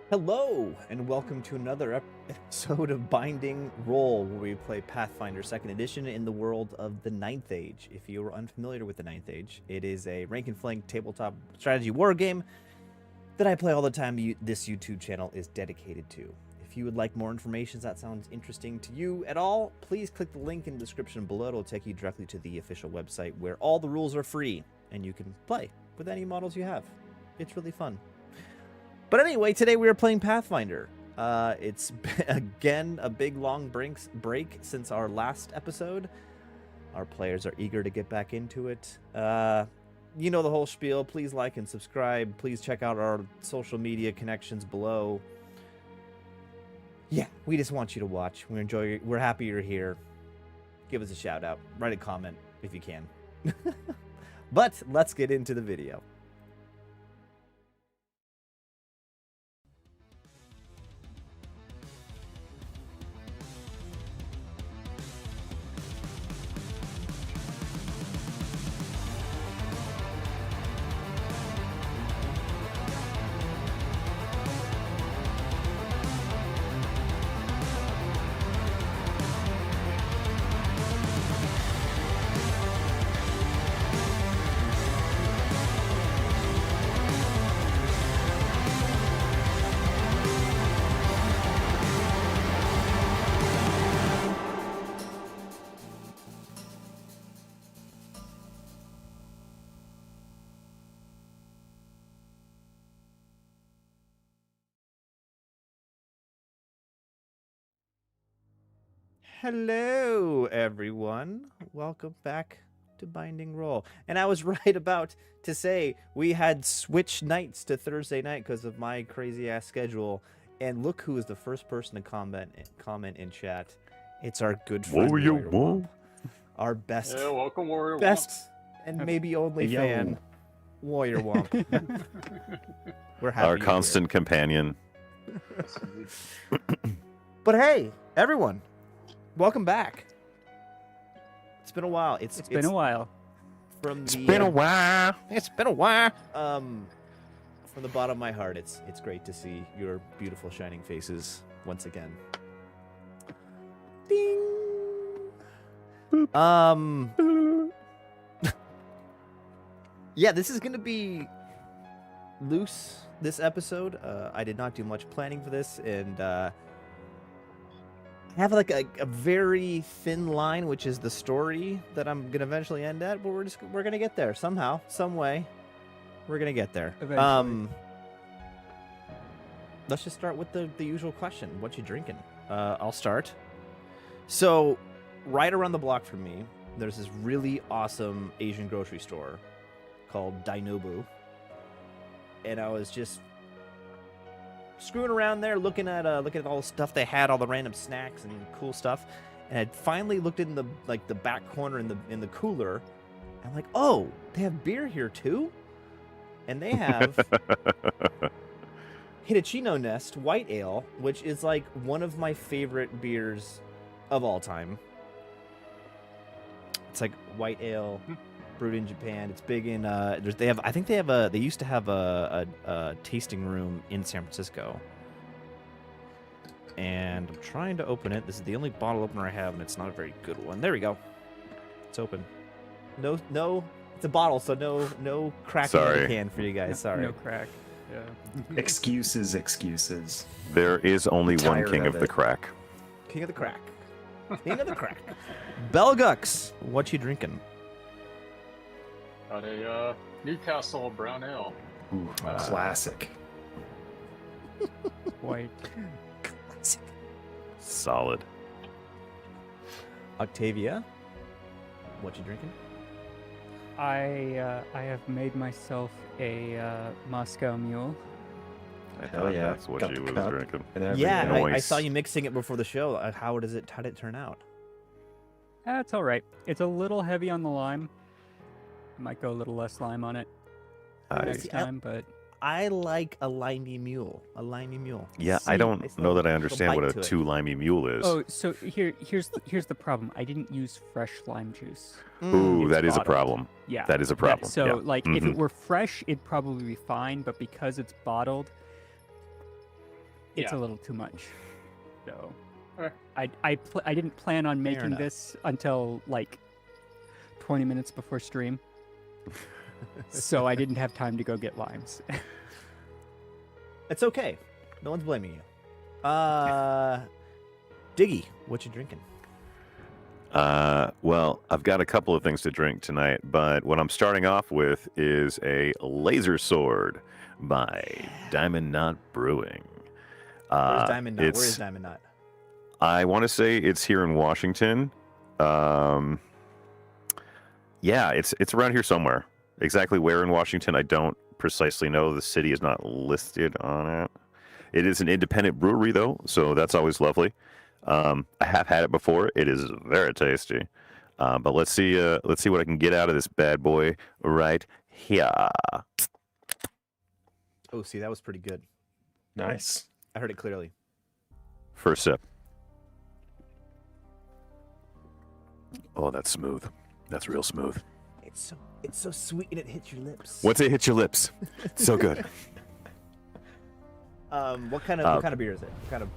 Hello, and welcome to another episode of Binding Roll, where we play Pathfinder 2nd Edition in the world of the Ninth Age. If you are unfamiliar with the Ninth Age, it is a rank and flank tabletop strategy war game that I play all the time. This YouTube channel is dedicated to. If you would like more information that sounds interesting to you at all, please click the link in the description below. It'll take you directly to the official website where all the rules are free, and you can play with any models you have. It's really fun. But anyway, today we are playing Pathfinder. It's again a big long break since our last episode. Our players are eager to get back into it. You know the whole spiel. Please like and subscribe. Please check out our social media connections below. Yeah, we just want you to watch. We're happy you're here. Give us a shout out. Write a comment if you can. But let's get into the video. Hello, everyone. Welcome back to Binding Roll. And I was right about to say we had switched nights to Thursday night because of my crazy-ass schedule. And look who is the first person to comment in chat. It's our good friend, Warrior Womp. Our best, welcome, Warrior best Womp. and maybe only fan, Warrior Womp. We're happy. Our constant companion. But hey, everyone. Welcome back. It's been a while. It's been a while. It's been a while. From the bottom of my heart, it's great to see your beautiful shining faces once again. Ding. Yeah, this is gonna be loose this episode. I did not do much planning for this, and I have like a very thin line, which is the story that I'm gonna eventually end at, but we're gonna get there somehow, some way. We're gonna get there. Eventually. Let's just start with the usual question: what you drinking? I'll start. So, right around the block from me, there's this really awesome Asian grocery store called Dainobu, and I was just screwing around there, looking at all the stuff they had, all the random snacks and cool stuff, and I finally looked in the back corner in the cooler. I'm like, oh, they have beer here too, and they have Hitachino Nest White Ale, which is like one of my favorite beers of all time. It's like white ale brewed in Japan. It's big in they used to have a tasting room in San Francisco. And I'm trying to open it. This is the only bottle opener I have, and it's not a very good one. There we go. It's open. No, it's a bottle, so no cracking in the can for you guys. Sorry. No crack. Yeah. Excuses. There is only one Tired king of of the it. crack. King of the crack. King of the crack. Belgux, what you drinking? Got a Newcastle Brown Ale. Ooh, classic. White. Solid. Octavia, what you drinking? I have made myself a Moscow Mule. I Hell thought yeah. that's what Got you the was cup. drinking. And everything. Yeah, I Nice. saw you mixing it before the show. How did it turn out? That's all right. It's a little heavy on the lime. I might go a little less lime on it next See, time, but I like a limey mule. Yeah, See, I don't still know that I have a understand what bite a to it. two limey mule is. oh, so here's the problem. I didn't use fresh lime juice. Ooh, it's that is a bottled. problem. Yeah. That is a problem. So yeah. like if Mhm. it were fresh, it'd probably be fine, but because it's bottled, it's Yeah. a little too much. So Okay. I didn't plan on making enough. this until like 20 minutes before stream. So I didn't have time to go get limes. It's okay. No one's blaming you. Diggy, what you drinking? Well, I've got a couple of things to drink tonight, but what I'm starting off with is a Laser Sword by Diamond Knot Brewing. Where's Diamond Knot? Where it's- is Diamond Knot? I want to say it's here in Washington. Yeah, it's around here somewhere. Exactly where in Washington, I don't precisely know. The city is not listed on it. It is an independent brewery, though, so that's always lovely. I have had it before. It is very tasty. But let's see what I can get out of this bad boy right here. Oh, see, that was pretty good. Nice. I heard it clearly. First sip. Oh, that's smooth. That's real smooth. It's so sweet and it hits your lips. Once it hits your lips, so good. What kind of beer is it? What kind of?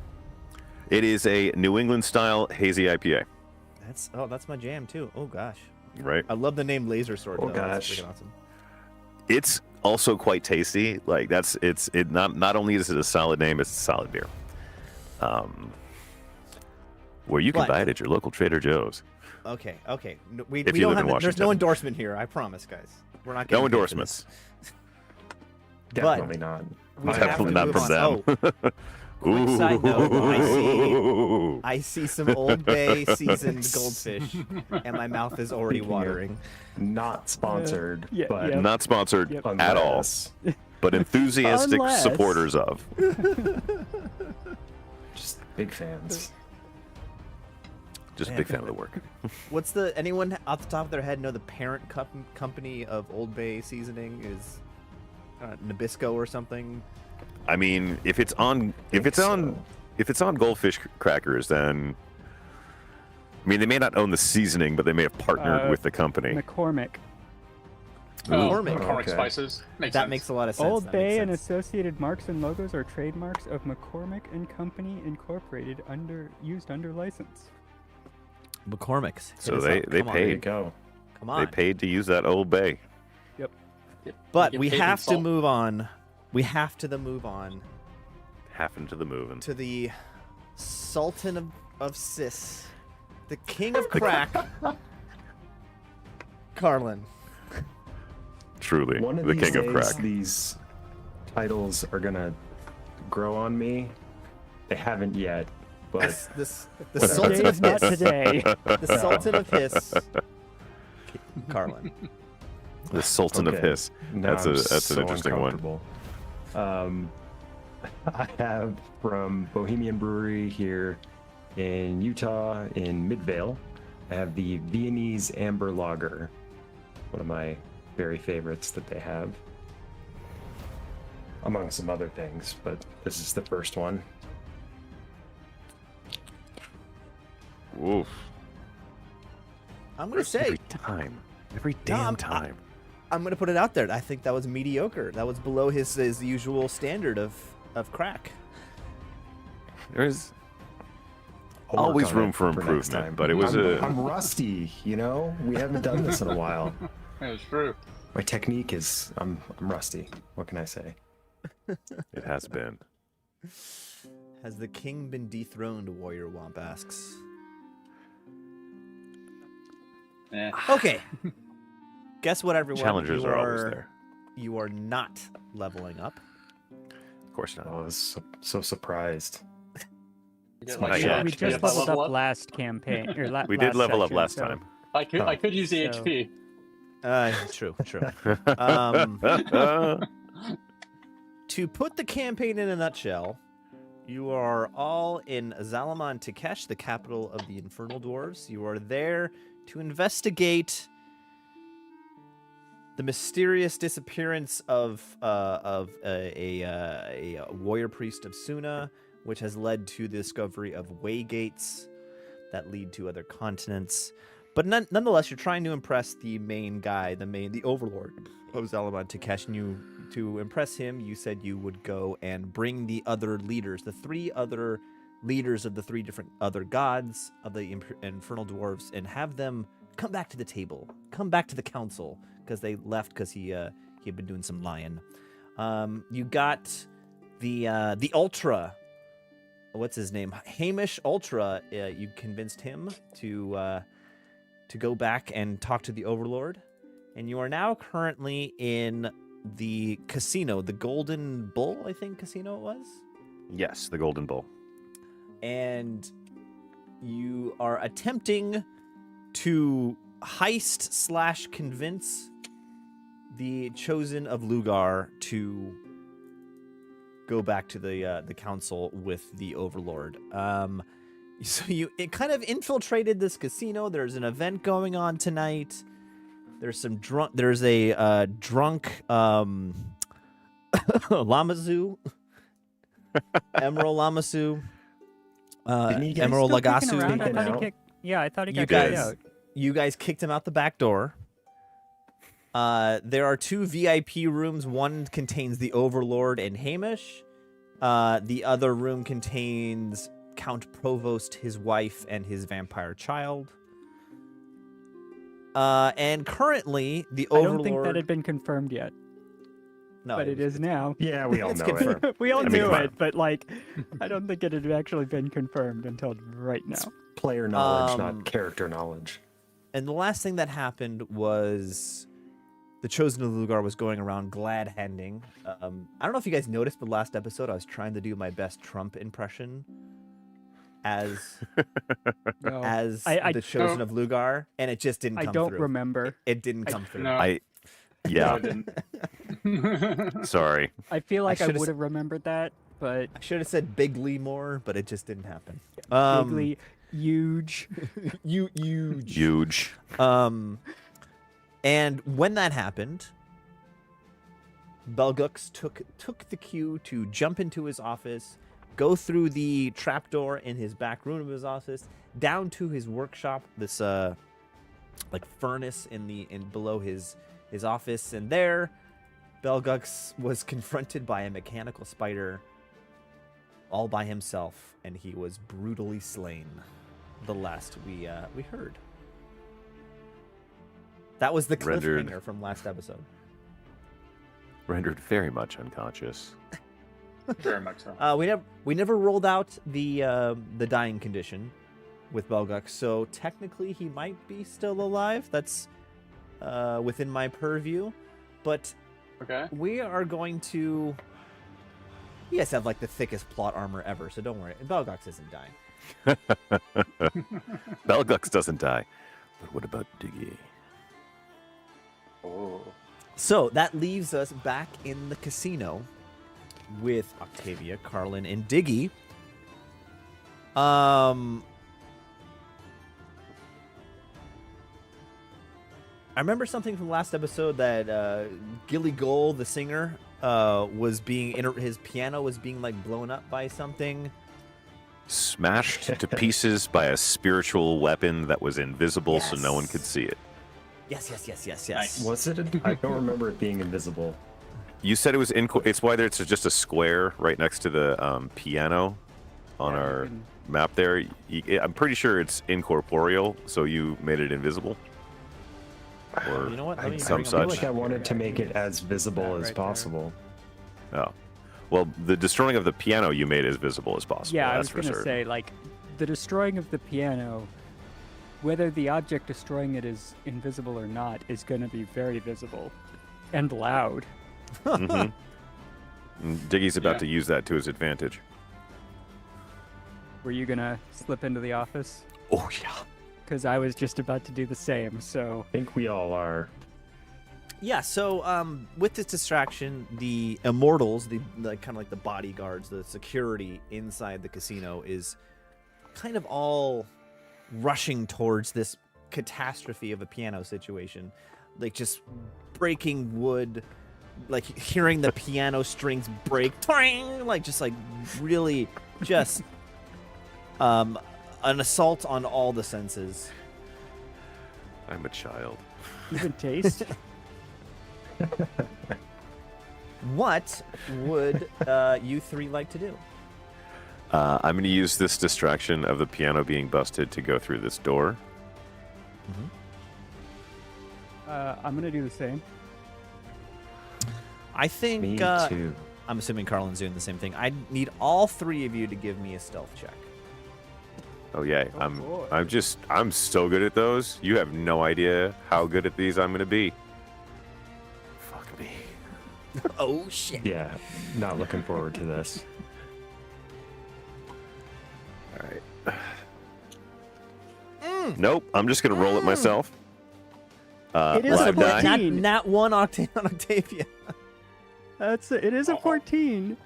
It is a New England style hazy IPA, That's my jam too. Oh gosh, right? I love the name Laser Sword. Oh, though. That's gosh. freaking awesome. It's also quite tasty. Like not only is it a solid name, it's a solid beer. Where you can But- buy it at your local Trader Joe's. Okay. No, we If we you don't live in have. There's no Washington. endorsement here. I promise, guys. We're not No getting paid for endorsements. this. Definitely not. We have Definitely to not move from on. them. Oh, quick side note, Ooh. I see some Old Bay seasoned goldfish, and my mouth is already Speaking of- watering. Not sponsored, yeah, but yeah. Not sponsored Yep. at all, unless- but enthusiastic Unless- supporters of. Just big fans. Just a Man. big fan of the work. What's anyone off the top of their head know the parent company of Old Bay seasoning is Nabisco or something? I mean, if it's on Goldfish Crackers, then I mean they may not own the seasoning, but they may have partnered with the company. McCormick. McCormick. McCormick Okay. Spices. Makes That sense. makes a lot of sense. Old That Bay makes and sense. associated marks and logos are trademarks of McCormick and Company Incorporated used under license. McCormick's. Hit So us they up. they Come on, There you paid go. Come they on. paid to use that Old Bay. But You we get paid in have to salt. move on. We have to move on Happened to the moving. to the Sultan of Sis, the King of Crack, Carlin. Truly, One of the these king of days, crack. these titles are gonna grow on me. They haven't yet, but The Whatever. Sultan Today's of not Hiss. today. The Sultan of Hiss, Carlin. The Sultan of Okay. Hiss. now That's I'm an so interesting one. uncomfortable. I have from Bohemian Brewery here in Utah, in Midvale. I have the Viennese Amber Lager, one of my very favorites that they have, among some other things, but this is the first one. Oof. I'm gonna say Every damn I'm- time. I'm gonna put it out there. I think that was mediocre. That was below his usual standard of crack. There's I'll work always on room it for next improvement, time. but it was I'm rusty, you know? We haven't done this in a while. It's true. My technique is I'm rusty. What can I say? it has been. Has the king been dethroned? Warrior Womp asks. Eh. Okay. Guess what, everyone? Challengers You are always there. You are not leveling up. Of course not. I was so surprised. You get Not like, yet. We Yeah, just if I leveled level up last campaign. Or We did last level up section, last so- time. I could use the So- HP. True. To put the campaign in a nutshell, you are all in Zalaman Takesh, the capital of the Infernal Dwarves. You are there to investigate the mysterious disappearance of a warrior priest of Suna, which has led to the discovery of waygates that lead to other continents. But nonetheless, you're trying to impress the main guy, the overlord of Zalaman Takesh, and you to impress him, you said you would go and bring the other leaders, the 3 other leaders of the 3 different other gods of the infernal dwarves, and have them come back to the table, come back to the council, because they left because he had been doing some lying. You got the Ultra. What's his name? Hamish Ultra. You convinced him to go back and talk to the Overlord, and you are now currently in the casino, the Golden Bull, I think casino it was. Yes, the Golden Bull. And you are attempting to heist / convince the Chosen of Lugar to go back to the council with the Overlord. So it kind of infiltrated this casino. There's an event going on tonight. There's a drunk Lamazu, Emerald Lamasu, Emerald Lagasu. I thought he got kicked out. You guys kicked him out the back door. There are 2 VIP rooms. One contains the Overlord and Hamish. The other room contains Count Provost, his wife, and his vampire child. And currently, the Overlord... I don't think that had been confirmed yet. No, but it is now. Yeah, we all know it. We all knew it, but I don't think it had actually been confirmed until right now. It's player knowledge, not character knowledge. And the last thing that happened was the Chosen of Lugar was going around glad-handing. I don't know if you guys noticed, but last episode I was trying to do my best Trump impression as the Chosen of Lugar, and it just didn't come through. I don't remember. It didn't come through. No. Yeah. No, Sorry. I feel like I would have remembered that, but I should have said bigly more, but it just didn't happen. Bigly, huge. Huge. And when that happened, Belgux took the cue to jump into his office, go through the trapdoor in his back room of his office, down to his workshop, this furnace in below his office, and there Belgux was confronted by a mechanical spider all by himself, and he was brutally slain. The last we heard. That was the cliffhanger from last episode. Rendered very much unconscious. very much so. We never rolled out the dying condition with Belgux, so technically he might be still alive. That's within my purview, but Okay. we are going to. You guys have the thickest plot armor ever, so don't worry. Belgux isn't dying. Belgux doesn't die. But what about Diggy? Oh. So that leaves us back in the casino with Octavia, Carlin, and Diggy. I remember something from last episode that Gilly Goal, the singer, his piano was being blown up by something. Smashed to pieces by a spiritual weapon that was invisible, so no one Yes. could see it. Yes. Nice. Was it? I don't remember it being invisible. You said it was it's whether it's just a square right next to the piano on our map there. I'm pretty sure it's incorporeal, so you made it invisible. Or You know what? I Let me some bring up feel such. like I wanted to make it as visible as right there. possible. Oh. Well, the destroying of the piano you made as visible as possible. Yeah, I that's was for going to certain. say, the destroying of the piano, whether the object destroying it is invisible or not, is going to be very visible and loud. And Diggy's about Yeah. to use that to his advantage. Were you going to slip into the office? Oh, yeah. Because I was just about to do the same, so... I think we all are. Yeah, so with this distraction, the immortals, the kind of the bodyguards, the security inside the casino is kind of all rushing towards this catastrophe of a piano situation, just breaking wood, hearing the piano strings break, twang, really just an assault on all the senses. I'm a child. Even taste? What would you three like to do? I'm going to use this distraction of the piano being busted to go through this door. I'm gonna do the same. I think. Me too. I'm assuming Carlin's doing the same thing. I need all three of you to give me a stealth check. Oh yeah, Oh, boy. I'm so good at those. You have no idea how good at these I'm going to be. Fuck me. Oh shit! Yeah, not looking forward to this. All right. Nope, I'm just going to roll it myself. It is a live die. 14. Nat 1 Octavia. It is a 14.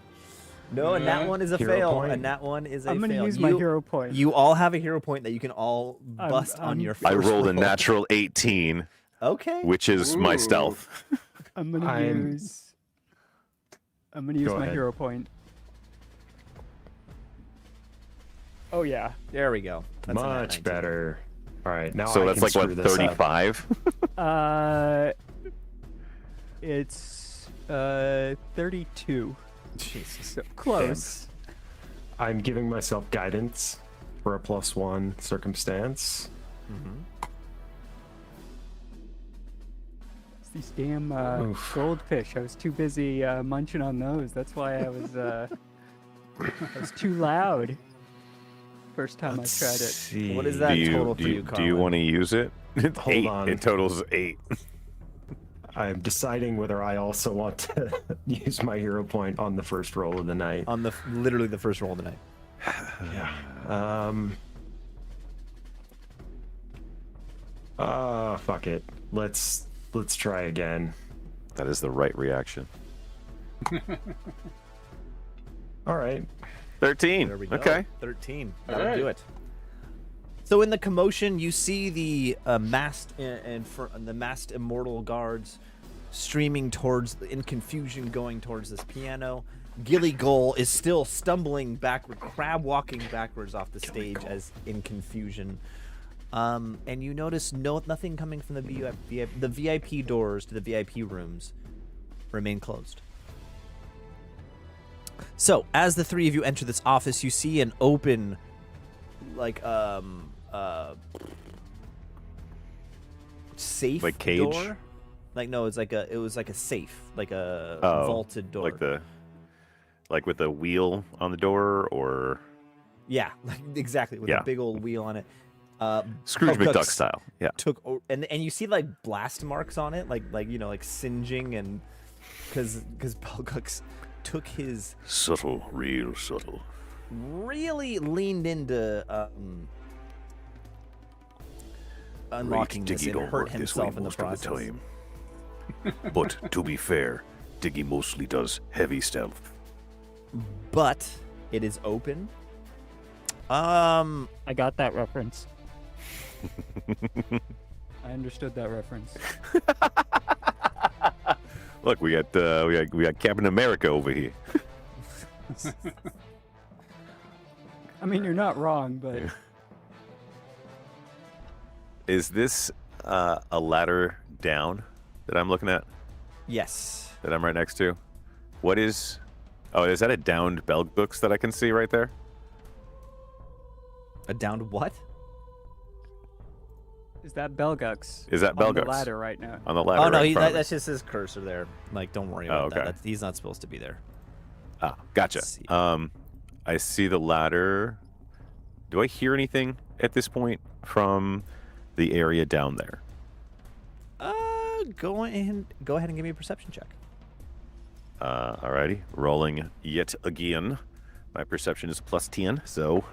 No, a nat 1 is a Hero fail. point? A nat 1 is a fail. I'm gonna use my hero point. You all have a hero point that you can all bust on I'm- your first I rolled a roll. natural 18, Okay. which is my Ooh. stealth. I'm gonna I'm- use Go my ahead. hero point. Oh yeah. There we go. That's a nat Much 19. better. All right, now So I that's can like screw what, this up. 35? It's 32. Jesus. So close. I'm giving myself guidance for a +1 circumstance. It's these damn Oof. goldfish. I was too busy munching on those. That's why I was I was too loud. First time I tried it. See. What is that total for you, do Carlin? you want to use it? Hold 8. on. It totals 8. I'm deciding whether I also want to use my hero point on the first roll of the night. On the literally the first roll of the night. Yeah. Fuck it. Let's try again. That is the right reaction. All right. 13. There we go. Okay. 13. That'll Alright. do it. So in the commotion, you see the masked the masked immortal guards streaming towards, in confusion, going towards this piano. Gilly Gull is still stumbling backward, crab walking backwards off the stage as in confusion. And you notice nothing coming from the VIP doors to the VIP rooms remain closed. So, as the three of you enter this office, you see an open, like, safe Like cage? door. Like, no, it was like a safe, like a Oh, vaulted door. Like with the wheel on the door, or Yeah, like, exactly, with Yeah. a big old wheel on it. Scrooge Pelgucks McDuck style. Yeah. and you see like blast marks on it, like like singeing, and because Pelgucks took his Subtle, real subtle. really leaned into unlocking Great this Diggy and don't hurt work this way himself in the most of the process. time. But to be fair, Diggy mostly does heavy stealth. But it is open. I got that reference. I understood that reference. Look, we got Captain America over here. I mean, you're not wrong, but Is this a ladder down that I'm looking at? Yes. That I'm right next to? What is? Oh, is that a downed bell books that I can see right there? A downed what? is that Belgux? Is that on the Belgux? ladder right now? On the ladder. Oh no, right in front of me. that's just his cursor there. Like, don't worry about okay. that. He's not supposed to be there. Ah, gotcha. Let's see. I see the ladder. Do I hear anything at this point from the area down there? Go ahead and give me a perception check. Alrighty, rolling yet again. My perception is plus 10, so.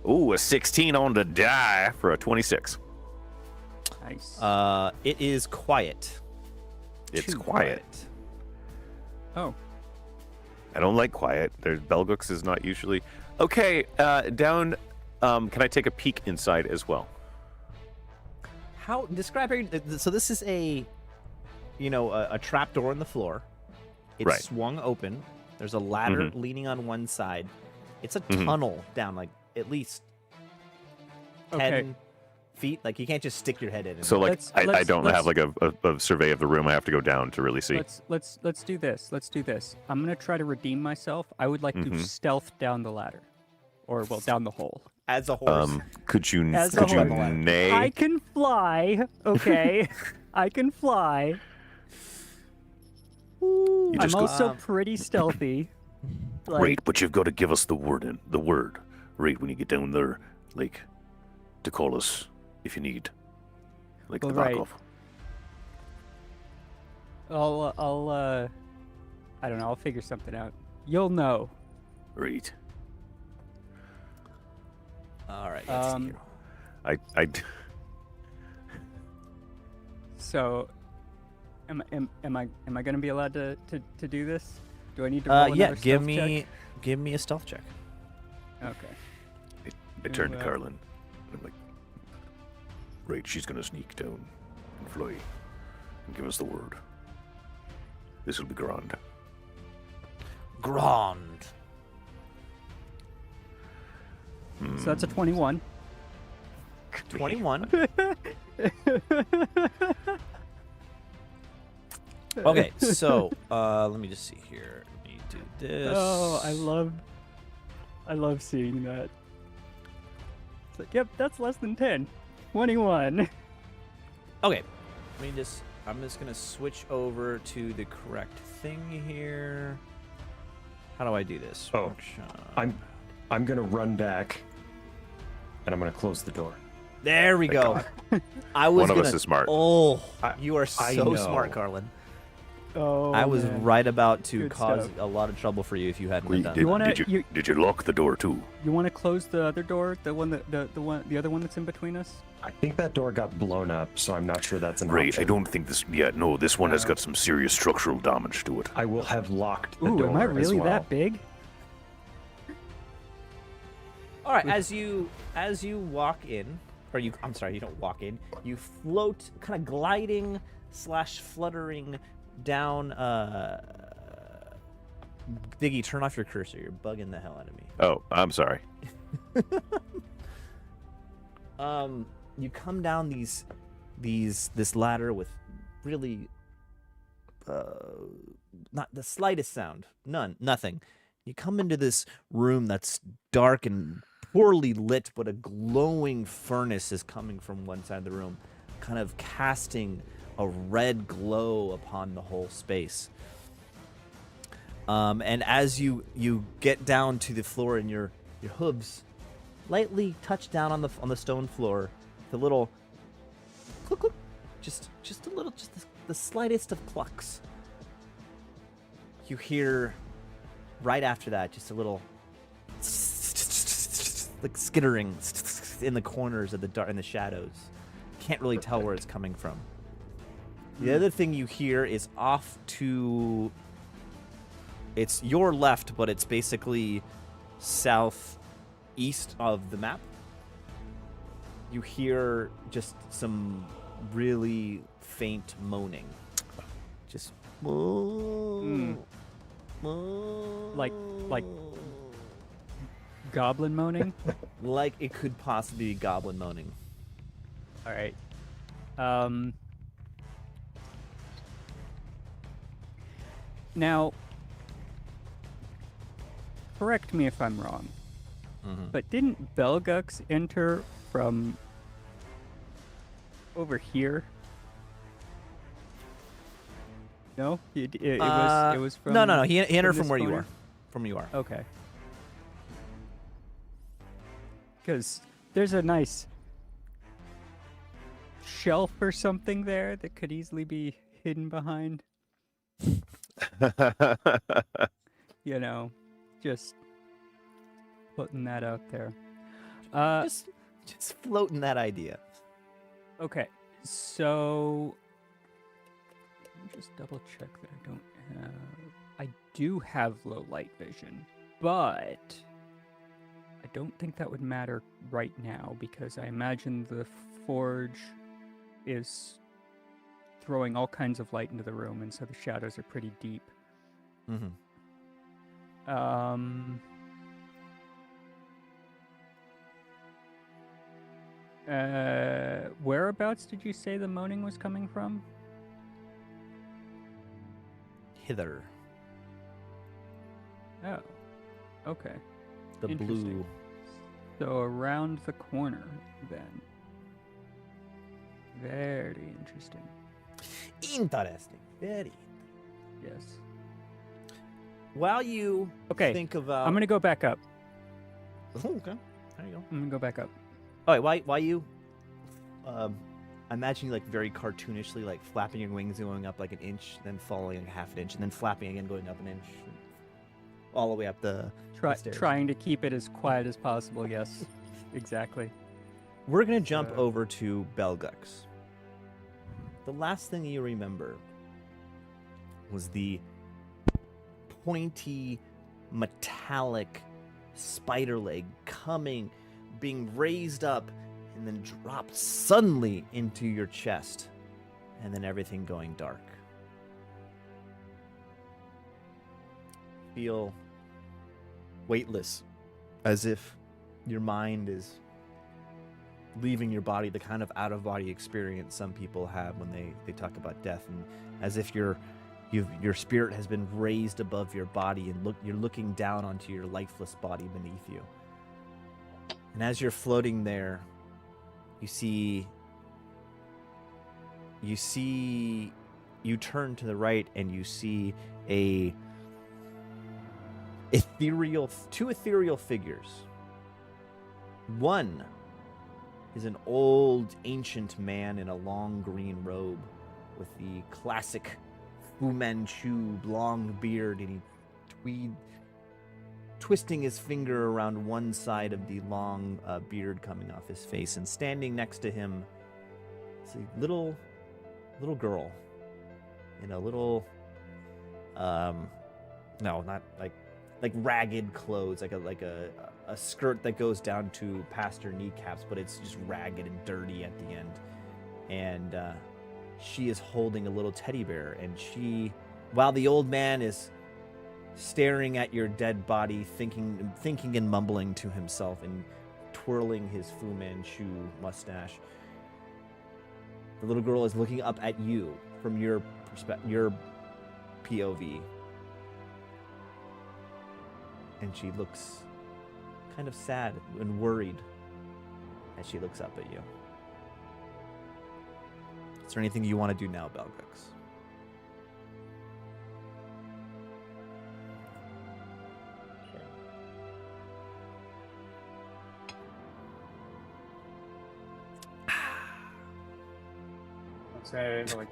Ooh, a 16 on the die for a 26. Nice. It is quiet. It's Too quiet. Oh, I don't like quiet. There's Belgux is not usually. Okay, down. Can I take a peek inside as well? How describe how so this is a a trap door in the floor. It's Right. swung open. There's a ladder Mhm. leaning on one side. It's a Mhm. tunnel down like at least 10, Okay. feet. Like you can't just stick your head in. And So like I Let's- don't let's- have like a survey of the room. I have to go down to really see. Let's do this. Let's do this. I'm gonna try to redeem myself. I would like to stealth down the ladder, or well, down the hole. as a horse. Could you As a could you whole. nay? I can fly. Okay, I can fly. You I'm just go, also pretty stealthy. Like, right, but you've got to give us the word right when you get down there, like to call us if you need, like Well, the back right. off. I don't know. I'll figure something out. You'll know. Right. All right. Let's see here. I So, am I gonna be allowed to do this? Do I need to roll Yeah. another Give stealth me check? a stealth check. Okay. I turned to Well. Carlin. And I'm like, right, she's gonna sneak down and fly and give us the word. This will be grand. Grand. So that's a 21. 21. Okay, so let me just see here. Let me do this. Oh, I love seeing that. It's like, yep, that's less than 10. 21. Okay, I'm just gonna switch over to the correct thing here. How do I do this? Oh, Workshop. I'm gonna run back, and I'm gonna close the door. There we Thank go. I was One of us gonna- is smart. Oh, I- you are I so know. smart, Carlin. Oh, I was man. right about to Good cause stuff. a lot of trouble for you if you hadn't Wait, done did, You wanna- did you lock the door too? You want to close the other door, the other one that's in between us? I think that door got blown up, so I'm not sure that's an Right, option. I don't think this. Yeah, no, this one has got some serious structural damage to it. I will have locked the Ooh, door am I as really well. that big? All right, as you walk in, or I'm sorry, you don't walk in. You float, kind of gliding / fluttering down. Diggy, turn off your cursor. You're bugging the hell out of me. Oh, I'm sorry. You come down this ladder with really not the slightest sound, nothing. You come into this room that's dark and poorly lit, but a glowing furnace is coming from one side of the room, kind of casting a red glow upon the whole space. And as you get down to the floor and your hooves lightly touch down on the stone floor, the little cluck, cluck, just a little, just the slightest of clucks. You hear right after that just a little like skittering in the corners of the dark, in the shadows. Can't really tell where it's coming from. The other thing you hear is off to, it's your left, but it's basically southeast of the map. You hear just some really faint moaning. Just Like goblin moaning. like it could possibly be goblin moaning. All right. Now, correct me if I'm wrong, but didn't Belgux enter from over here? No, it was from. No. He entered from this where you corner? are. From where you are. Okay. Because there's a nice shelf or something there that could easily be hidden behind. You know, just putting that out there. Just floating that idea. Okay, so let me just double check that I don't have. I do have low light vision, but I don't think that would matter right now because I imagine the forge is throwing all kinds of light into the room, and so the shadows are pretty deep. Mm-hmm. Whereabouts did you say the moaning was coming from? Hither. Oh, okay. The Interesting. blue. So around the corner, then. Very interesting. Interesting. Very. Yes. While you Okay, think about... I'm gonna go back up. Oh, okay. There you go. I'm gonna go back up. Oh, wait, why you... I imagine you, like, very cartoonishly, like, flapping your wings going up, like, an inch, then falling, like, half an inch, and then flapping again, going up an inch. All the way up the stairs. Trying to keep it as quiet as possible, yes. Exactly. We're going to jump over to Belgux. The last thing you remember was the pointy, metallic spider leg coming, being raised up, and then dropped suddenly into your chest, and then everything going dark. Feel weightless, as if your mind is leaving your body, the kind of out-of-body experience some people have when they talk about death, and as if your spirit has been raised above your body, and you're looking down onto your lifeless body beneath you. And as you're floating there, you turn to the right and you see two ethereal figures. One is an old, ancient man in a long green robe with the classic Fu Manchu long beard, and he twisting his finger around one side of the long beard coming off his face, and standing next to him is a little girl in a little no, not like ragged clothes, like a skirt that goes down to past her kneecaps, but it's just ragged and dirty at the end. And she is holding a little teddy bear, and while the old man is staring at your dead body, thinking and mumbling to himself and twirling his Fu Manchu mustache, the little girl is looking up at you from your your POV. And she looks kind of sad and worried as she looks up at you. Is there anything you want to do now, Belgux? Say like,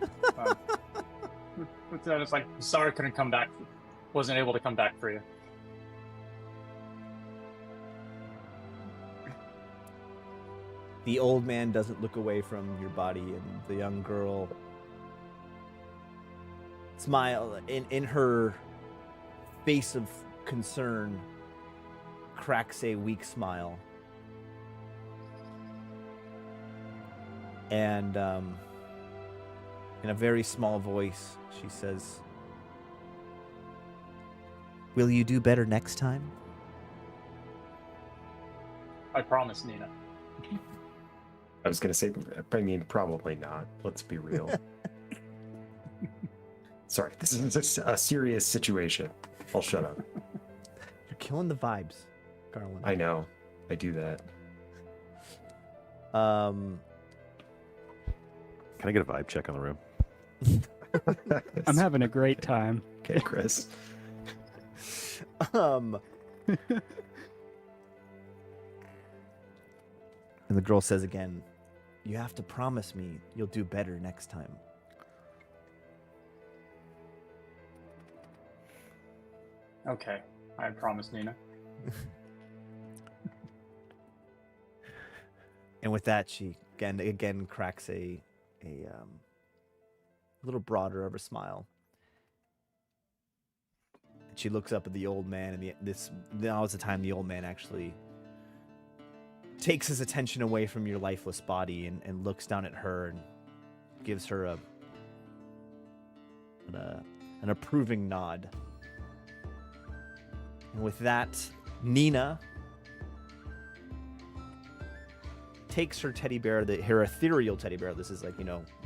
what's that? It's like, sorry, couldn't come back. Wasn't able to come back for you. The old man doesn't look away from your body, and the young girl smile in her face of concern, cracks a weak smile, and in a very small voice she says, "Will you do better next time?" I promise, Nina. I was going to say, I mean, probably not. Let's be real. Sorry, this is a serious situation. I'll shut up. You're killing the vibes, Garland. I know. I do that. Can I get a vibe check on the room? I'm having a great time. Okay, Chris. And the girl says again, "You have to promise me you'll do better next time." Okay, I promise, Nina. And with that, she again cracks a little broader of a smile. And she looks up at the old man, and now is the time the old man actually takes his attention away from your lifeless body and looks down at her and gives her an approving nod. And with that, Nina, takes her teddy bear, her ethereal teddy bear. This is like,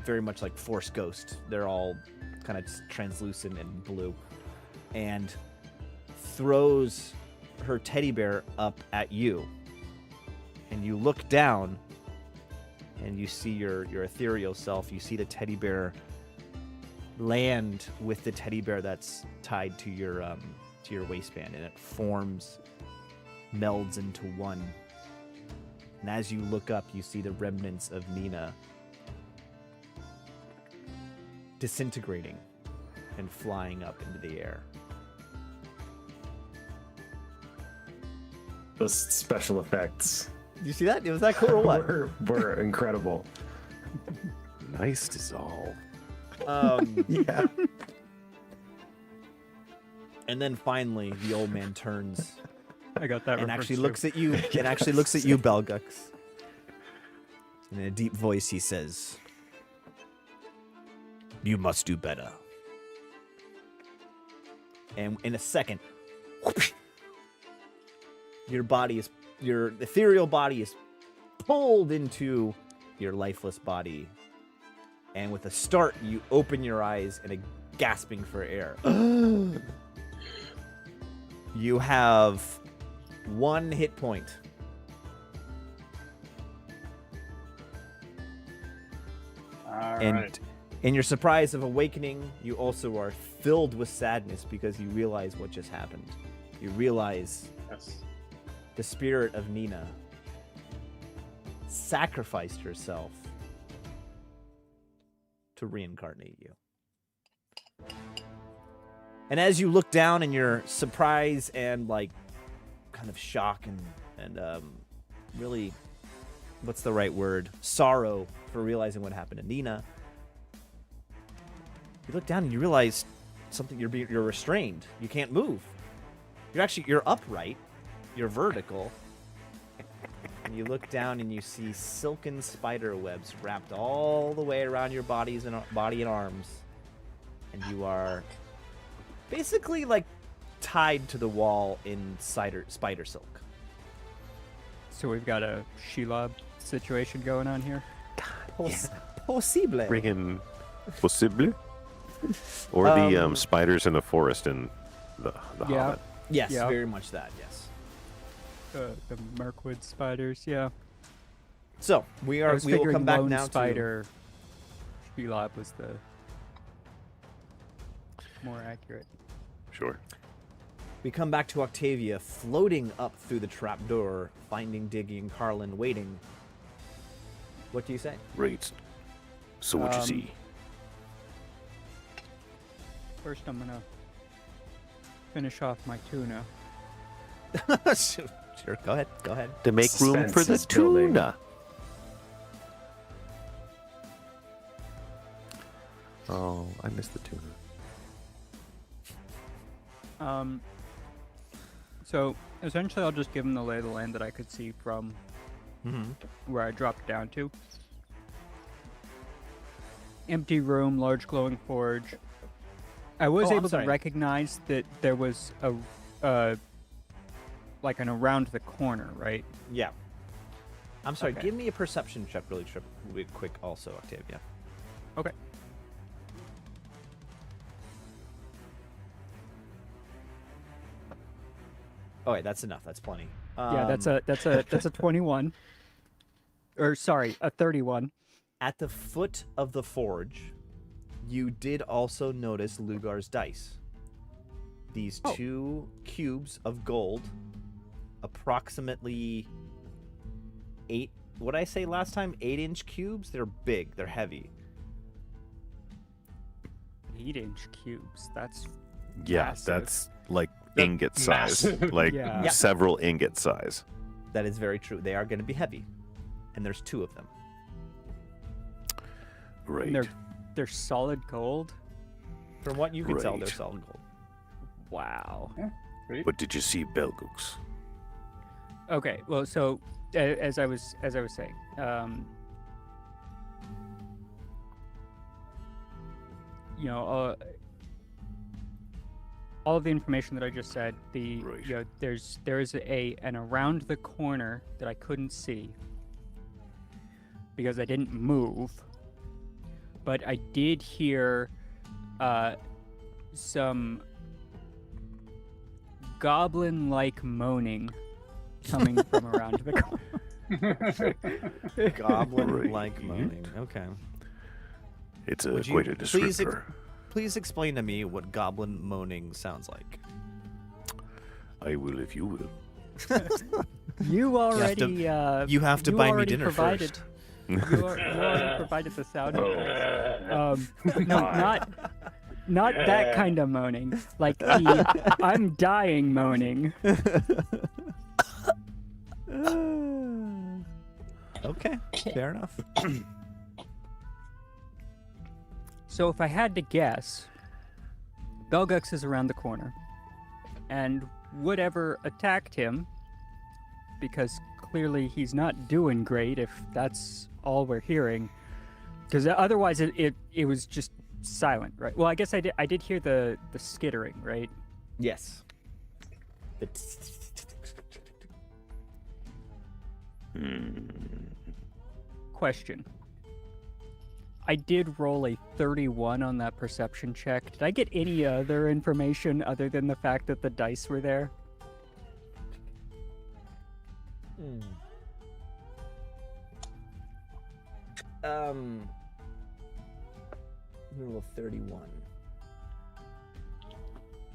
very much like Force Ghost. They're all kind of translucent and blue. And throws her teddy bear up at you. And you look down and you see your ethereal self. You see the teddy bear land with the teddy bear that's tied to your waistband, and it melds into one. And as you look up, you see the remnants of Nina disintegrating and flying up into the air. Those special effects Did you see that? Was that cool or what? were incredible. Nice dissolve. Yeah. And then finally, the old man turns I got that. and reference actually too. looks at you. And actually looks at you, Belgux. And in a deep voice, he says, "You must do better." And in a second, your ethereal body is pulled into your lifeless body. And with a start, you open your eyes and are gasping for air. You have 1 hit point. All And right. in your surprise of awakening, you also are filled with sadness because you realize what just happened. You realize Yes. the spirit of Nina sacrificed herself to reincarnate you. And as you look down in your surprise and kind of shock and really, what's the right word? Sorrow for realizing what happened to Nina. You look down and you realize something. You're restrained. You can't move. You're upright. You're vertical. And you look down and you see silken spider webs wrapped all the way around your body and arms. And you are basically tied to the wall in spider silk. So we've got a Shelob situation going on here. Possible. Friggin' possible? Or the spiders in the forest in the Yeah. Hobbit. Yes, Yeah. very much that, yes. The Mirkwood spiders, yeah. So, we I was will figuring come back lone now spider Shelob was the more accurate. Sure. we come back to Octavia floating up through the trapdoor, finding Diggy and Carlin waiting. What do you say? Right. So what you see? First, I'm gonna finish off my tuna. Sure, go ahead. To make room for Suspense the is building. tuna. Oh, I missed the tuna. So essentially, I'll just give him the lay of the land that I could see from where I dropped down to. Empty room, large glowing forge. I was I'm able to sorry. recognize that there was a like an around the corner, right? Yeah. I'm sorry, Okay. give me a perception check really quick also, Octavia. Okay. Oh wait, that's enough. That's plenty. Yeah, that's a 21. Or sorry, a 31. At the foot of the forge, you did also notice Lugar's dice. These Oh. 2 cubes of gold, approximately 8. What did I say last time? 8-inch cubes. They're big. They're heavy. 8-inch cubes. That's Yeah, massive. that's like That's ingot size. massive. Like Yeah. several ingot size. That is very true. They are going to be heavy, and there's 2 of them. Right. they're solid gold. From what you can tell, they're Right. solid gold. Wow. What did you see, Belgux? Okay, well, so as I was saying, you know, all of the information that I just said, Right. there is an around the corner that I couldn't see, because I didn't move. But I did hear some goblin-like moaning coming from around the corner. Goblin-like moaning. Okay. It's Would you quite a please descriptor. Please explain to me what goblin moaning sounds like. I will if you will. You already you have to buy me already dinner provided, first. You already provided the sound effects. No, not that kind of moaning. Like the I'm dying moaning. Okay, fair enough. So if I had to guess, Belgux is around the corner, and whatever attacked him, because clearly he's not doing great if that's all we're hearing, because otherwise it was just silent, right? Well, I guess I did hear the skittering, right? Yes. Question. I did roll a 31 on that perception check. Did I get any other information other than the fact that the dice were there? Rule 31.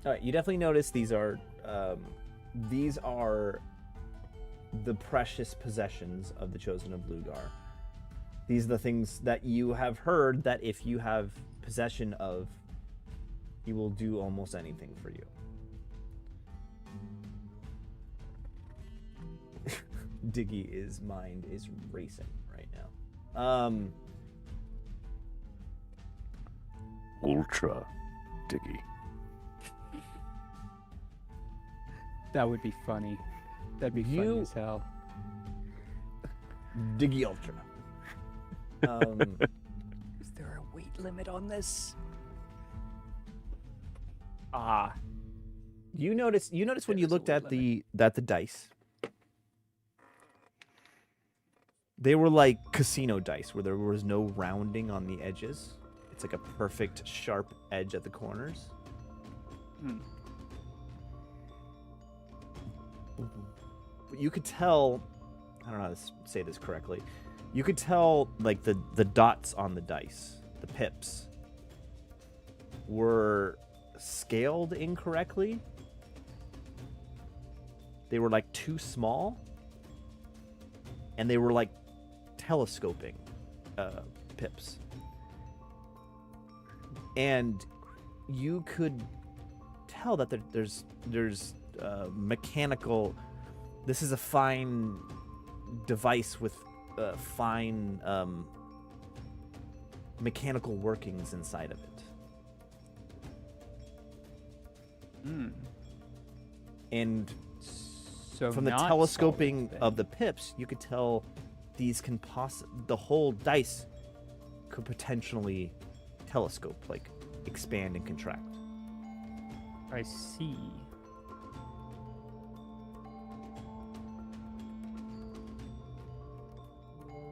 All right, you definitely notice these are the precious possessions of the Chosen of Lugar. These are the things that you have heard that if you have possession of, he will do almost anything for you. Diggy's mind is racing right now. Ultra Diggy. That would be funny. That'd be funny as hell. Diggy Ultra. Is there a weight limit on this? Ah. You notice when you There's a looked weight at the dice. They were like casino dice where there was no rounding on the edges. It's like a perfect sharp edge at the corners. But you could tell, I don't know how to say this correctly. You could tell like the dots on the dice, the pips, were scaled incorrectly. They were like too small, and they were like telescoping pips. And you could tell that there's mechanical. This is a fine device with fine mechanical workings inside of it. And So from the not telescoping solid, of the pips, you could tell these can the whole dice could potentially telescope, like expand and contract. I see.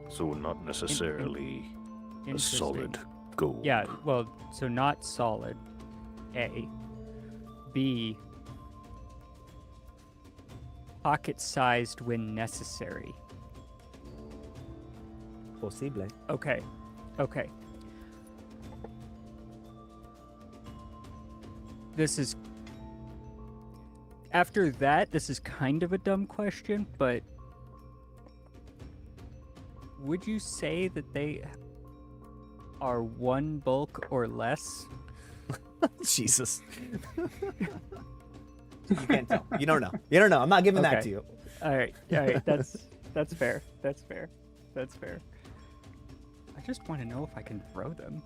So not necessarily a Interesting. solid gold. Yeah, well, so not solid. A. B. Pocket-sized when necessary. Possible. Okay. Okay. This is... After that, this is kind of a dumb question, but... Would you say that they are one bulk or less? Jesus. You can't tell. You don't know. You don't know. I'm not giving that Okay. to you. All right. That's fair. That's fair. That's fair. I just want to know if I can throw them.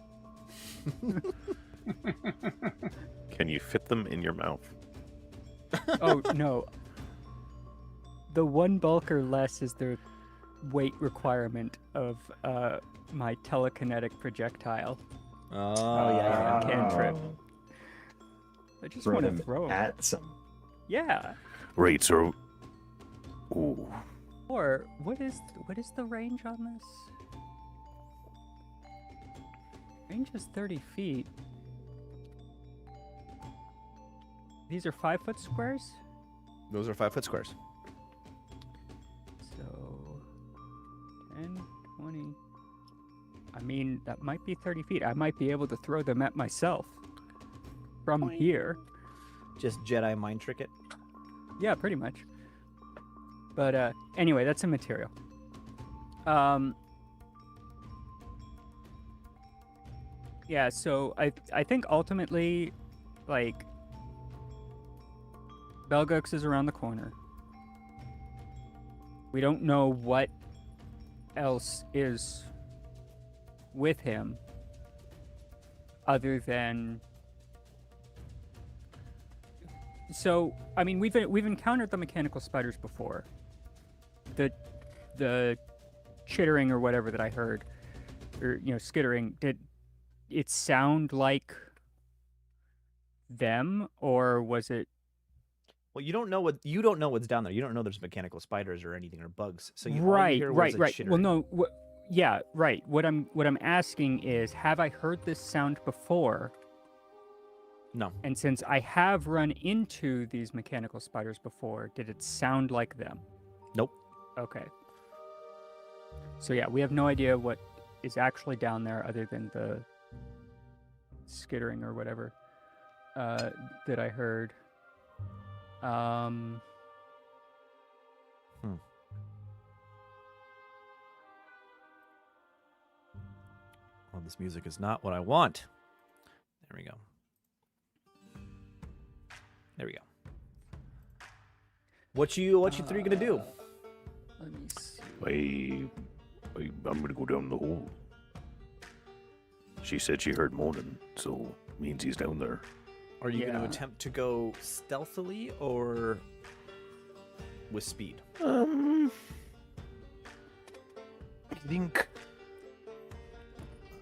Can you fit them in your mouth? Oh no. The one bulk or less is the weight requirement of my telekinetic projectile. Oh, yeah. Cantrip. I just Throw want to them throw 'em. at some. Yeah. Right, so... Ooh. Or what is the range on this? Range is 30 feet. These are 5-foot squares? Those are 5-foot squares. So 10, 20. I mean, that might be 30 feet. I might be able to throw them at myself from Boing. here. Just Jedi mind trick it. Yeah, pretty much. But anyway, that's a material. Yeah, so I think ultimately, like, Belgux is around the corner. We don't know what else is with him other than... So, I mean, we've encountered the mechanical spiders before. The chittering or whatever that I heard, or skittering, did it sound like them, or was it? Well, you don't know what's down there. You don't know there's mechanical spiders or anything or bugs. So all you Right. hear was a Well, chittering. no. Yeah, right. What I'm asking is, have I heard this sound before? No. And since I have run into these mechanical spiders before, did it sound like them? Nope. Okay. So yeah, we have no idea what is actually down there other than the skittering or whatever that I heard. Well, this music is not what I want. There we go. There we go. What you three gonna do? Let me see. I'm gonna go down the hole. She said she heard moaning, so means he's down there. Are you gonna Yeah. attempt to go stealthily or with speed? I think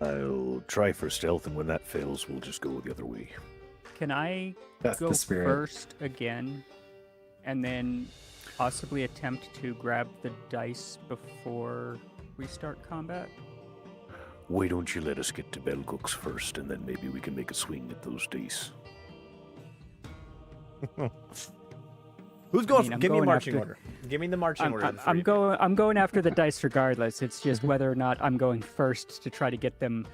I'll try for stealth, and when that fails, we'll just go the other way. Can I That's go the spirit. first again, and then possibly attempt to grab the dice before we start combat? Why don't you let us get to Belgux first, and then maybe we can make a swing at those dice. Who's going? mean, I'm Give me a going marching after- order. Give me the marching order. of the I'm three. I'm going after the dice regardless. It's just whether or not I'm going first to try to get them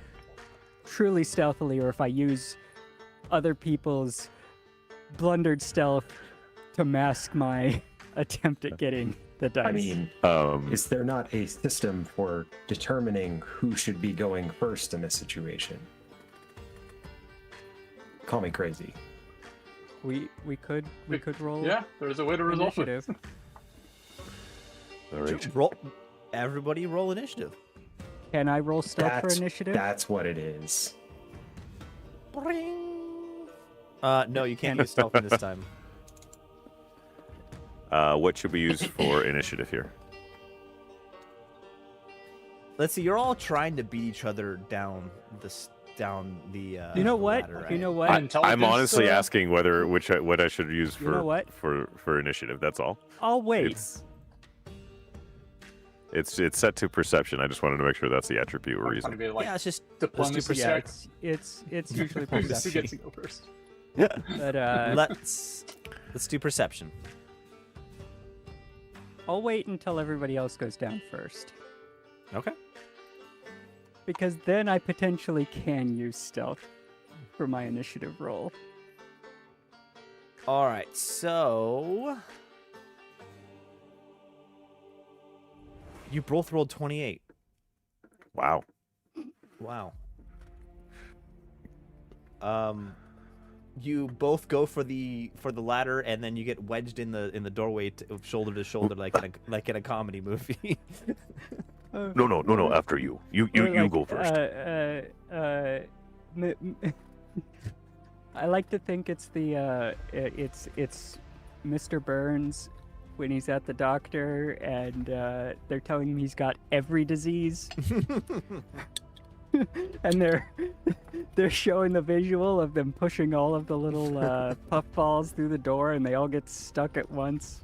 truly stealthily, or if I use other people's blundered stealth to mask my attempt at getting the dice. I mean, is there not a system for determining who should be going first in this situation? Call me crazy. we could roll Yeah, there's a way to resolve it. initiative. All right. Roll. Everybody roll initiative. Can I roll stealth for initiative? That's what it is. No, you can't use stealth this time. What should we use for initiative here? Let's see. You're all trying to beat each other down the. You know what? ladder, right? You know what? I'm honestly uh, asking what I should use You know what? for initiative. That's all. I'll wait. It's set to perception. I just wanted to make sure that's the attribute we're Trying using. to be like Yeah, it's just diplomacy Yeah, check. it's usually Who gets perception. to go first? But let's do perception. I'll wait until everybody else goes down first, Okay. because then I potentially can use stealth for my initiative roll. All right. So you both rolled 28. Wow. Wow. You both go for the ladder, and then you get wedged in the doorway, shoulder to shoulder, like in a comedy movie. No. After you. You go first. I like to think it's it's Mr. Burns when he's at the doctor and they're telling him he's got every disease. And they're showing the visual of them pushing all of the little puffballs through the door, and they all get stuck at once.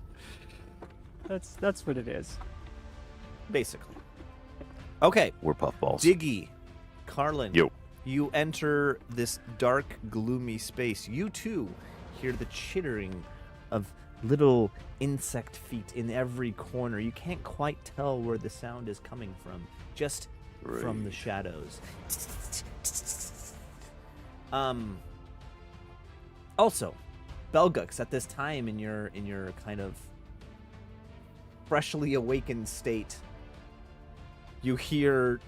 That's what it is. Basically. Okay. We're puffballs. Diggy, Carlin, Yo. You enter this dark, gloomy space. You too hear the chittering of little insect feet in every corner. You can't quite tell where the sound is coming from, just from the shadows. Also, Belgux, at this time in your kind of freshly awakened state, you hear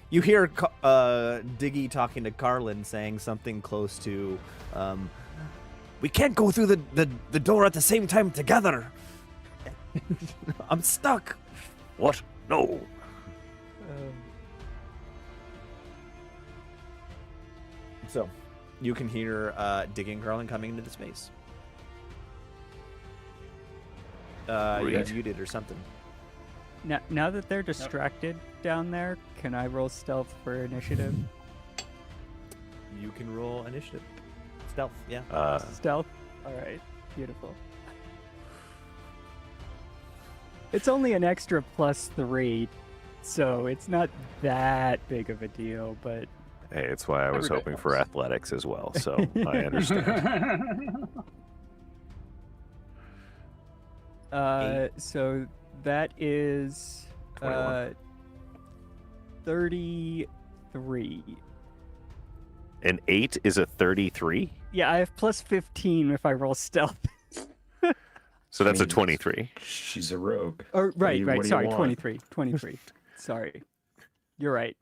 Diggy talking to Carlin, saying something close to, "We can't go through the door at the same time together. I'm stuck." What? No. So, you can hear Diggy and Carlin coming into the space. You're Great. muted or something. Now that they're distracted down there, can I roll stealth for initiative? You can roll initiative. Stealth, yeah. Stealth? Alright, beautiful. It's only an extra +3, so it's not that big of a deal, but... Hey, it's why I was Everybody hoping for knows. athletics as well, so I understand. So that is 21. 33. An 8 is a 33, Yeah, I have +15 if I roll stealth. so that's a means- 23. She's a rogue. Oh, What right, do right. you Sorry, want? 23. Sorry. You're right.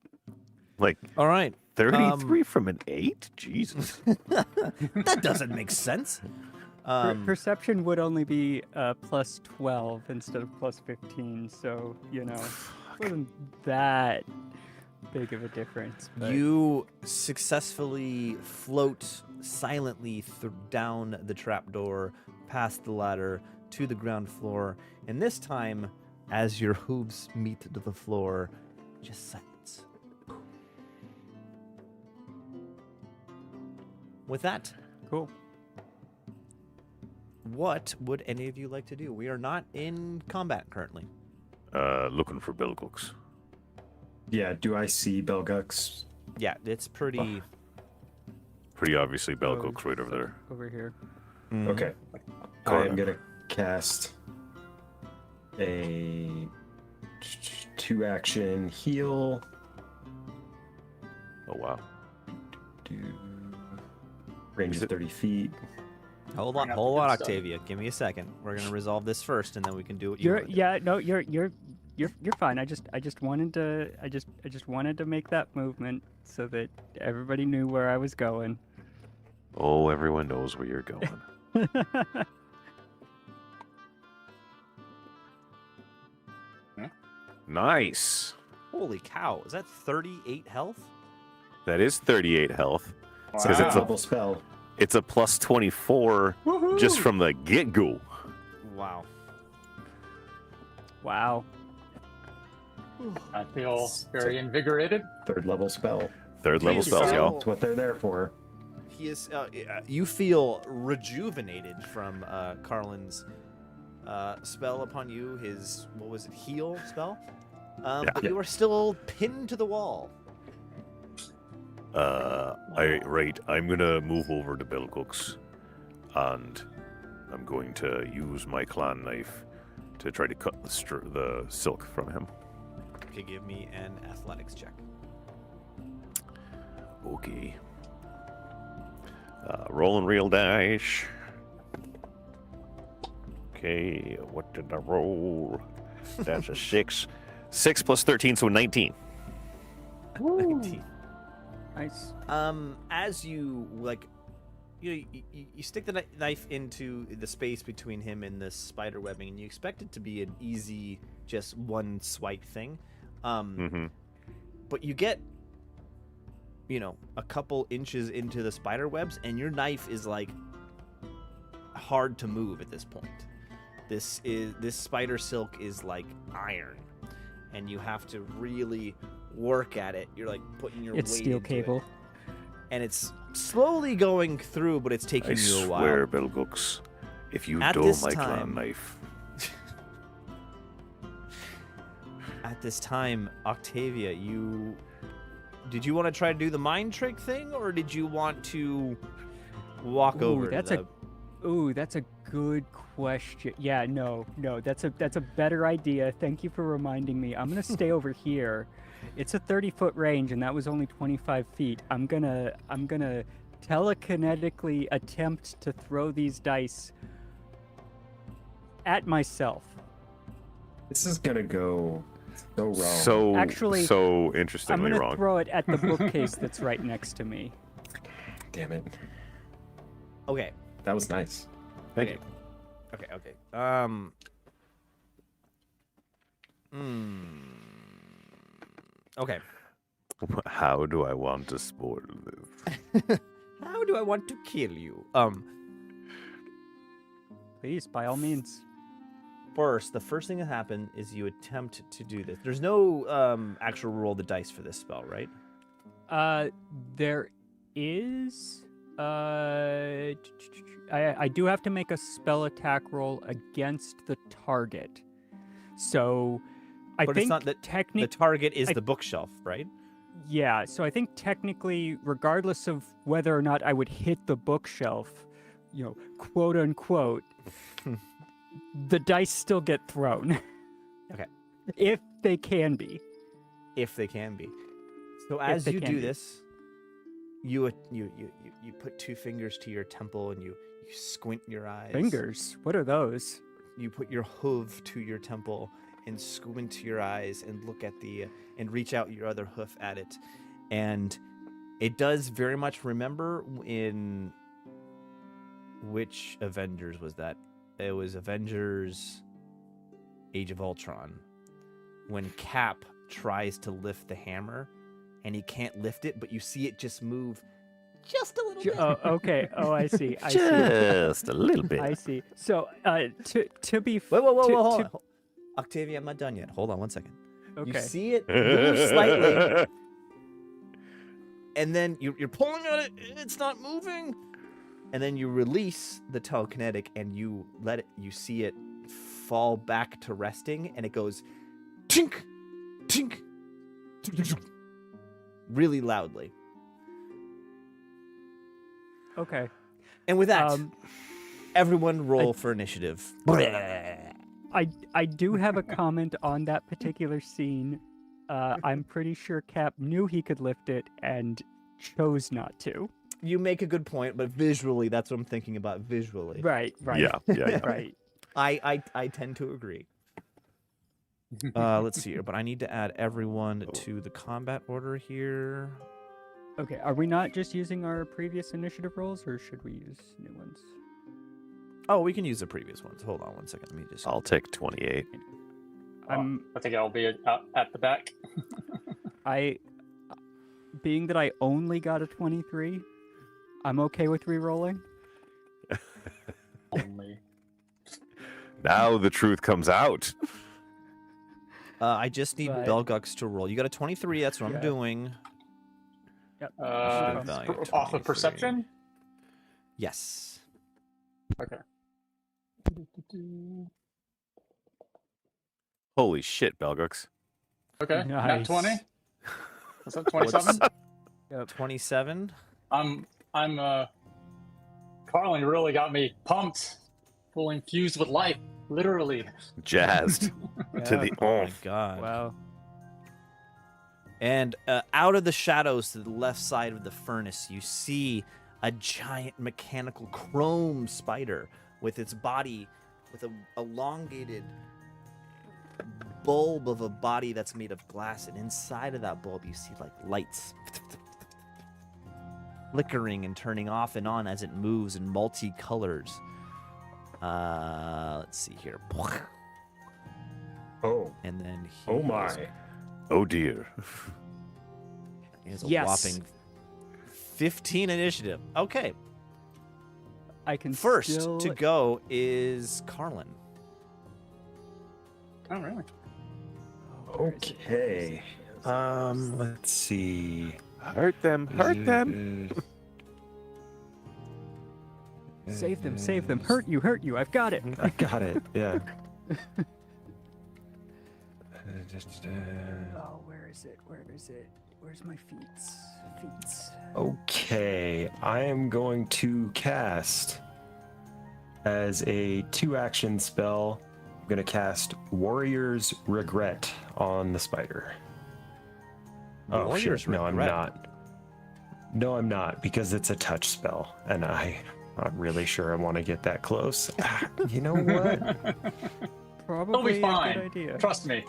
Like All right. 33 from an 8? Jesus. That doesn't make sense. Perception would only be +12 instead of +15, so, you know, it wasn't that big of a difference. But... You successfully float silently down the trapdoor, past the ladder, to the ground floor. And this time, as your hooves meet the floor, just silence. With that, Cool. what would any of you like to do? We are not in combat currently. Looking for Belgux. Yeah, do I see Belgux? Yeah, it's pretty... Pretty obviously Belgux right over there. Over here. Okay. I Corner. am gonna cast a 2-action heal. Oh, wow. Do range Is of it- 30 feet. Hold Bring on, out the hold good on, stuff. Octavia. Give me a second. We're gonna resolve this first, and then we can do what you You're want. yeah, no, you're fine. I just wanted to make that movement so that everybody knew where I was going. Oh, everyone knows where you're going. Nice. Holy cow! Is that 38 health? That is 38 health. It's Because a it's a- double spell. It's a plus 24 just from the get-go. Wow. Wow. I feel very invigorated. Third level spell. Third level Please spells, don't. y'all. That's what they're there for. He is. You feel rejuvenated from Carlin's spell upon you. His what was it? Heal spell. But Yeah. you are still pinned to the wall. I'm gonna move over to Belgux, and I'm going to use my clan knife to try to cut the silk from him. Okay, give me an athletics check. Okay. Rolling real dice. Okay, what did I roll? That's a 6. 6 plus 13, so 19. 19. Nice. As you you stick the knife into the space between him and the spider webbing, and you expect it to be an easy, just one swipe thing. Mm-hmm. But you get, a couple inches into the spider webs, and your knife is like hard to move at this point. This spider silk is like iron, and you have to really work at it. You're like putting your It's weight steel into cable. it. And it's slowly going through, but it's taking I you a while. swear, Belgux, if you At dull this my time- clan knife, At this time, Octavia, Did you want to try to do the mind trick thing, or did you want to walk over? That's a good question. Yeah, no, that's a better idea. Thank you for reminding me. I'm gonna stay over here. It's a 30-foot range, and that was only 25 feet. I'm gonna telekinetically attempt to throw these dice at myself. This is gonna go so wrong. So Actually, so I'm interestingly gonna wrong. throw it at the bookcase that's right next to me. Damn it. Okay. That was nice. Thank you. Okay. Okay. How do I want to spoil this? How do I want to kill you? Please, by all means. First, the first thing that happened is you attempt to do this. There's no actual roll the dice for this spell, right? There is. I do have to make a spell attack roll against the target. So, I But think it's not the target is the bookshelf, right? Yeah, so I think technically, regardless of whether or not I would hit the bookshelf, quote unquote, the dice still get thrown. Okay. If they can be. If they can be. So as they you can do be. this, you put two fingers to your temple and you squint your eyes. Fingers? What are those? You put your hoof to your temple and squint your eyes and look at and reach out your other hoof at it. And it does very much remember in which Avengers was that? It was Avengers Age of Ultron. When Cap tries to lift the hammer and he can't lift it, but you see it just move just a little bit. Oh, okay. Oh, I see. I see. Just a little bit. I see. So, to be... Whoa, hold to- on. Octavia, I'm not done yet. Hold on one second. Okay. You see it move slightly, and then you're pulling on it, it's not moving. And then you release the telekinetic and you see it fall back to resting, and it goes tink, tink, tink, really loudly. Okay. And with that, Um, everyone roll for initiative. I do have a comment on that particular scene. I'm pretty sure Cap knew he could lift it and chose not to. You make a good point, but visually, that's what I'm thinking about. Visually, Right. Yeah. Right. I tend to agree. Let's see here, but I need to add everyone to the combat order here. Okay, are we not just using our previous initiative rolls, or should we use new ones? Oh, we can use the previous ones. Hold on one second. Let me just. I'll take 28. I'm I think I'll be at the back. being that I only got a 23, I'm okay with re-rolling. Only. Now the truth comes out. I just need But- Belgux to roll. You got a 23. That's what I'm Okay. doing. Yep. value Off 23. of perception. Yes. Okay. Holy shit, Belgux. Okay. Nat Nice. 20. Was that 27? 27. I'm Carlin really got me pumped, full infused with life, literally. Jazzed to the Oh my oomph. god. Wow. And out of the shadows to the left side of the furnace, you see a giant mechanical chrome spider with its body, with a elongated bulb of a body that's made of glass. And inside of that bulb, you see like lights flickering and turning off and on as it moves in multicolors. Let's see here. Oh. And then Oh my. Oh dear. He has a Yes. whopping 15 initiative. Okay. I can First still... to go is Carlin. Oh, really? Okay. Let's see. Hurt them. Hurt them. Save them, save them. Hurt you. I've got it. I got it. Yeah. Oh, where is it? Where's my feats? Feats. Okay, I am going to cast as a 2-action spell. I'm going to cast Warrior's Regret on the spider. Oh, Warrior's shit. No, I'm Regret? not. No, I'm not, because it's a touch spell, and I'm not really sure I want to get that close. You know what? Probably It'll be a fine. good idea. Trust me.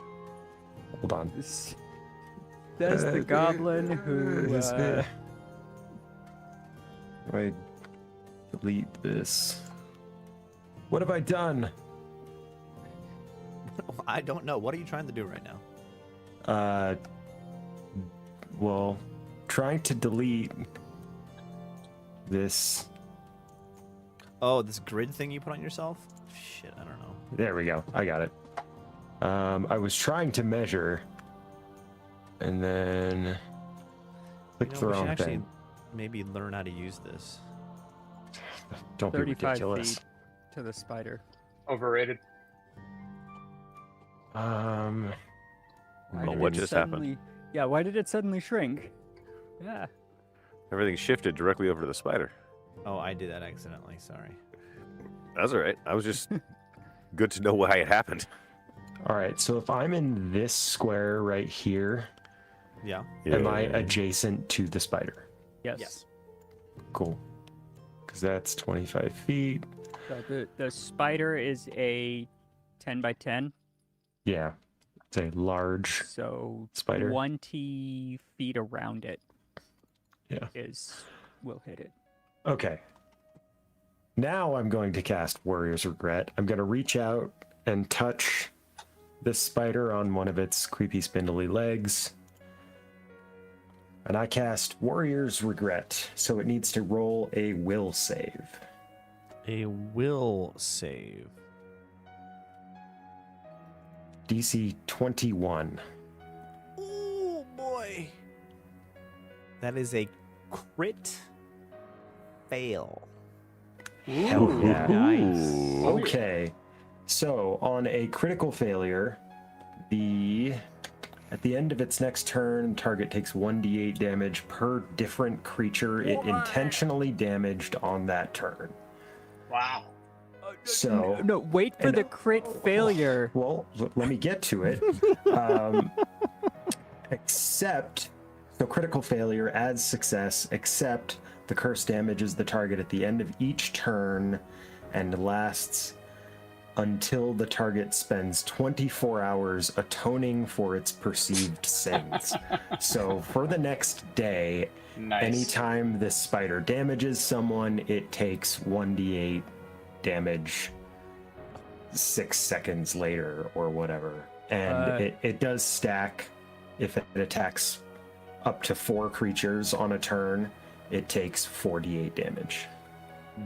Hold on. That's the goblin who. Is it? Do I delete this? What have I done? I don't know. What are you trying to do right now? Well, trying to delete this. Oh, this grid thing you put on yourself? Shit, I don't know. There we go. I got it. I was trying to measure, and then click the we should wrong actually thing. maybe learn how to use this. Don't be 35 ridiculous. feet to the spider. Overrated. Why Well, did what it just happened? suddenly- Yeah, why did it suddenly shrink? Yeah. Everything shifted directly over to the spider. Oh, I did that accidentally. Sorry. That's all right. I was just good to know why it happened. All right. So if I'm in this square right here, Yeah. am I adjacent to the spider? Yes. Yes. Cool. Because that's 25 feet. So the spider is a 10 by 10. Yeah. It's a large. So Spider. 20 feet around it Yeah. will hit it. Okay. Now I'm going to cast Warrior's Regret. I'm going to reach out and touch this spider on one of its creepy spindly legs. And I cast Warrior's Regret, so it needs to roll a will save. A will save. DC 21. Oh boy. That is a crit fail. Hell yeah. Nice. Okay. So on a critical failure, at the end of its next turn, target takes 1d8 damage per different creature it intentionally damaged on that turn. Wow. So No, wait for and- the crit failure. Well, let me get to it. Except, so critical failure adds success, except the curse damages the target at the end of each turn and lasts until the target spends 24 hours atoning for its perceived sins. So for the next day, Nice. anytime this spider damages someone, it takes 1d8 damage 6 seconds later or whatever. And it does stack. If it attacks up to 4 creatures on a turn, it takes 4d8 damage.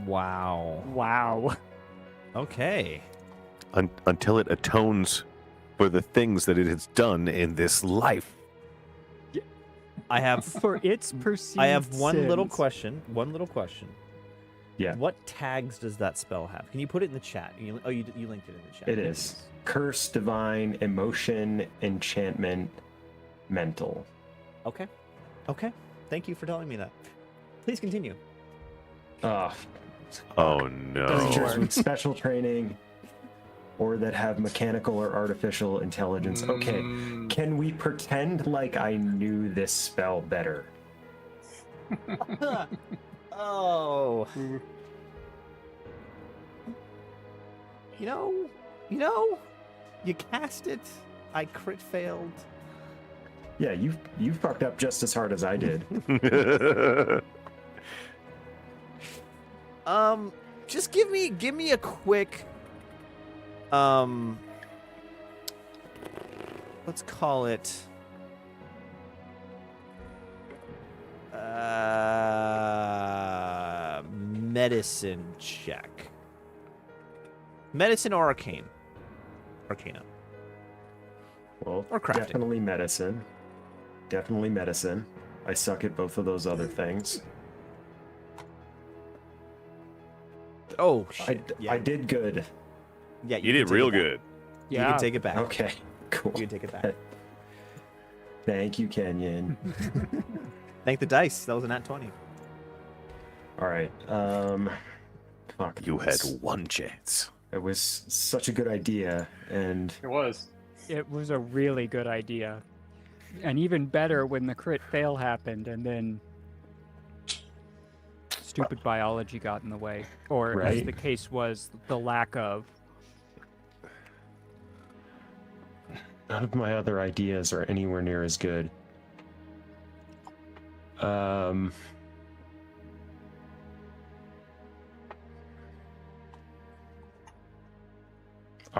Wow. Wow. Okay. Until it atones for the things that it has done in this life. I have For its perceived I have one little sins. question. One little question. Yeah. What tags does that spell have? Can you put it in the chat? You linked it in the chat. It is Curse, Divine, Emotion, Enchantment, Mental. Okay. Okay. Thank you for telling me that. Please continue. Oh, Oh creatures no. with special training or that have mechanical or artificial intelligence. Okay, can we pretend like I knew this spell better? Oh. You know, you cast it. I crit failed. Yeah, you fucked up just as hard as I did. Just give me a quick let's call it medicine check. Medicine or arcana. Well, Or crafting. definitely medicine. Definitely medicine. I suck at both of those other things. Oh shit. I did good. Yeah, You did can take real it back. good. You Yeah. can take it back. Okay, cool. You can take it back. Thank you, Kenyon. Thank the dice. That was a nat 20. All right. Fuck. You had one chance. It was such a good idea, and It was. It was a really good idea. And even better when the crit fail happened and then stupid biology got in the way. Or as Right. the case was, the lack of. none of my other ideas are anywhere near as good. All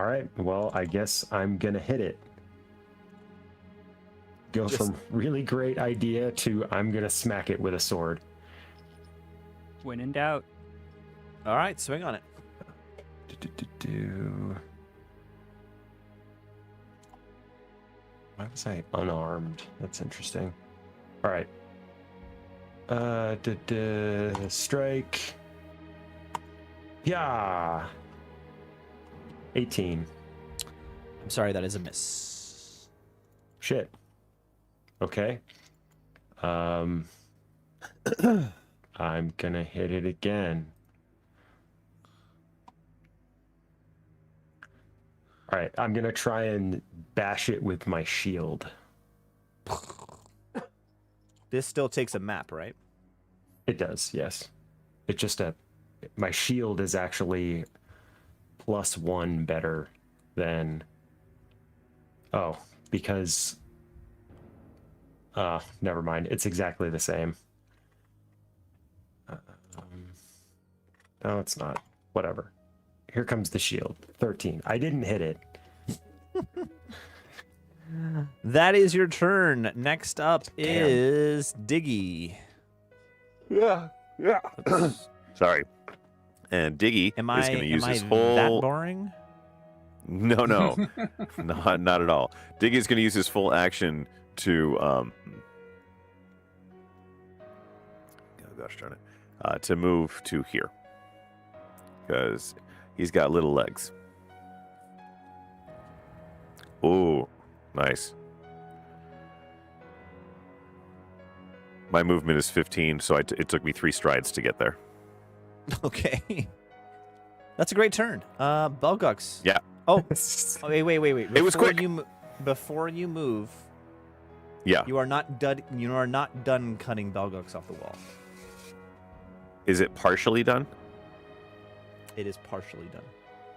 right. Well, I guess I'm gonna hit it. Go Just- from really great idea to I'm gonna smack it with a sword. When in doubt. All right, swing on it. Why was I unarmed? That's interesting. All right. Strike. Yeah. 18. I'm sorry, that is a miss. Shit. Okay. I'm gonna hit it again. All right, I'm gonna try and bash it with my shield. This still takes a map, right? It does, yes. It's just my shield is actually +1 better than. Oh, because. Never mind. It's exactly the same. No, it's not. Whatever. Here comes the shield. 13. I didn't hit it. That is your turn. Next up is Diggy. Yeah. Sorry. And Diggy Am is I, going to use am I his that whole. boring? No, not at all. Diggy's going to use his full action to oh gosh darn it, to move to here because he's got little legs. Oh, nice. My movement is 15, so it took me 3 strides to get there. Okay. That's a great turn. Belgux. Yeah. Oh, wait. It was quick. Before you move, Yeah. you are not done. You are not done cutting Belgux off the wall. Is it partially done? It is partially done.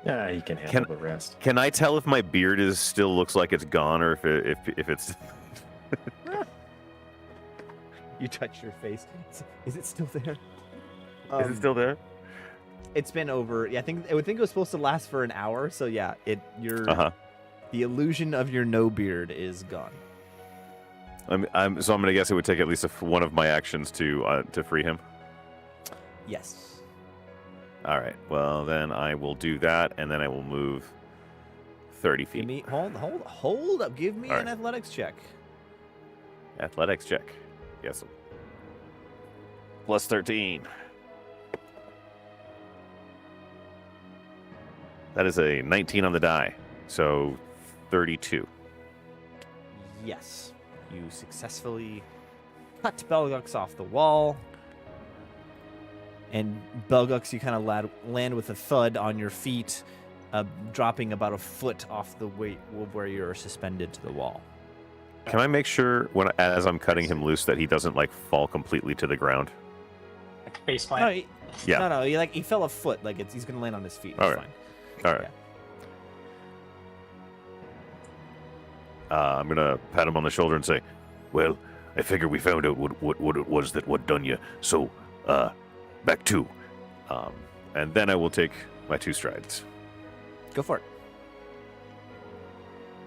Yeah, you can handle the rest. Can I tell if my beard still looks like it's gone, or if it's? You touch your face. Is it still there? Is it still there? It's been over. Yeah, I would think it was supposed to last for an hour. So yeah, the illusion of your no beard is gone. So I'm gonna guess it would take at least one of my actions to free him. Yes. All right. Well, then I will do that, and then I will move 30 feet. Give me hold up. Give me All an right. athletics check. Athletics check. Yes. Plus 13. That is a 19 on the die, so 32. Yes. You successfully cut Belgux off the wall. And Belgux, you kind of land with a thud on your feet, dropping about a foot off the weight where you're suspended to the wall. Can I make sure as I'm cutting him loose that he doesn't fall completely to the ground? Like face No, plant. Yeah. No, he fell a foot. He's gonna land on his feet. It's All right. fine. All right. I'm gonna pat him on the shoulder and say, "Well, I figure we found out what it was what done you. So, back 2." And then I will take my 2 strides. Go for it.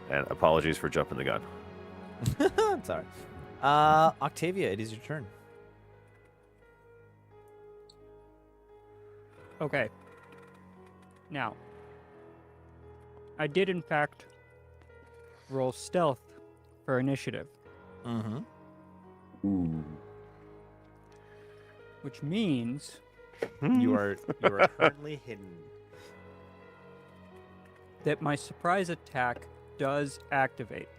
And apologies for jumping the gun. It's all right. Octavia, it is your turn. Okay. Now, I did in fact roll stealth for initiative, Mm-hmm. Ooh. which means You are currently hidden. that my surprise attack does activate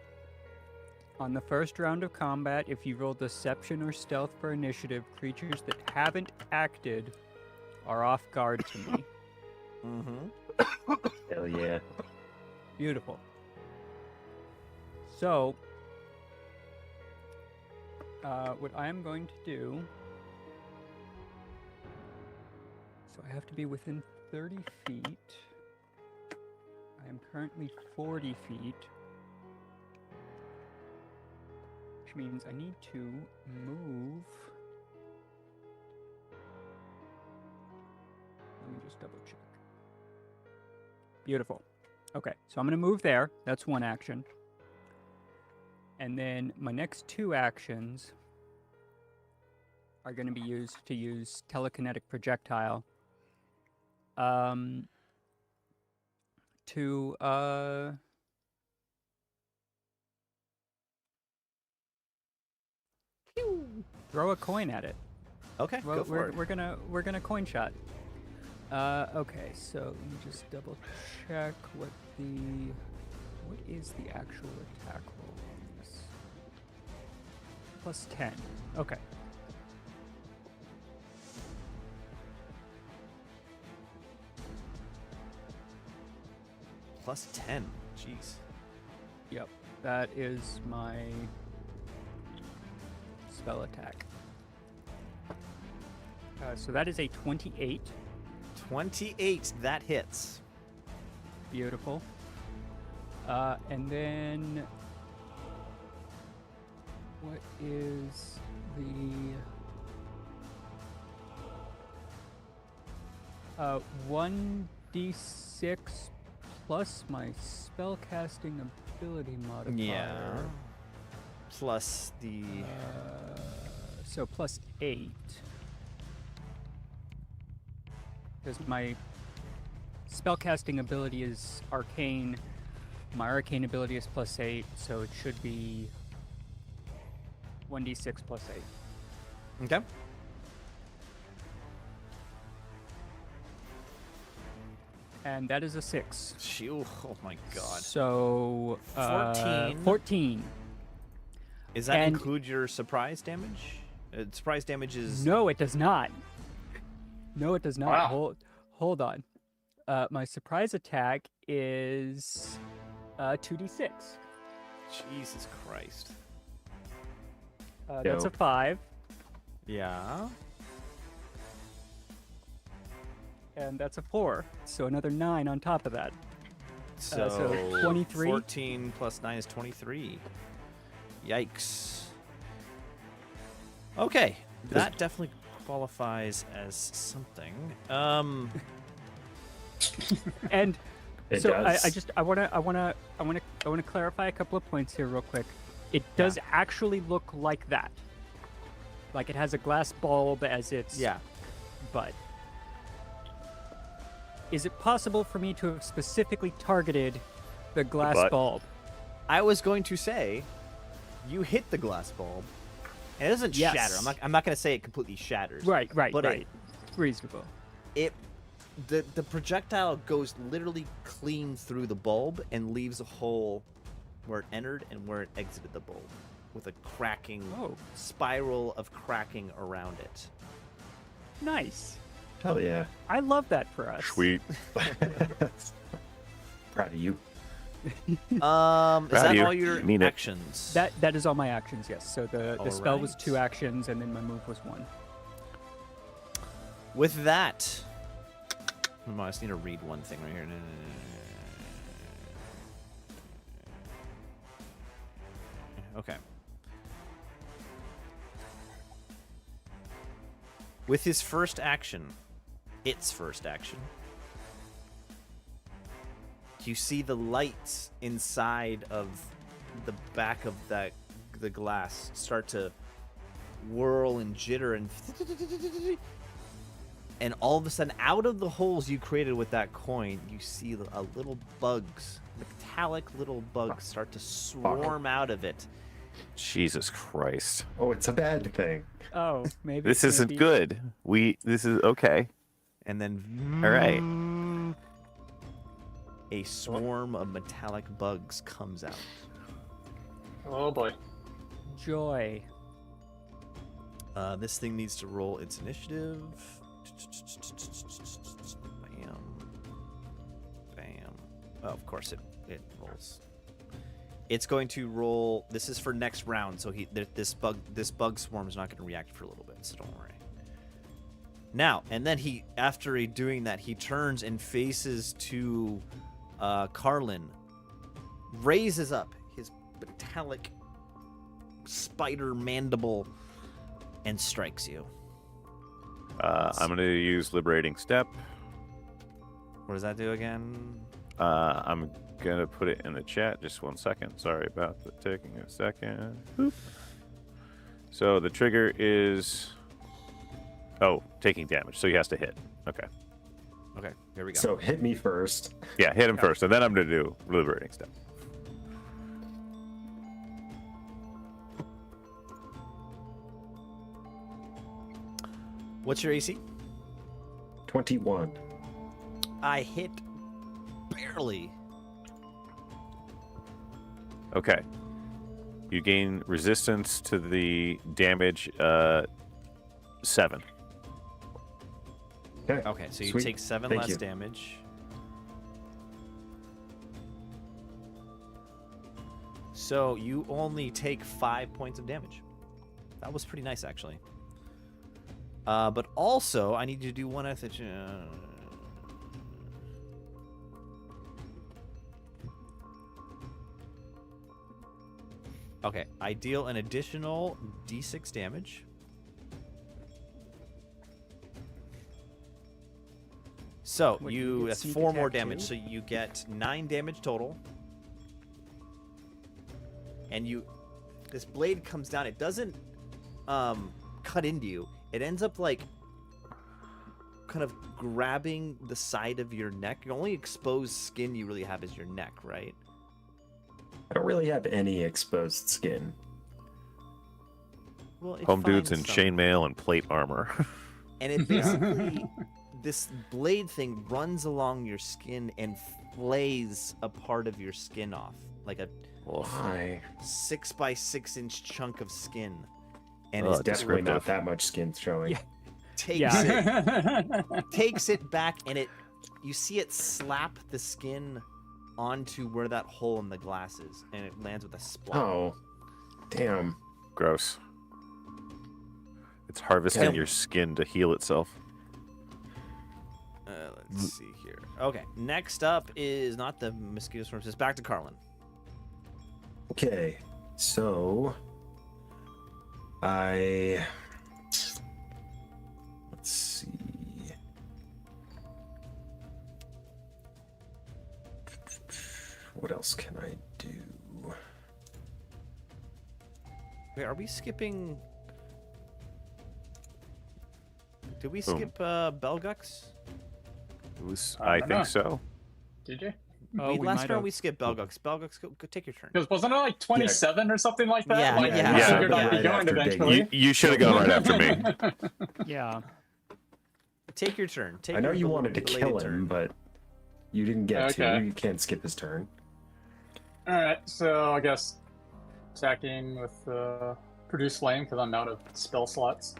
On the first round of combat, if you roll deception or stealth for initiative, creatures that haven't acted are off guard to me. Mm-hmm. Hell yeah. Beautiful. So, what I am going to do... So I have to be within 30 feet. I am currently 40 feet. Which means I need to move... Let me just double check. Beautiful. Okay, so I'm going to move there. That's one action. And then my next two actions are going to be used to use telekinetic projectile to throw a coin at it. Okay, Well, go for it. we're gonna coin shot. Okay, so let me just double check what is the actual attack roll on this? Plus 10. Okay. Plus 10. Jeez. Yep. That is my spell attack. So that is a 28. 28. That hits. Beautiful. And then what is the 1d6 plus my spellcasting ability modifier? Yeah. Plus the... So plus 8. Because my spellcasting ability is arcane. My arcane ability is plus 8, so it should be 1d6 plus 8. Okay. And that is a 6. Phew, oh my god. So 14. 14. Does that And- include your surprise damage? Surprise damage is... No, it does not. No, it does not. Wow. Hold on. My surprise attack is 2d6. Jesus Christ. That's a Dope. 5, Yeah. and that's a 4. So another 9 on top of that. So, so 23? 14 plus 9 is 23. Yikes. Okay. That definitely qualifies as something. And It so does. I wanna clarify a couple of points here real quick. It does actually look like that. Like it has a glass bulb as its Yeah. butt. Is it possible for me to have specifically targeted the glass butt? bulb? I was going to say, you hit the glass bulb, and it doesn't Yes. shatter. I'm not going to say it completely shatters. Right, But right. Reasonable. The projectile goes literally clean through the bulb and leaves a hole where it entered and where it exited the bulb, with a cracking spiral of cracking around it. Nice. Hell yeah. I love that for us. Sweet. Proud of you. Is that you. all your Mean it. actions? That is all my actions, yes. So the spell was Alright. 2 actions, and then my move was 1. With that, I just need to read one thing right here. Okay. With his first action, its first action, you see the lights inside of the back of the glass start to whirl and jitter and all of a sudden, out of the holes you created with that coin, you see a little bugs, metallic little bugs start to swarm out of it. Jesus Christ. Oh, it's a bad thing. Oh, maybe This isn't maybe- good. This is okay. And then All right. a swarm of metallic bugs comes out. Oh boy. Joy. This thing needs to roll its initiative. Bam. Bam. Oh, of course it rolls. It's going to roll. This is for next round, so this bug swarm is not going to react for a little bit, so don't worry. Now, and then after doing that, he turns and faces to Carlin, raises up his metallic spider mandible, and strikes you. I'm going to use Liberating Step. What does that do again? I'm going to put it in the chat. Just 1 second. Sorry about the taking a second. Boop. So the trigger is... Oh, taking damage. So he has to hit. Okay. Okay, here we go. So hit me first. Yeah, hit him first, and then I'm going to do Liberating Step. What's your AC? 21. I hit barely. Okay. You gain resistance to the damage 7. Okay. Okay, so you Sweet. take 7 Thank less you. damage. So you only take 5 points of damage. That was pretty nice, actually. But also, I need you to do one other. Okay, I deal an additional d6 damage. So What, you get that's sneak 4 more attack damage. too? So you get 9 damage total. And this blade comes down. It doesn't cut into you. It ends up like kind of grabbing the side of your neck. The only exposed skin you really have is your neck, right? I don't really have any exposed skin. Well, it Home dudes in finds some. chainmail and plate armor. And it basically, this blade thing runs along your skin and flays a part of your skin off, like a Why? 6 by 6 inch chunk of skin. And Oh, it's Definitely not descriptive. that much skin showing. Yeah. takes it back, and you see it slap the skin onto where that hole in the glass is, and it lands with a splat. Oh, damn. Gross. It's harvesting Damn. your skin to heal itself. Let's see here. Okay, next up is not the mosquito swarms. It's back to Carlin. Okay, so let's see. What else can I do? Wait, are we skipping? Did we Boom. skip Belgux? I don't think know. so. Did you? Oh, we last might round have. we skipped Belgux. Belgux, go take your turn. Because wasn't it like 27 or something like that? Yeah, like, yeah, we yeah, figured out right we're going after Diggy. eventually. You should have gone right after me. Yeah. Take your turn. Take I know your you wanted to belated kill turn. him, but you didn't get Okay. to. You can't skip his turn. Alright, so I guess attacking with Produce Flame because I'm out of spell slots.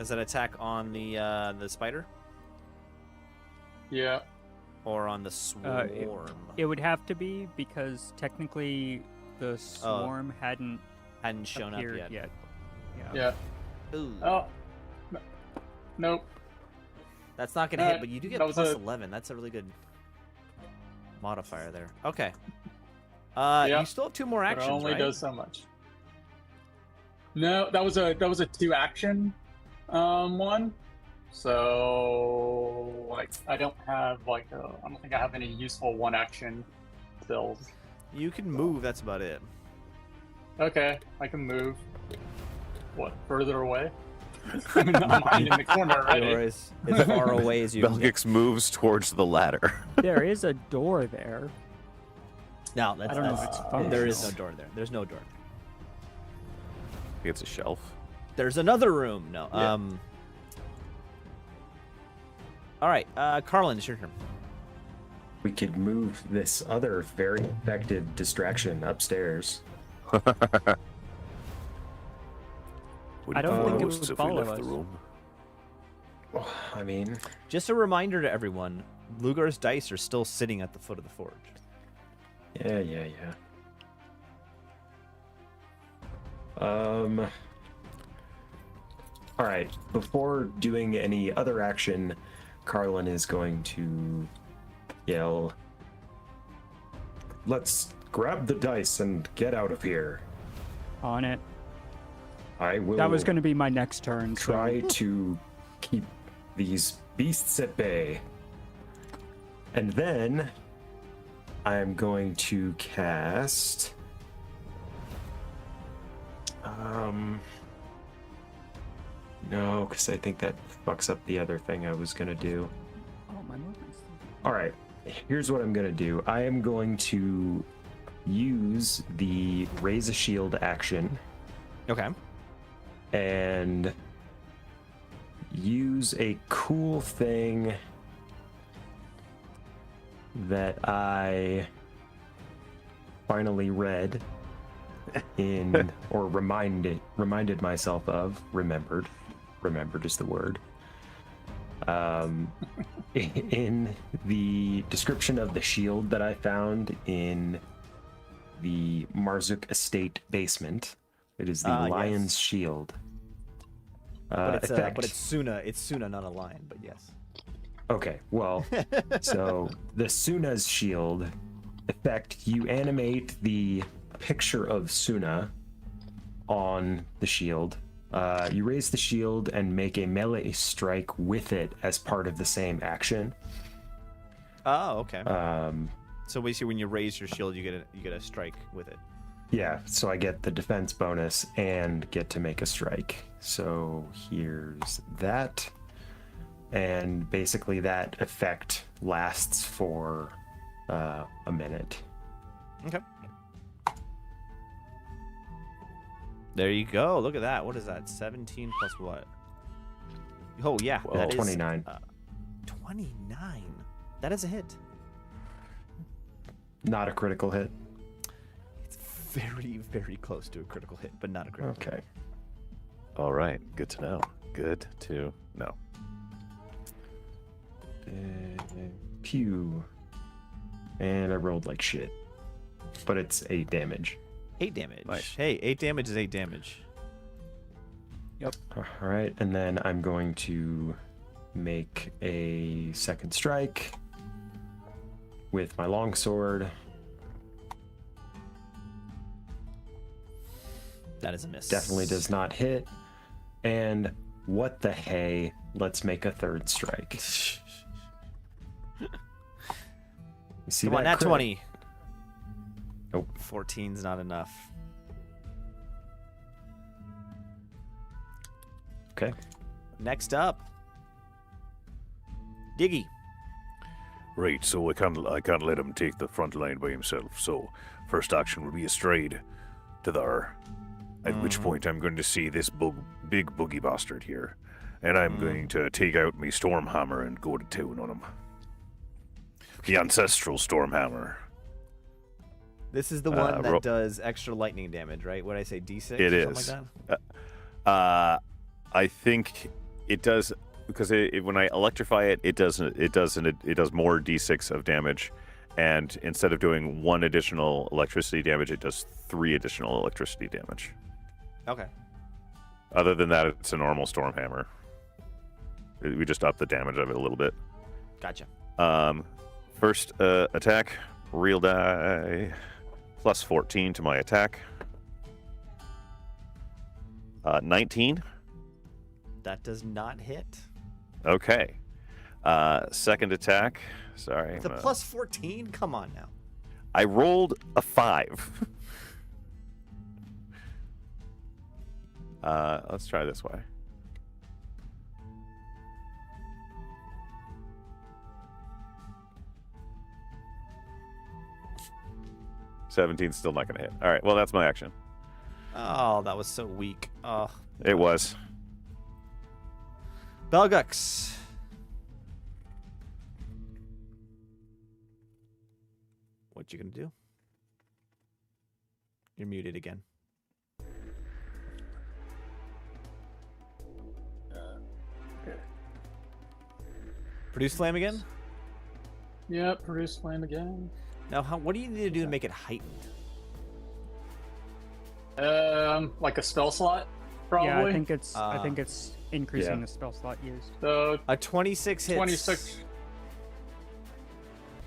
Is that attack on the spider Yeah. or on the swarm? It would have to be because technically the swarm hadn't Hadn't shown up appeared yet. Yeah. Ooh. Oh. Nope. That's not gonna hit, Uh, but you do get that was plus a- 11. That's a really good modifier there. Okay. Yeah, You still have 2 more But actions, it only right? does so much. No, that was a 2-action one. So like I don't have I don't think I have any useful 1-action spells. You can move. That's about it. Okay, I can move. What, further away? I mean, I'm hiding in the corner already. Or as far away as you can get. Belgix moves towards the ladder. There is a door there. No, that's, I don't know if that's- it's fun. there is no door there. There's no door. It's a shelf. There's another room. No. Yeah. All right, Carlin, it's your turn. we could move this other very effective distraction upstairs. Would I don't think it follow us would if we follow left us. the room? Oh, I mean, Just a reminder to everyone, Lugar's dice are still sitting at the foot of the forge. yeah. All right. Before doing any other action, Carlin is going to yell, "Let's grab the dice and get out of here." On it. I will. That was going to be my next turn. So. try to keep these beasts at bay. And then I'm going to cast no, because I think that fucks up the other thing I was gonna do. Oh, my movement's. All right, here's what I'm gonna do. I am going to use the raise a shield action Okay. and use a cool thing that I finally read in or reminded myself of. Remembered is the word. In the description of the shield that I found in the Marzuk estate basement, it is the lion's yes. shield. But it's effect. but it's Suna, not a lion. But yes. Okay, well, so the Suna's shield effect, you animate the picture of Suna on the shield. You raise the shield and make a melee strike with it as part of the same action. Oh, okay. So basically, when you raise your shield, you get a strike with it. Yeah, so I get the defense bonus and get to make a strike. So here's that. And basically that effect lasts for a minute. Okay. There you go. Look at that. What is that? 17 plus what? Oh, yeah. Well, that is 29. 29. That is a hit. Not a critical hit. It's very, very close to a critical hit, but not a critical hit. Okay. All right. Good to know. Good to know. Pew. And I rolled like shit. But it's 8 damage. 8 damage. Nice. Hey, 8 damage is 8 damage. Yep. All right, and then I'm going to make a second strike with my longsword. That is a miss. Definitely does not hit. And what the hey? Let's make a third strike. You see Come on, that nat crit? 20. Nope. 14's not enough. Okay. Next up, Diggy. Right, so I can't let him take the front line by himself. So first action will be a stride to there. At which point I'm going to see this big boogie bastard here, and I'm going to take out my storm hammer and go to town on him. The ancestral storm hammer. This is the one that ro- does extra lightning damage, right? What did I say, D6? It or is. something like that? I think it does because when I electrify it, it does more d6 of damage, and instead of doing 1 additional electricity damage, it does 3 additional electricity damage. Okay. Other than that, it's a normal storm hammer. We just up the damage of it a little bit. Gotcha. First attack, real die, plus 14 to my attack. 19. That does not hit. Okay. Second attack. Sorry. The plus 14? Come on now. I rolled a 5. Let's try this way. $17's still not going to hit. All right, well, that's my action. Oh, that was so weak. Oh. It was. Belgux. What you gonna do? You're muted again. Produce flame again? Yep, produce flame again. Now, what do you need to do to make it heightened? Like a spell slot, probably. Yeah, I think it's increasing Yeah. the spell slot used. So A 26 hits. 26.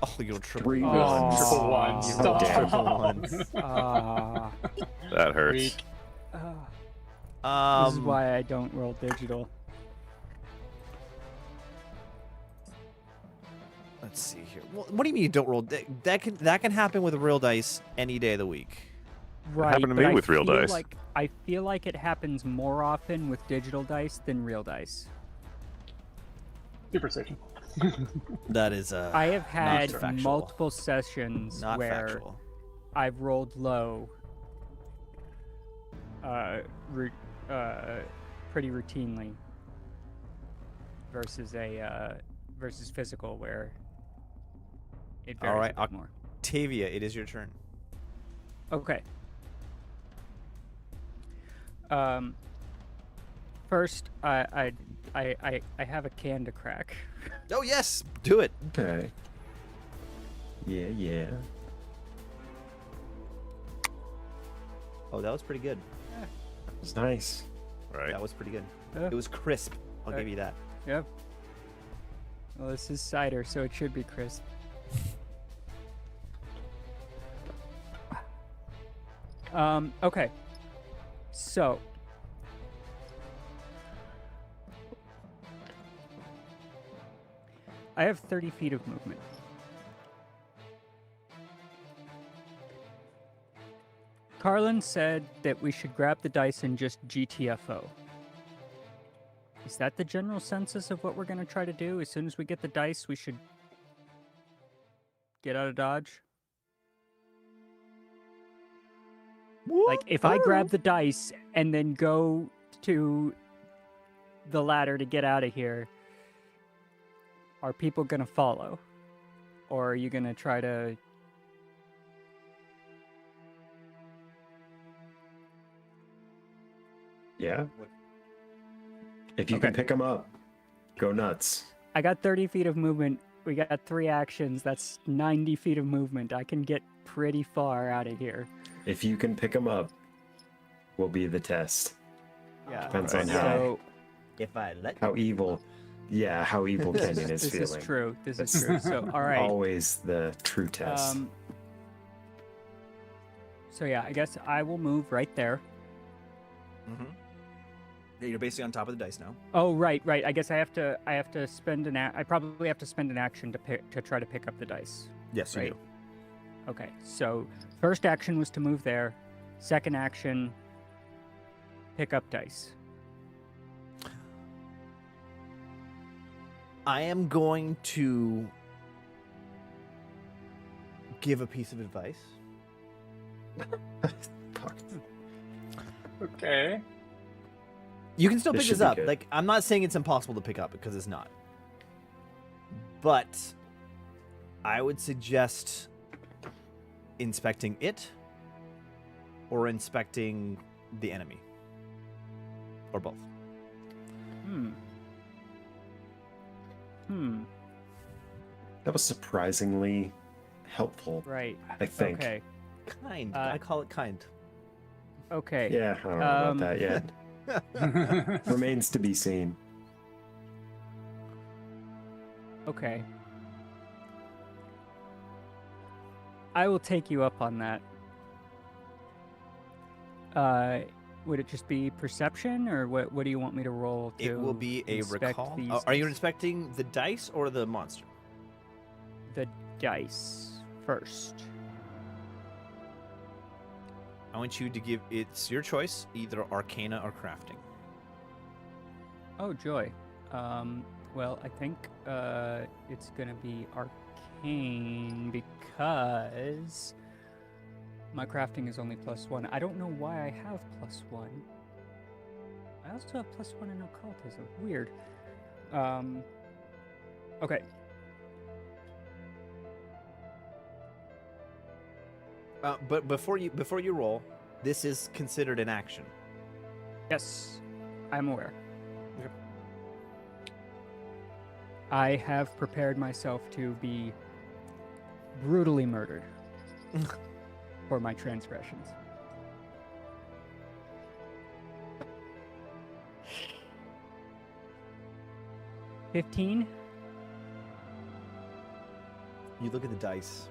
Oh, you'll triple. Three Oh, ones. Triple ones. You Stop. rolled triple ones. Ah, That hurts. Weak. this is why I don't roll digital. Let's see here. Well, what do you mean you don't roll? That can happen with real dice any day of the week. Right. happened to but me I with real feel dice. Like, I feel like it happens more often with digital dice than real dice. Superstition. That is I have had factual. multiple sessions not where factual. I've rolled low pretty routinely versus versus physical where it varies All right, a bit more. Octavia, it is your turn. Okay. First, I have a can to crack. Oh yes, do it. Okay. Yeah. Oh, that was pretty good. It's nice. Right. That was pretty good. Yeah. It was crisp. I'll give you that. Yep. Well, this is cider, so it should be crisp. Okay. So. I have 30 feet of movement. Carlin said that we should grab the dice and just GTFO. Is that the general census of what we're going to try to do? As soon as we get the dice, we should get out of Dodge? Like, if I grab the dice and then go to the ladder to get out of here, are people going to follow? Or are you going to try to... Yeah. If you can Okay. pick them up, go nuts. I got 30 feet of movement. We got 3 actions. That's 90 feet of movement. I can get pretty far out of here. If you can pick them up, will be the test. Yeah. Depends Right. on So, If I let how evil. Yeah, how evil Kenyon is this feeling. is true. This is true. So, all right. Always the true test. So yeah, I guess I will move right there. Mm-hmm. Yeah, you're basically on top of the dice now. Oh, right. I guess I have to spend I probably have to spend an action to try to pick up the dice. Yes, Right. you do. Okay. So first action was to move there. Second action, pick up dice. I am going to give a piece of advice. Fuck. Okay. You can still This pick should this be up. good. Like, I'm not saying it's impossible to pick up because it's not. But I would suggest inspecting it or inspecting the enemy. Or both. That was surprisingly helpful, Right. I think. Okay. Kind. I call it kind. Okay. Yeah, I don't know about that yet. Remains to be seen. Okay. I will take you up on that. Would it just be perception, or what do you want me to roll to It will be a inspect recall. these Are you dice? inspecting the dice or the monster? The dice first. I want you to give it's your choice, either Arcana or Crafting. Oh, joy. Well, I think it's gonna be arcane because my crafting is only +1. I don't know why I have +1. I also have +1 in occultism. Weird. Okay. But before you roll, this is considered an action. Yes, I'm aware. Okay. I have prepared myself to be brutally murdered for my transgressions. $15. You look at the dice.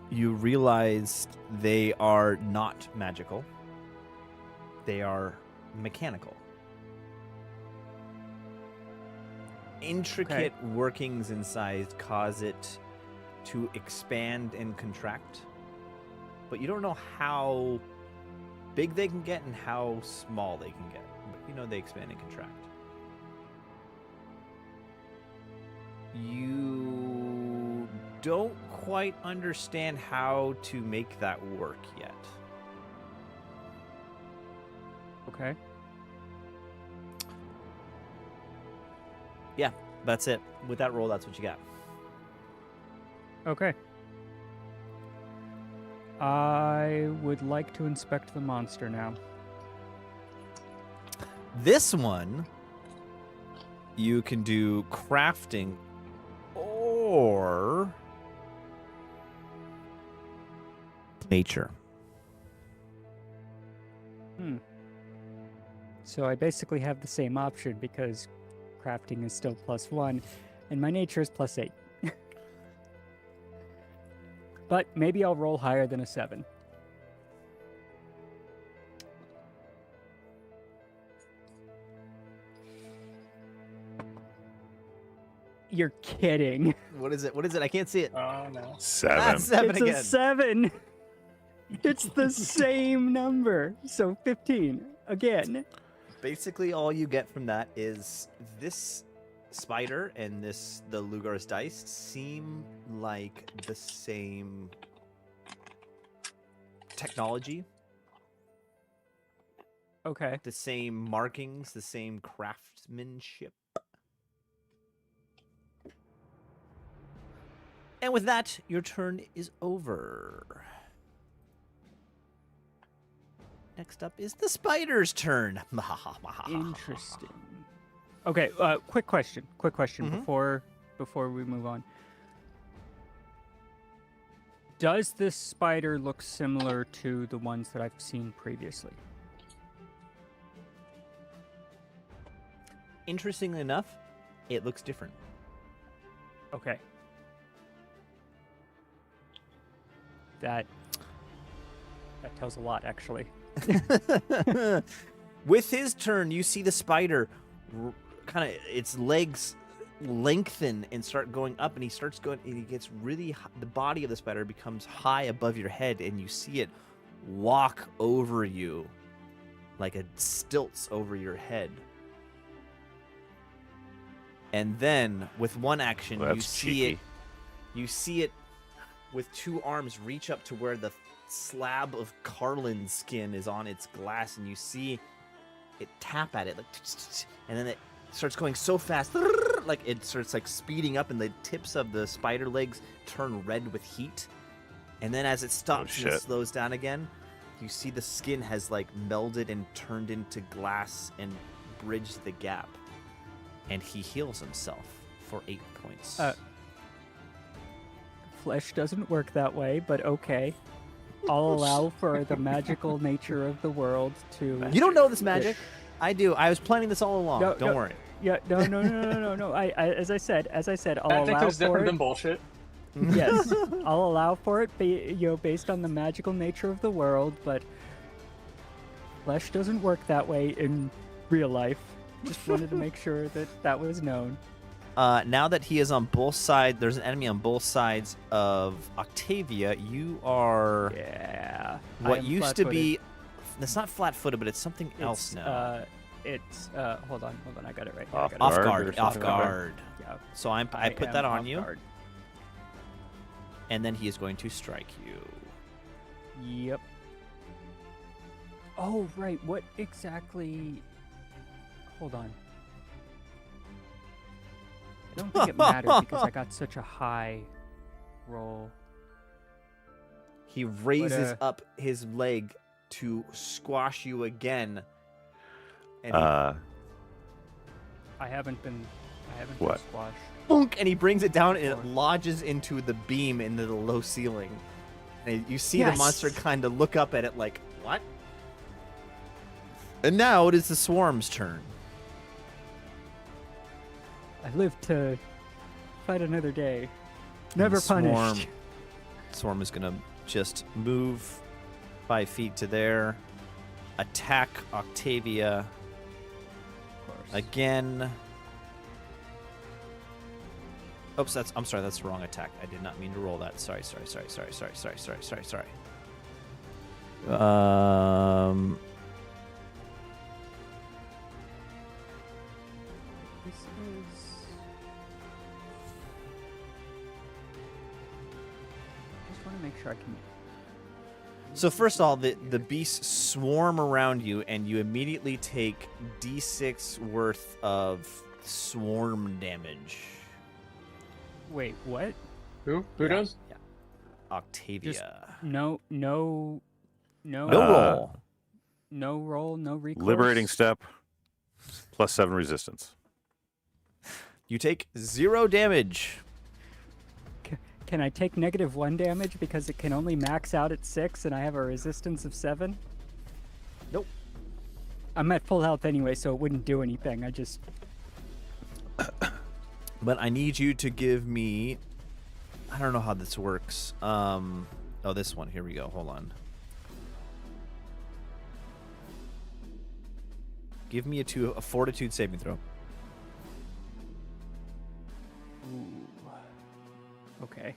You realize they are not magical. They are mechanical. Intricate workings inside cause it to expand and contract, but you don't know how big they can get and how small they can get. But you know they expand and contract. You don't quite understand how to make that work yet. Okay. Yeah, that's it. With that roll, that's what you got. Okay. I would like to inspect the monster now. This one, you can do crafting or nature. So I basically have the same option because crafting is still +1 and my nature is +8. But maybe I'll roll higher than a 7. You're kidding. What is it? What is it? I can't see it. Oh no. 7. Ah, 7 It's again. a 7. It's the same number. So 15 again. Basically, all you get from that is this spider and the Lugar's dice seem like the same technology, Okay. the same markings, the same craftsmanship. And with that, your turn is over. Next up is the spider's turn. Interesting. Okay, quick question Mhm. before we move on. Does this spider look similar to the ones that I've seen previously? Interestingly enough, it looks different. Okay. That tells a lot, actually. With his turn, you see the spider kind of its legs lengthen and start going up, and he starts going, and he gets really the body of the spider becomes high above your head, and you see it walk over you like a stilts over your head. And then with one action, Well, you that's see cheeky. you see it with two arms reach up to where the slab of Carlin skin is on its glass, and you see it tap at it, like, and then it starts going so fast, like it starts like speeding up, and the tips of the spider legs turn red with heat. And then as it stops and it shit. slows down again, you see the skin has like melded and turned into glass and bridged the gap. And he heals himself for 8 points. Flesh doesn't work that way, but okay. I'll allow for the magical nature of the world to... You don't know this magic. I do. I was planning this all along. No, Don't no. worry. Yeah, no. I as I said, I'll Magic allow is for different it. than bullshit. Yes, I'll allow for it, based on the magical nature of the world, but flesh doesn't work that way in real life. Just wanted to make sure that was known. Now that he is on both sides, there's an enemy on both sides of Octavia. You are Yeah. I what am used to flat-footed. be. It's not flat-footed, but it's something else It's, now. It's hold on, I got it right. Off I got Off it. guard guard. or Off something like that. guard. Yeah, So I put am that on off you, guard. and then he is going to strike you. Yep. Oh right, what exactly? Hold on. I don't think it mattered because I got such a high roll. He raises up his leg to squash you again. And Uh, I haven't been What? squashed. boonk, and he brings it down and it lodges into the beam into the low ceiling. And you see the monster kind of look up at it like, what? And now it is the swarm's turn. I live to fight another day. Never And the punished. Swarm is gonna just move 5 feet to there, attack Octavia Of course. again. Oops, I'm sorry, that's the wrong attack. I did not mean to roll that. Sorry. This is. I just want to make sure I can. So first of all, the beasts swarm around you, and you immediately take D6 worth of swarm damage. Wait, what? Who Yeah. does? Yeah. Octavia. No no Uh, roll. no roll, no recourse. liberating step, +7 resistance. You take 0 damage. Can I take -1 damage because it can only max out at 6 and I have a resistance of 7? Nope. I'm at full health anyway, so it wouldn't do anything. I just. But I need you to give me. I don't know how this works. Oh, this one. Here we go. Hold on. Give me a fortitude saving throw. Ooh. Okay.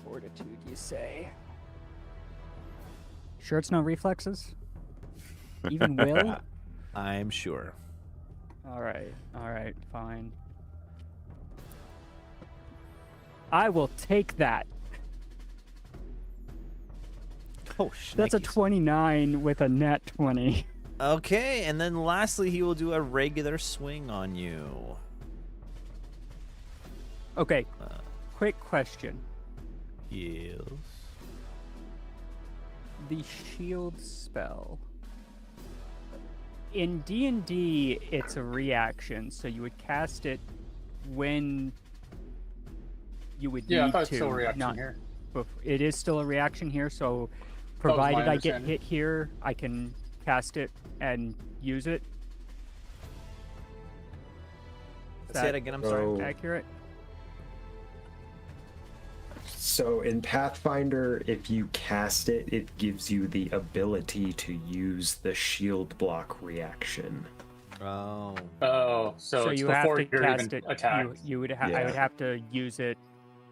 Fortitude, you say? Sure it's no reflexes? Even will? I'm sure. Alright, fine. I will take that. Oh, That's a shnikes. 29 with a net 20. Okay, and then lastly, he will do a regular swing on you. Okay, quick question. Yes. The shield spell. In D&D, it's a reaction, so you would cast it when you would Yeah, I need thought it's to. still a reaction not here. It is still a reaction here, so was provided my I get understanding. hit here, I can cast it and use it. Is Say it that again, I'm sorry. So- accurate? So in Pathfinder, if you cast it, it gives you the ability to use the shield block reaction. Oh. Oh, so it's you have before to you're cast even it. attacked. You would I Yeah. would have to use it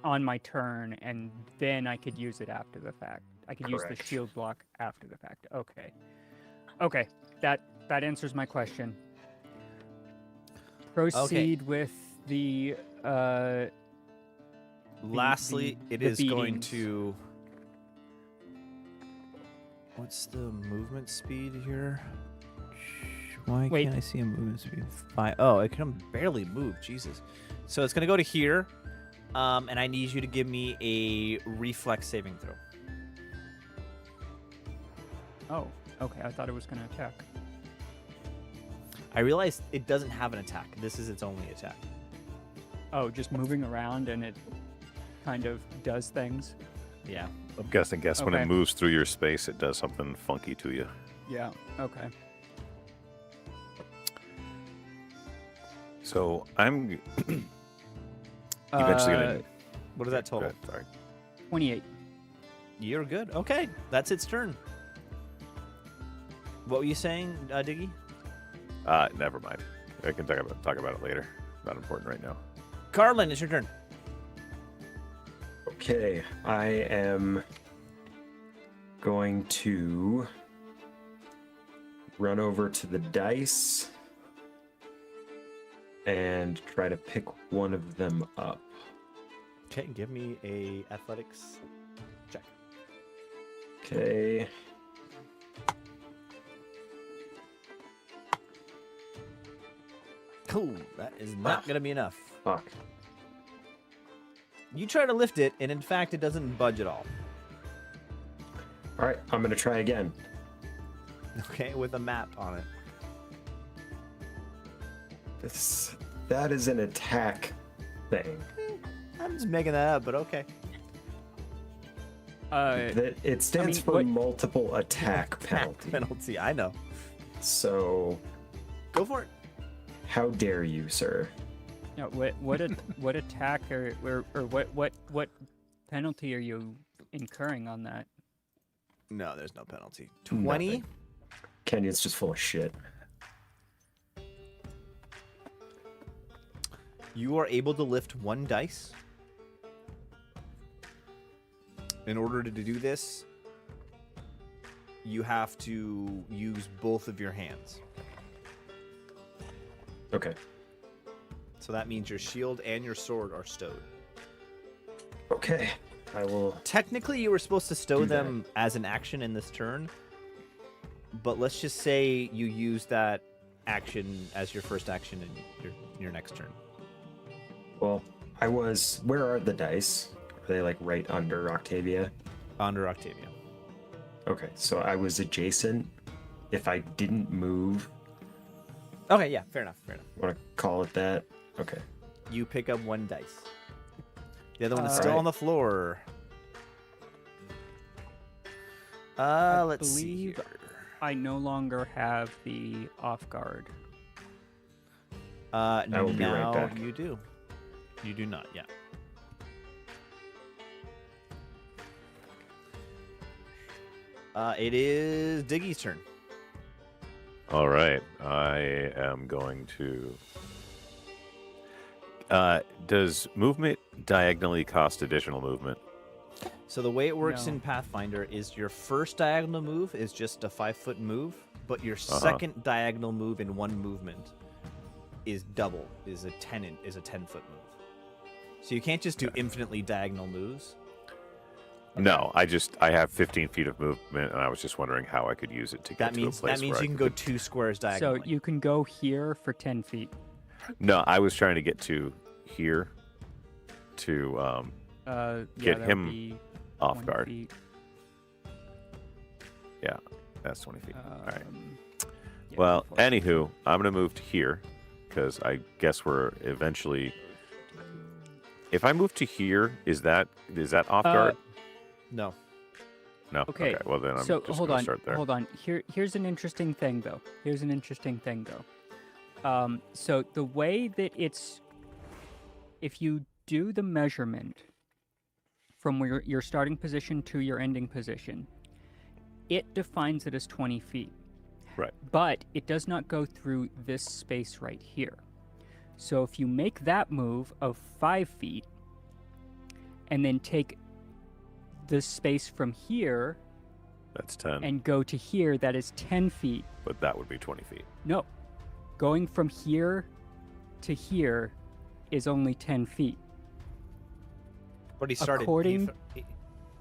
on my turn, and then I could use it after the fact. I could use the Correct. shield block after the fact. Okay, that answers my question. Proceed with the Lastly, the it is going beatings. to. What's the movement speed here? Why Wait. can't I see a movement speed? 5. Oh, it can barely move. Jesus. So it's gonna go to here, and I need you to give me a reflex saving throw. Oh, okay. I thought it was gonna attack. I realized it doesn't have an attack. This is its only attack. Oh, just moving around and it kind of does things. Yeah. I'm guessing. When Okay. it moves through your space, it does something funky to you. Yeah. Okay. So I'm eventually gonna. What is that Go total? ahead, sorry. 28. You're good. Okay, that's its turn. What were you saying, Diggy? Never mind. I can talk about it later. Not important right now. Carlin, it's your turn. Okay, I am going to run over to the dice and try to pick one of them up. Okay, give me a athletics check. Okay. Cool. That is not going to be enough. Fuck. You try to lift it, and in fact, it doesn't budge at all. All right, I'm gonna try again. Okay, with a map on it. That is an attack thing. I'm just making that up, but okay. It stands for what- multiple attack penalty. Penalty, I know. So, Go for it. how dare you, sir? No, what attack or what penalty are you incurring on that? No, there's no penalty. 20. Nothing. Kenyon's just full of shit. You are able to lift 1 dice. In order to do this, you have to use both of your hands. Okay. So that means your shield and your sword are stowed. Okay. I will. Technically, you were supposed to stow Do them as an action in this turn, but let's just say you use that action as your first action in your next turn. Well, I was. Where are the dice? Are they like right under Octavia? Under Octavia. Okay, so I was adjacent. If I didn't move, Okay, yeah, fair enough, fair enough. want to call it that? Okay. You pick up 1 dice. The other one is still Alright. on the floor. Let's see believe here. I no longer have the off guard. I will be right now back. you do. You do not, yeah. It is Diggy's turn. All right, I am going to. Does movement diagonally cost additional movement? So the way it works No. in Pathfinder is your first diagonal move is just a 5-foot move, but your second diagonal move in one movement is double, is a 10-foot move. So you can't just do infinitely diagonal moves. No, I have 15 feet of movement, and I was just wondering how I could use it to get That to a means place you where I can go could- 2 squares So diagonally. you can go here for 10 feet. No, I was trying to get to here to Yeah, Get that him would be off 20 guard. feet. Yeah, that's 20 feet. All right. Yeah, Well, unfortunately. anywho, I'm gonna move to here because I guess we're eventually. If I move to here, is that off guard? No. No. okay, Well, then I'm so just hold gonna on, start there. hold on. Here's an interesting thing, though. So the way that it's, if you do the measurement from where your starting position to your ending position, it defines it as 20 feet. Right. But it does not go through this space right here. So if you make that move of 5 feet, and then take this space from here That's 10, and go to here, that is 10 feet. but that would be 20 feet. No. Going from here to here is only 10 feet. But he started. According-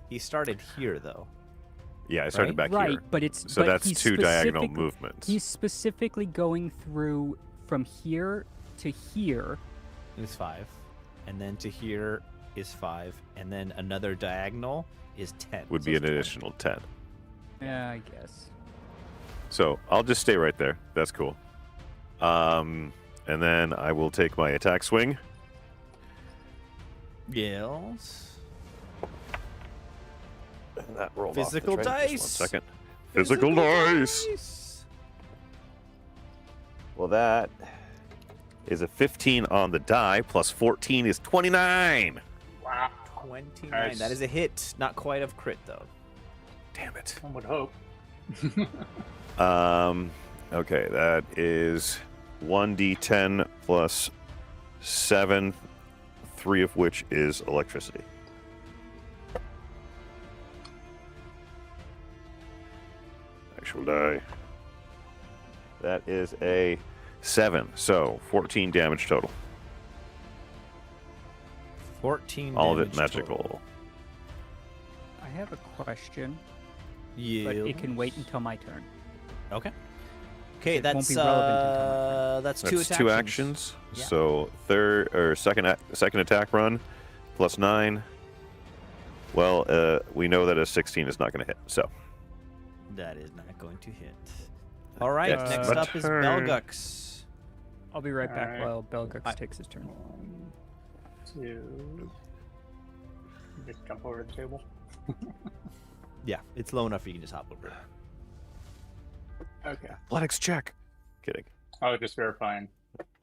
He started here though. Yeah, I started Right? back Right, here. but it's So but that's he's 2 diagonal specific- movements. He's specifically going through from here to here. Is 5, and then to here is 5, and then another diagonal is 10. Would so be it's an 20. additional 10. Yeah, I guess. So I'll just stay right there. That's cool. And then I will take my attack swing. Yes. And that rolled Physical off the tray. dice. Just 1 second. Physical dice. Well, that is a 15 on the die, plus 14 is 29. Wow. 29. Nice. That is a hit. Not quite of crit though. Damn it. One would hope. Okay, that is 1d10 plus 7, 3 of which is electricity. Actual die. That is a 7, so 14 damage total. 14 All of it damage magical. total. I have a question, Yeah. but it can wait until my turn. Okay. Okay, It won't that's be relevant in time. that's That's two two actions. actions. Yeah. So second attack run, +9. Well, we know that a 16 is not going to hit. So That is not going to hit. All right, It's next my up is turn. Belgux. I'll be right back Alright. while Belgux I- takes his turn. 1, 2. Just jump over the table. Yeah, it's low enough you can just hop over it. Okay. athletics check. Kidding. I was just verifying.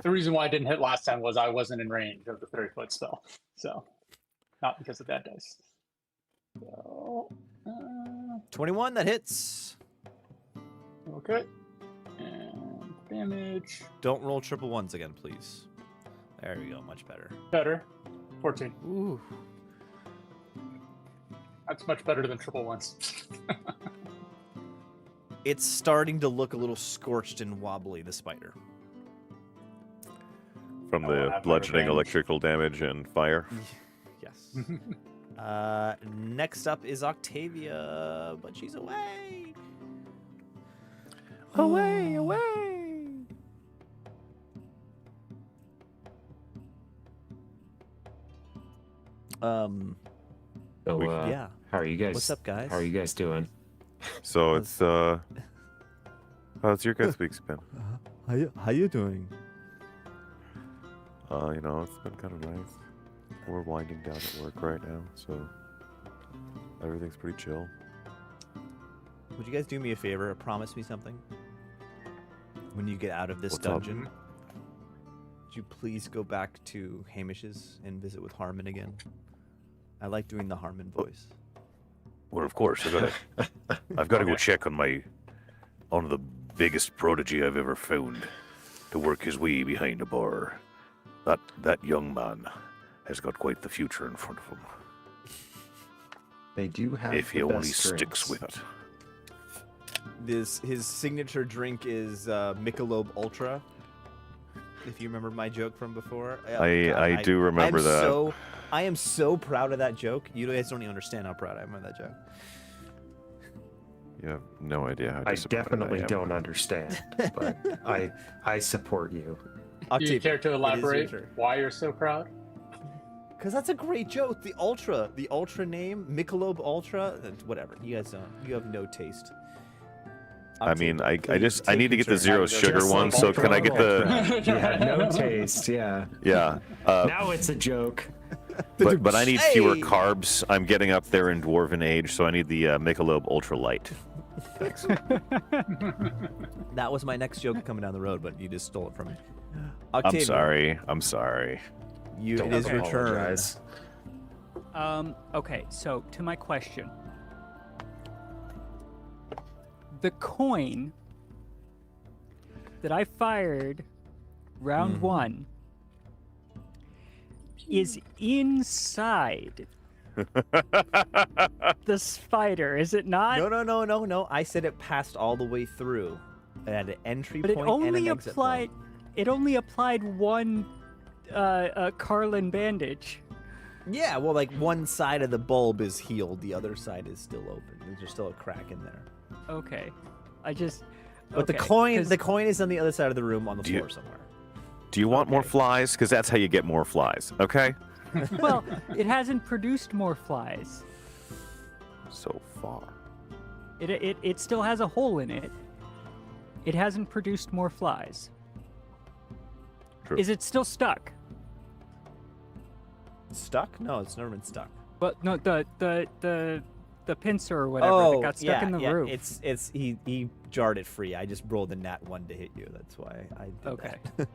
The reason why I didn't hit last time was I wasn't in range of the 30-foot spell. So, not because of that dice. So, 21, that hits. okay. And damage. Don't roll triple ones again, please. There we go, much better. Better. 14. Ooh. That's much better than triple ones. It's starting to look a little scorched and wobbly, the spider. From Oh, I the have bludgeoning, revenge. electrical damage, and fire. Yes. Next up is Octavia, but she's away. Away, away. Um, So, We- yeah. how are you guys? What's up, guys? How are you guys doing? So it's how's your guys' week's been? How you doing? You know, it's been kind of nice. We're winding down at work right now, so everything's pretty chill. Would you guys do me a favor? Promise me something. When you get out of this What's up? dungeon, would you please go back to Hamish's and visit with Harmon again? I like doing the Harmon voice. Well, of course, I've got to go check on the biggest prodigy I've ever found to work his way behind a bar. That young man has got quite the future in front of him. They do have. If he the only best sticks drinks. with it. His signature drink is Michelob Ultra. If you remember my joke from before. Oh, God, I do remember I'm that. I am so proud of that joke. You guys don't even understand how proud I am of that joke. You have no idea how I disappointed definitely I am. don't understand, but I support you. Do you care to elaborate turn. why you're so proud? Because that's a great joke. The Ultra name, Michelob Ultra, whatever. You guys don't. You have no taste. I mean, I please need to take get your the zero turn. sugar Just one. like So can I get the? You had no taste, yeah. Yeah. Now it's a joke. But I need fewer Hey! carbs. I'm getting up there in dwarven age, so I need the Michelob Ultra Light. Thanks. That was my next joke coming down the road, but you just stole it from me. I'm Octavia, sorry. I'm sorry. Don't It is your turn. apologize. Okay, so to my question. The coin that I fired round Mhm. 1 is inside the spider, is it not? No. I said it passed all the way through. It had an entry But it point and only an exit applied. point. It only applied one Carlin bandage. Yeah, well, like one side of the bulb is healed, the other side is still open. There's still a crack in there. Okay, I just. But okay, the coin is on the other side of the room on the Do you- floor somewhere. Do you want more Okay. flies? Because that's how you get more flies. Okay. Well, it hasn't produced more flies. So far. It still has a hole in it. It hasn't produced more flies. True. Is it still stuck? Stuck? No, it's never been stuck. But no, the pincer or whatever that got stuck in the roof. It's he jarred it free. I just rolled a nat 1 to hit you. That's why I did Okay. that.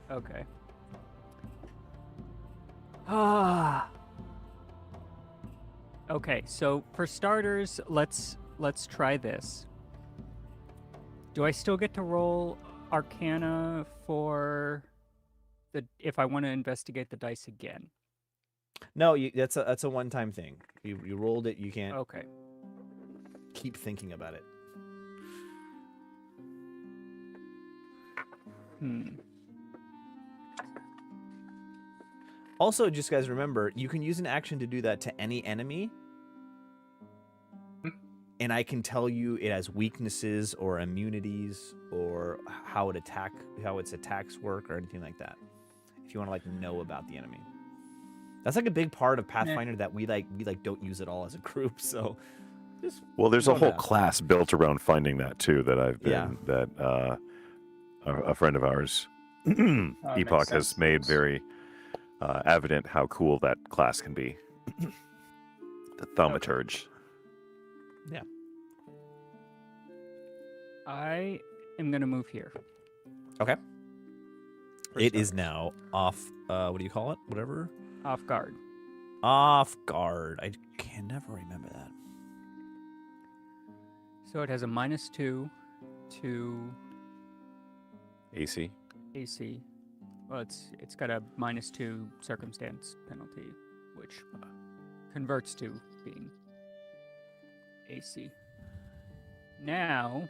Okay. Ah. Okay, so for starters, let's try this. Do I still get to roll Arcana for if I want to investigate the dice again? No, that's a one-time thing. You rolled it. You can't Okay. keep thinking about it. Also, just guys remember, you can use an action to do that to any enemy. And and I can tell you it has weaknesses or immunities or how its attacks work or anything like that. If you want to like know about the enemy, that's like a big part of Pathfinder that we don't use it all as a group. So, Well, there's a know whole that. class built around finding that too. That I've been Yeah. that a friend of ours, makes Epoch, has sense. made very evident how cool that class can be. The Thaumaturge. Yeah. I am gonna move here. Okay. For It is starters. now off. What do you call it? Whatever. Off guard. Off guard. I can never remember that. So it has a -2 to AC. AC. Well, it's got a -2 circumstance penalty, which converts to being AC. Now,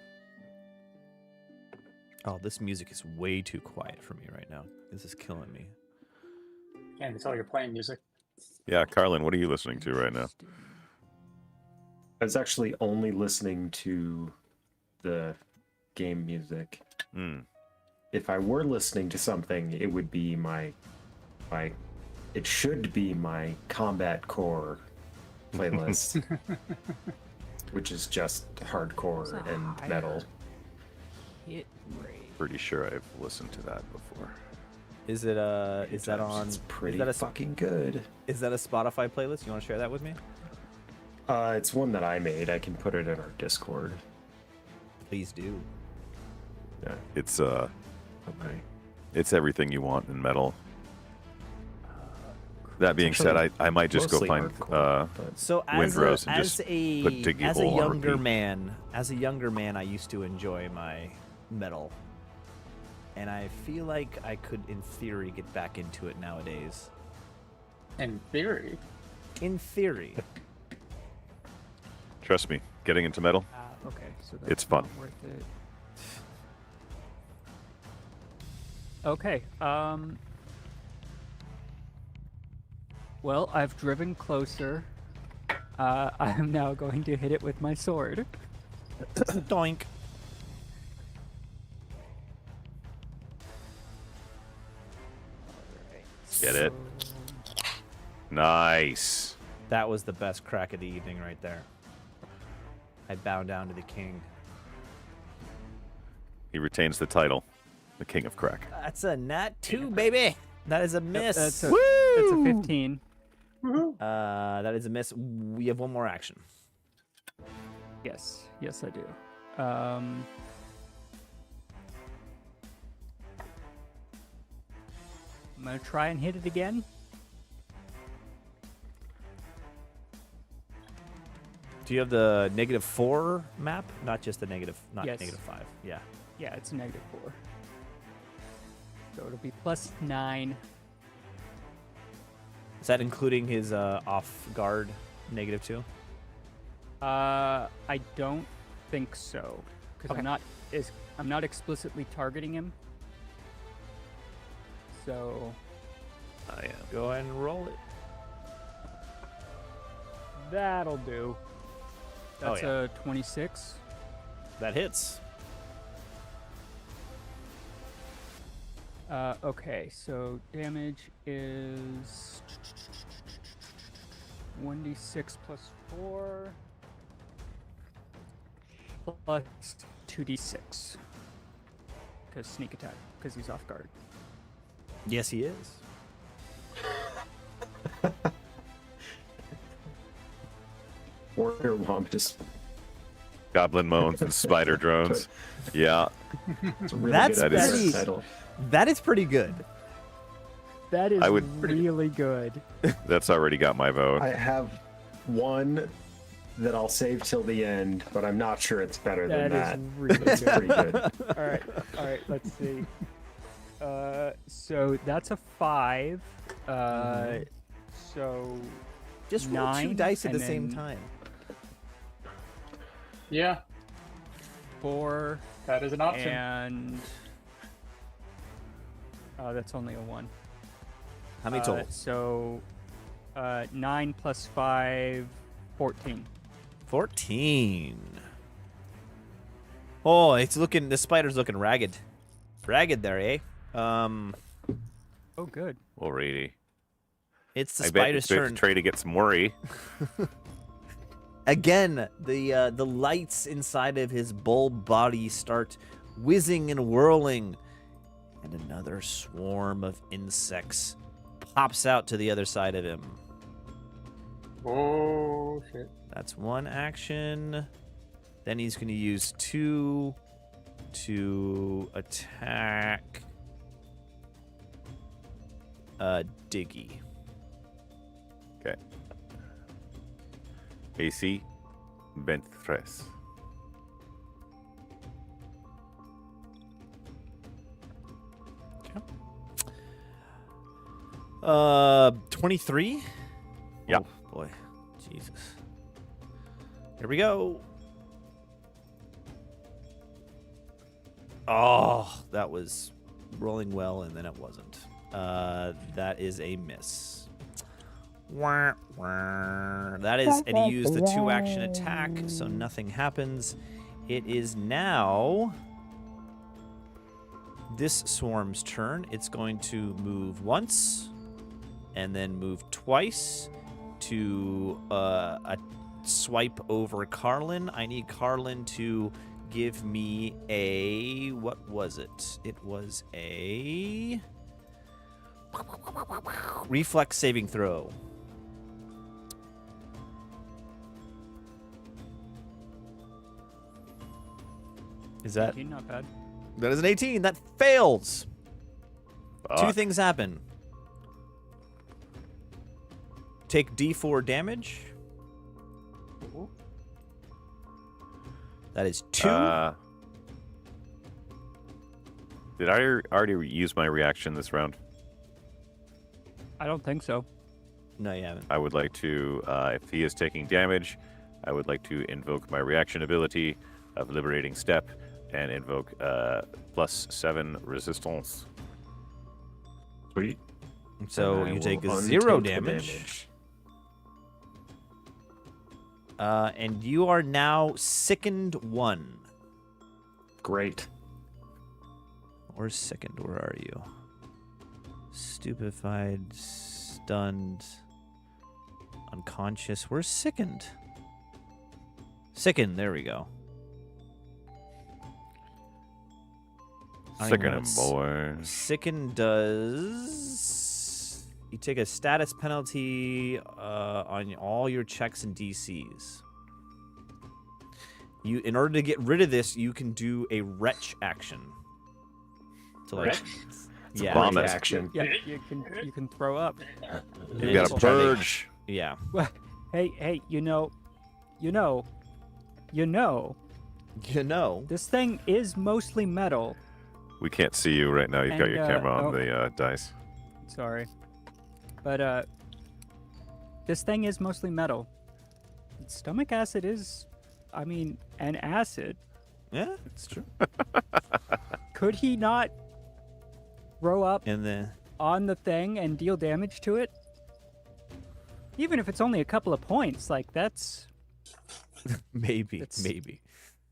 Oh, this music is way too quiet for me right now. This is killing me. Can't tell you're playing music. Yeah, Carlin, what are you listening to right now? interesting. I was actually only listening to the game music. Hmm. If I were listening to something, it would be it should be my combat core playlist, which is just hardcore It's a and higher metal. hit rate. Pretty sure I've listened to that before. Is it is that on? It's pretty is that a fucking good. Is that a Spotify playlist? You want to share that with me? It's one that I made. I can put it in our Discord. Please do. Yeah. It's Okay. it's everything you want in metal. That being said, I might just go Mostly find hardcore, but So Windrose and just put Diggy as a Hole on younger repeat. man, I used to enjoy my metal, and I feel like I could, in theory, get back into it nowadays. In theory. In theory, Trust me, getting into metal. Okay, so that's It's fun. not worth it. Okay. Well, I've driven closer. I am now going to hit it with my sword. doink. Get it? Nice. That was the best crack of the evening, right there. I bow down to the king. He retains the title, the King of Crack. That's a nat 2, baby. That is a miss. That's a 15. That is a miss. We have one more action. Yes, I do. I'm gonna try and hit it again. Do you have the -4 map? Not just the negative, not Yes. -5. Yeah. Yeah, it's a -4. So it'll be +9. Is that including his off guard -2? I don't think so, because Okay. I'm not explicitly targeting him. So I am. Go ahead and roll it. that'll do. Oh, That's yeah. a 26. That hits. Okay, so damage is 1d6 plus 4 plus 2d6. Because sneak attack, because he's off guard. Yes, he is. Warrior Womp just Goblin Moans and Spider Drones. Yeah. it's a really That's good pretty- title. That is pretty good. That is I would- really good. That's already got my vote. I have one that I'll save till the end, but I'm not sure it's better than That that. is really It's good. pretty good. All right, let's see. So that's a 5. So Just roll 2 9, dice at the and same then- time. Yeah, 4 that is an option. and that's only a 1. How many total? So 9 plus 5, 14. 14. Oh, the spider's looking ragged. Ragged there, eh? Oh, good. Alrighty. It's the I bet spider's it's a bit turn. try to get some worry. Again, the lights inside of his bulb body start whizzing and whirling, and another swarm of insects pops out to the other side of him. Oh shit! That's one action. Then he's going to use 2 to attack Diggy. Okay. AC 23. 23? Yeah. Oh, boy. Jesus. Here we go. Oh, that was rolling well, and then it wasn't. That is a miss. Wah, wah. That is, and he used the 2-action attack, so nothing happens. It is now this swarm's turn. It's going to move once, and then move twice to swipe over Carlin. I need Carlin to give me a... What was it? It was a... reflex saving throw. Is that... 18, not bad. That is an 18. That fails. Two Fuck. things happen. Take D4 damage. That is 2. Did I already use my reaction this round? I don't think so. No, you haven't. I would like to, if he is taking damage, I would like to invoke my reaction ability of Liberating Step and invoke +7 resistance. Sweet. So And I you take will 0 untake the damage. And you are now sickened 1. Great. Or sickened, where are you? Stupefied, stunned, unconscious. Where's sickened? Sickened, there we go. I Sicken know him, it's- boys. Sicken does... You take a status penalty on all your checks and DCs. In order to get rid of this, you can do a retch action. To like, Retch? yeah, vomit. Action. Yeah, you can throw up. You got a Just try to- purge. Yeah. Hey, you know, You know. this thing is mostly metal. We can't see you right now. You've got And, your camera on oh. the dice. Sorry. But, this thing is mostly metal. Stomach acid is, I mean, an acid. Yeah, it's true. Could he not throw up And then on the thing and deal damage to it? Even if it's only a couple of points, like, that's maybe, It's- maybe.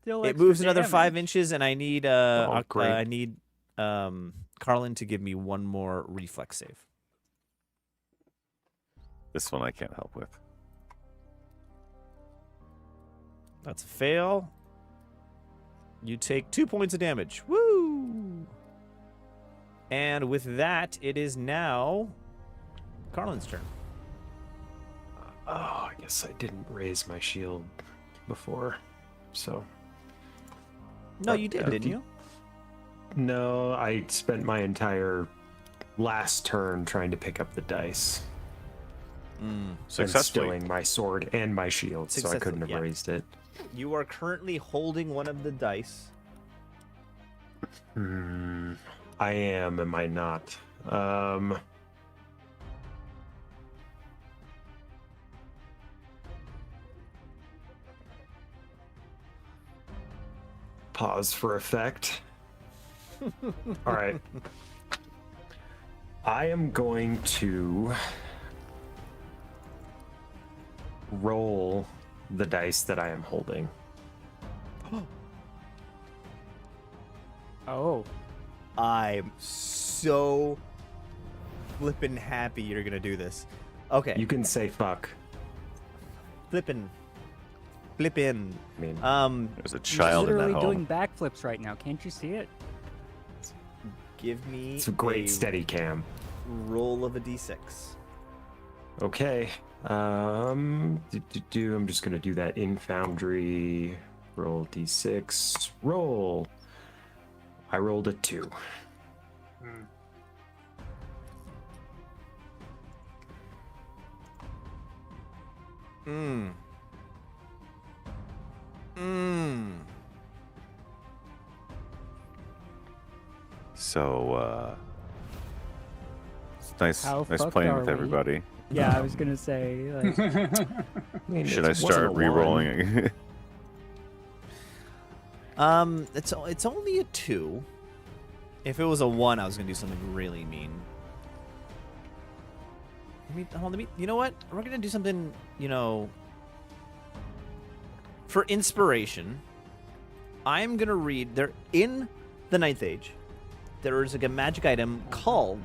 still It extra moves another 5 damage. inches, and I need great. I need Carlin to give me one more reflex save. This one I can't help with. That's a fail. You take 2 points of damage. Woo! And with that, it is now Carlin's turn. Oh, I guess I didn't raise my shield before, so. No, you did, Okay. didn't you? No, I spent my entire last turn trying to pick up the dice and Successfully. stealing my sword and my shield, so I couldn't have Successfully, yeah. raised it. You are currently holding one of the dice. I am I not? Pause for effect. All right. I am going to roll the dice that I am holding. Oh. I'm so flippin' happy you're gonna do this. Okay. You can say fuck. Flippin'. I mean, There's a child in that Literally home. doing backflips right now. Can't you see it? Give me it's a great steady cam. roll of a d6. Okay. I'm just gonna do that in Foundry. Roll d6. Roll. I rolled a 2. Mmm. Mmm. So, it's nice, How nice fucked playing are with we? everybody. Yeah, I was gonna say. Like, I mean, Should it I wasn't start a one. re-rolling? It's only a 2. If it was a 1, I was gonna do something really mean. You know what? We're gonna do something, for inspiration. I'm gonna read there in the Ninth Age. There is a magic item called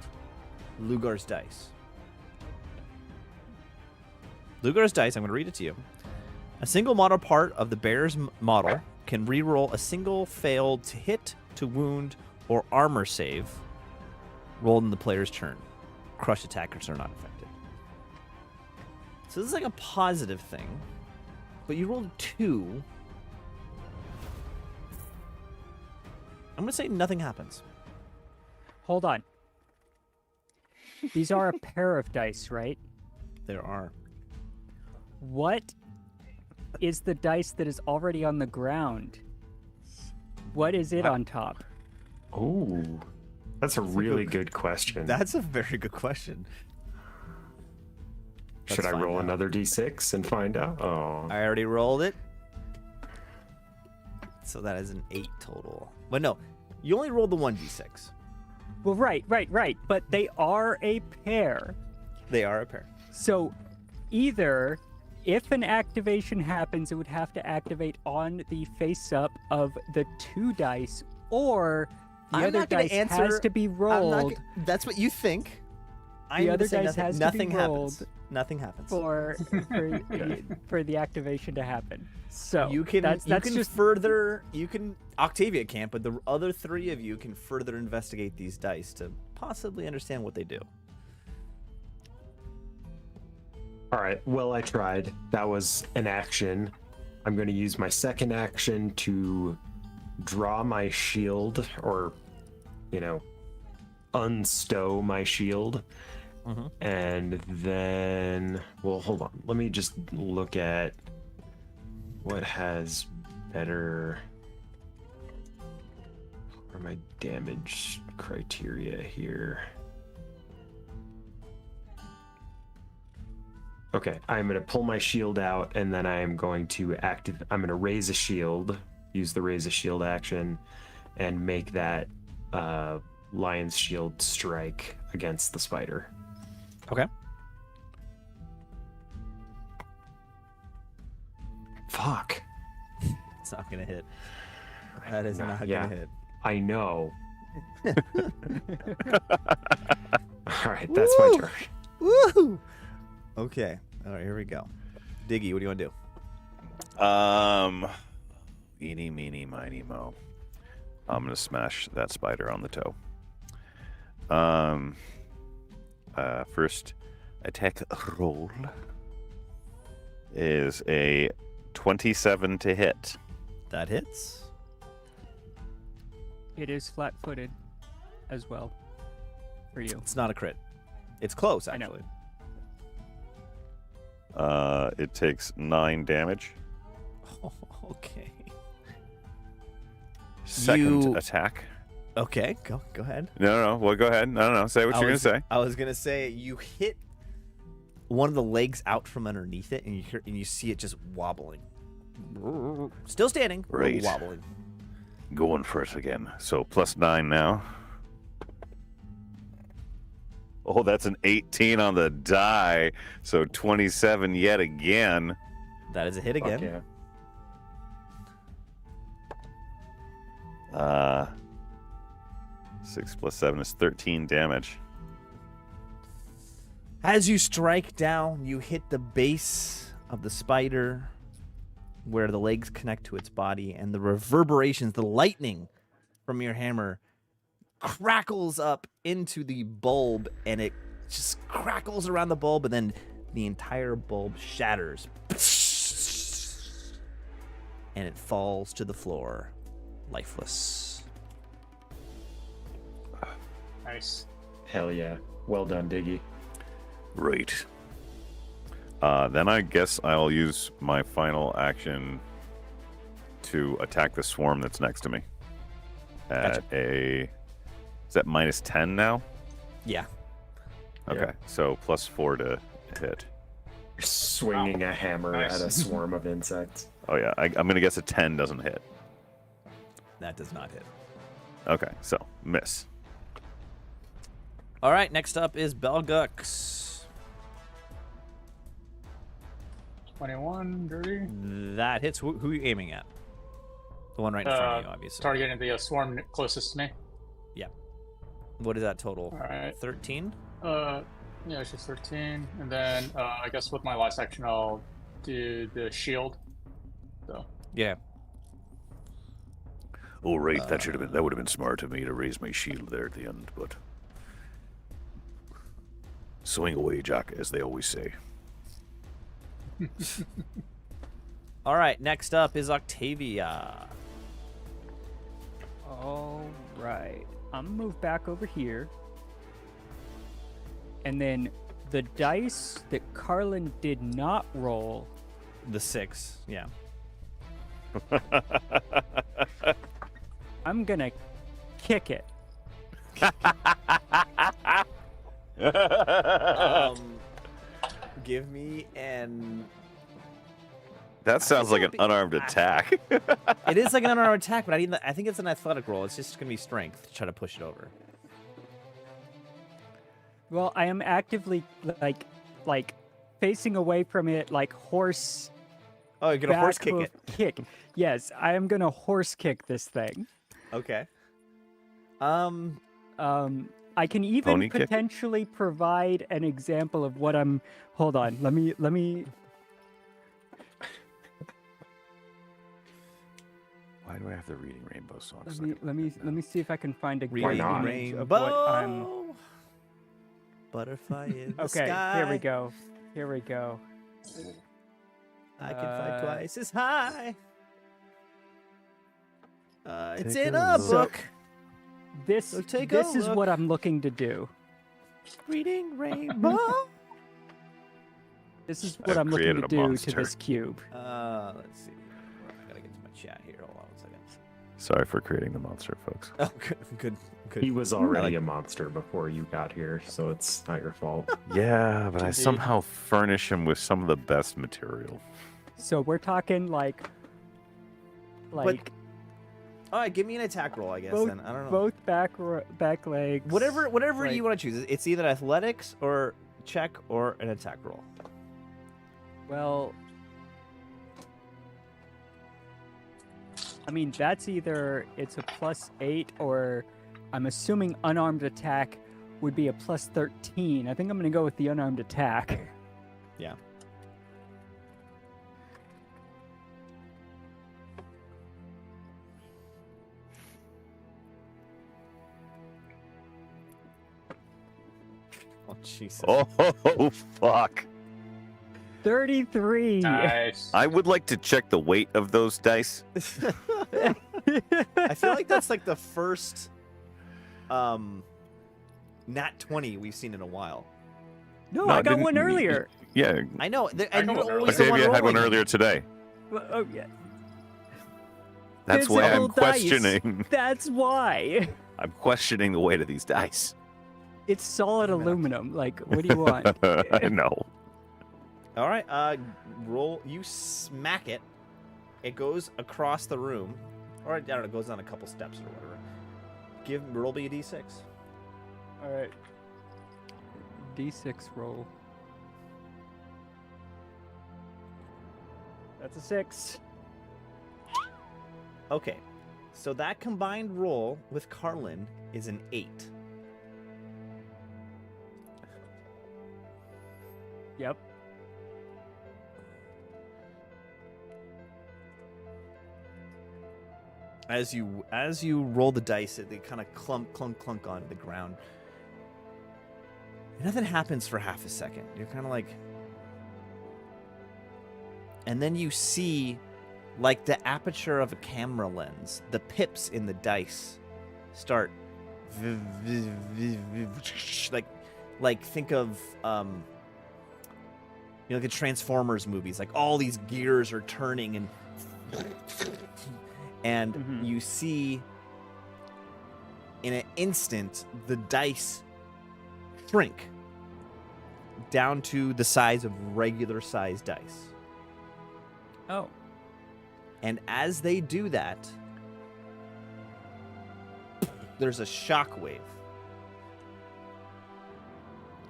Lugar's Dice. Lugar's Dice, I'm gonna read it to you. A single model part of the bear's model can reroll a single failed to hit, to wound, or armor save rolled in the player's turn. Crushed attackers are not affected. So this is like a positive thing, but you rolled 2. I'm gonna say nothing happens. hold on. These are a pair of dice, right? There are. What is the dice that is already on the ground? What is it on top? Oh, that's a really good question. That's a very good question. Should Let's I roll find out. another d6 and find out? Oh, I already rolled it. So that is an 8 total. But no, you only rolled the 1d6. Well, right. But they are a pair. They are a pair. So either if an activation happens, it would have to activate on the face up of the 2 dice, or the I'm other not gonna dice answer- has to be rolled That's what you think. I'm other gonna say dice has to be nothing happens. rolled. Nothing happens. for the activation to happen. So You can that's just you can Octavia can't, but the other 3 of you can further investigate these dice to possibly understand what they do. all right. Well, I tried. That was an action. I'm going to use my second action to draw my shield, or, unstow my shield. Mm-hmm. And then, well, hold on. Let me just look at what has better. What are my damage criteria here? Okay, I'm going to pull my shield out, and then I'm going to I'm going to raise a shield, use the raise a shield action, and make that lion's shield strike against the spider. Okay. Fuck. It's not gonna hit. That is No, not yeah. gonna hit. I know. All right, that's my Woo! turn. Woo! Okay. All right, here we go. Diggy, what do you want to do? Eeny, meeny, miny, mo. I'm gonna smash that spider on the toe. First attack roll is a 27 to hit. That hits. it is flat-footed as well for you. It's not a crit. It's close, I know. actually. It takes 9 damage. Okay. Second You- attack. Okay, go ahead. No. Well, go ahead. No. Say what you're gonna say. I was gonna say you hit one of the legs out from underneath it, and you see it just wobbling. Still standing, but Right. wobbling. Going for it again. So +9 now. Oh, that's an 18 on the die. So 27 yet again. That is a hit Fuck again. yeah. 6 + 7 is 13 damage. As you strike down, you hit the base of the spider where the legs connect to its body, and the reverberations, the lightning from your hammer crackles up into the bulb, and it just crackles around the bulb, and then the entire bulb shatters. And it falls to the floor, lifeless. Nice. Hell yeah. Well done, Diggy. Right. Then I guess I'll use my final action to attack the swarm that's next to me. At is that -10 now? Yeah. Okay, Yeah. so +4 to hit. You're swinging a hammer Nice. at a swarm of insects. Oh yeah, I'm gonna guess a 10 doesn't hit. That does not hit. Okay, so miss. All right, next up is Belgux. 21, dirty. That hits. Who are you aiming at? The one right in front of you, obviously. Targeting the swarm closest to me. What is that total? All right. 13? Yeah, it's just 13. And then I guess with my last action, I'll do the shield. So. Yeah. Oh right, that would have been smart of me to raise my shield there at the end, but swing away, Jack, as they always say. All right, next up is Octavia. All right. I'm gonna move back over here. And then the dice that Carlin did not roll. The 6, yeah. I'm gonna kick it. Give me an... That sounds like an unarmed attack. It is like an unarmed attack, but I think it's an athletic roll. It's just going to be strength to try to push it over. Well, I am actively like facing away from it, like horse. Oh, you're going to horse back kick hoof it. Kick. Yes, I am gonna horse kick this thing. Okay. I can even Pony kick? potentially provide an example of what I'm. Hold on. Let me. Why do I have the reading rainbow songs? Let me see if I can find a Reading great not? image of what I'm. Rainbow. Butterfly in the Okay, sky. here we go. Here we go. I can fly twice as high. It's Take in a a look. book. This So take a this is look. what I'm looking to do. Reading rainbow. This is I've what I'm looking created to a do monster. to this cube. Let's see. I gotta get to my chat here. Hold on 1 second. Sorry for creating the monster, folks. Oh, good. He was already like- a monster before you got here, so it's not your fault. Yeah, but I Indeed. somehow furnish him with some of the best material. So we're talking like All right, give me an attack roll, I guess. both, Then I don't know. both back legs. Whatever like- you want to choose. It's either athletics or check or an attack roll. Well, I mean that's either it's a +8 or I'm assuming unarmed attack would be a +13. I think I'm gonna go with the unarmed attack. Yeah. Oh Jesus. Oh, fuck. 33. Nice. I would like to check the weight of those dice. I feel like that's like the first nat 20 we've seen in a while. No, No, I got didn't- one earlier. Yeah, I know. I And got you're one always the Octavia had one rolling. earlier today. Well, oh yeah, That's why Physical I'm dice. questioning. that's why. I'm questioning the weight of these dice. It's solid aluminum. Like, what do you want? I know. All right, roll. You smack it. It goes across the room, or I don't know, it goes down a couple steps or whatever. Roll me a d6. All right. D6 roll. That's a 6. Okay, so that combined roll with Carlin is an 8. Yep. As you roll the dice, they kind of clunk onto the ground. Nothing happens for half a second. You're kind of like, and then you see, like the aperture of a camera lens, the pips in the dice start, like think of the Transformers movies, like all these gears are turning and you see in an instant the dice shrink down to the size of regular size dice. Oh. And as they do that, there's a shockwave.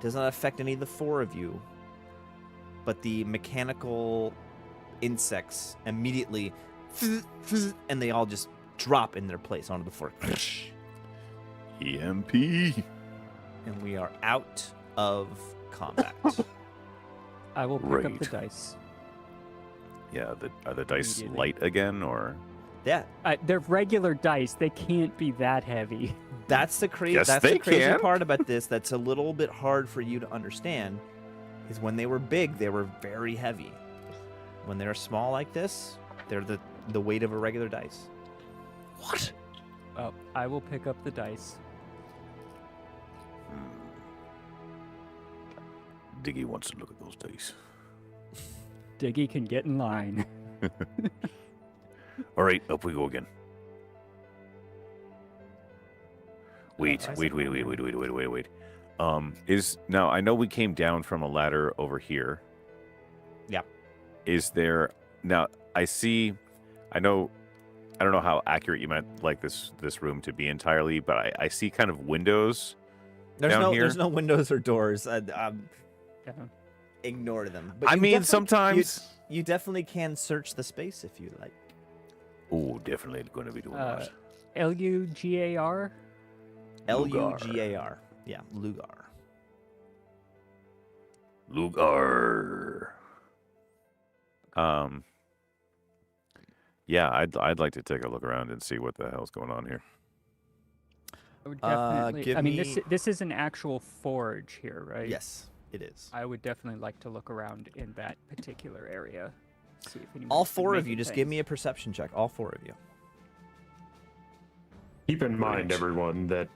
Does not affect any of the 4 of you, but the mechanical insects immediately, and they all just drop in their place onto the floor. EMP. And we are out of combat. I will pick up the Great. dice. Yeah, are the dice Immediately. light again, or? Yeah, They're regular dice. They can't be that heavy. that's the crazy. Yes, that's they the crazy can. part about this. That's a little bit hard for you to understand. Is when they were big, they were very heavy. When they're small like this, they're the weight of a regular dice. What? Oh, I will pick up the dice. Diggy wants to look at those dice. Diggy can get in line. All right, up we go again. Wait. Now I know we came down from a ladder over here. Yeah. Is there now? I don't know how accurate you meant like this room to be entirely, but I see kind of windows. Down here? There's no windows or doors. Yeah. Ignore them. I you mean, definitely- sometimes. you definitely can search the space if you like. Oh, definitely going to be doing that. Lugar? Lugar. Yeah, Lugar. Lugar. Yeah, I'd like to take a look around and see what the hell's going on here. I would definitely. give I mean, me- this is an actual forge here, right? Yes, it is. I would definitely like to look around in that particular area. See if anybody's All been 4 of making you, just give me things. a perception check. All 4 of you. Keep in mind, Great. everyone, that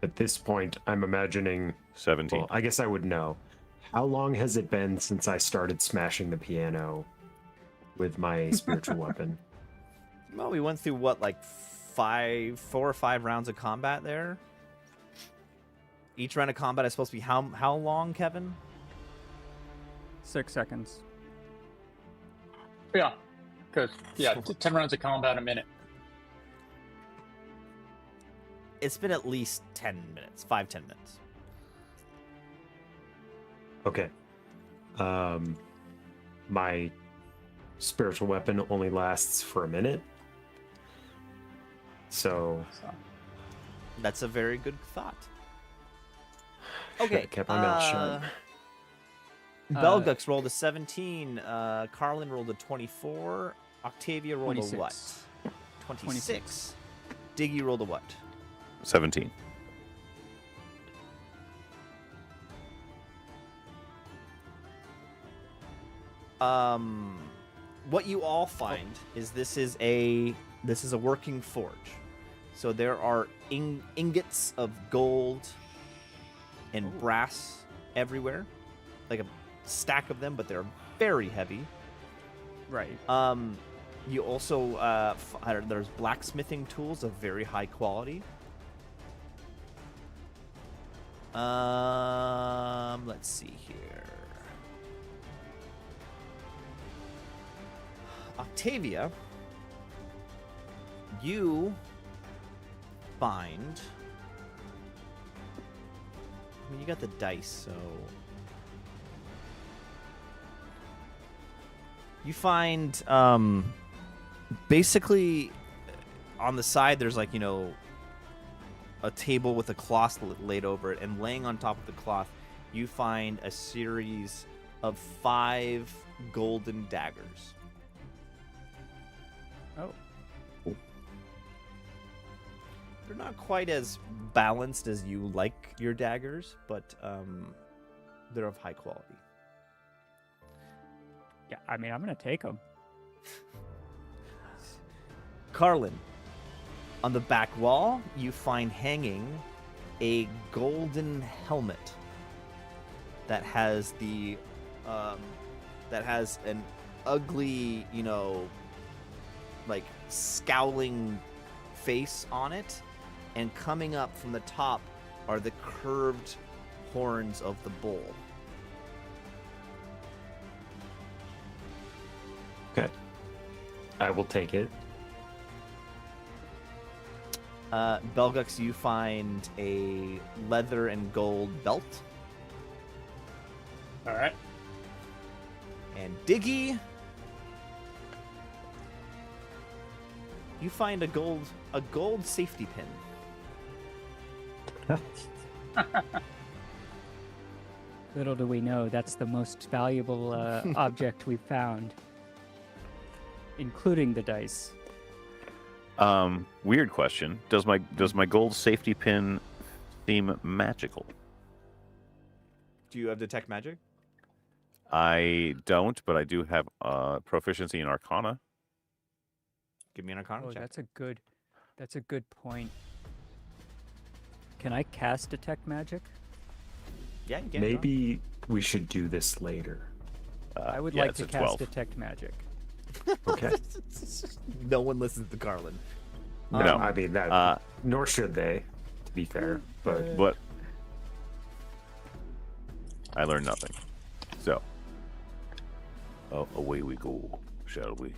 at this point, I'm imagining. 17. Well, I guess I would know. How long has it been since I started smashing the piano with my spiritual weapon? Well, we went through what, like 4 or 5 rounds of combat there. Each round of combat is supposed to be how long, Kevin? 6 seconds. Yeah, because 10 rounds of combat a minute. It's been at least 10 minutes, 5-10 minutes. Okay. My spiritual weapon only lasts for a minute. So So, That's a very good thought. should've Okay. kept my mouth shut. Belgux rolled a 17. Carlin rolled a 24. Octavia rolled 26. a what? 26. Diggy rolled a what? 17. What you all find is this is a working forge. So there are ingots of gold and brass everywhere, like a stack of them, but they're very heavy. Right. You also there's blacksmithing tools of very high quality. Let's see here. Octavia, you find. I mean, you got the dice, so. You find basically on the side there's like, a table with a cloth laid over it, and laying on top of the cloth you find a series of 5 golden daggers. Oh. They're not quite as balanced as you like your daggers, but they're of high quality. Yeah, I mean, I'm gonna take them. Carlin, on the back wall, you find hanging a golden helmet that has an ugly, like scowling face on it, and coming up from the top are the curved horns of the bull. Okay. I will take it. Belgux, you find a leather and gold belt. All right. And Diggy, you find a gold safety pin. Little do we know, that's the most valuable object we've found, including the dice. Weird question. Does my gold safety pin seem magical? Do you have detect magic? I don't, but I do have proficiency in Arcana. Give me an Arcana Oh, check. that's a good point. Can I cast detect magic? Yeah, you can. Maybe we should do this later. I would yeah, like it's to a cast 12. detect magic. Okay. No one listens to Carlin. No. I mean that. Nor should they, to be fair. But I learned nothing. So, away we go, shall we?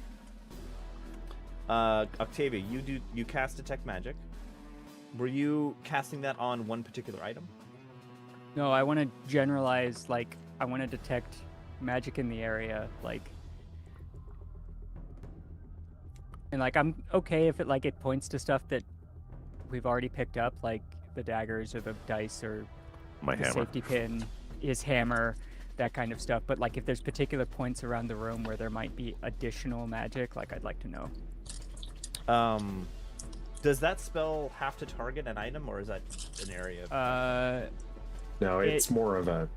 Octavia, you cast detect magic. Were you casting that on one particular item? No, I want to generalize, like, I want to detect magic in the area, like... And, like, I'm okay if it points to stuff that we've already picked up, like the daggers or the dice or My the hammer. safety pin, his hammer, that kind of stuff. But, like, if there's particular points around the room where there might be additional magic, like, I'd like to know. Does that spell have to target an item, or is that an area? no, it's more of a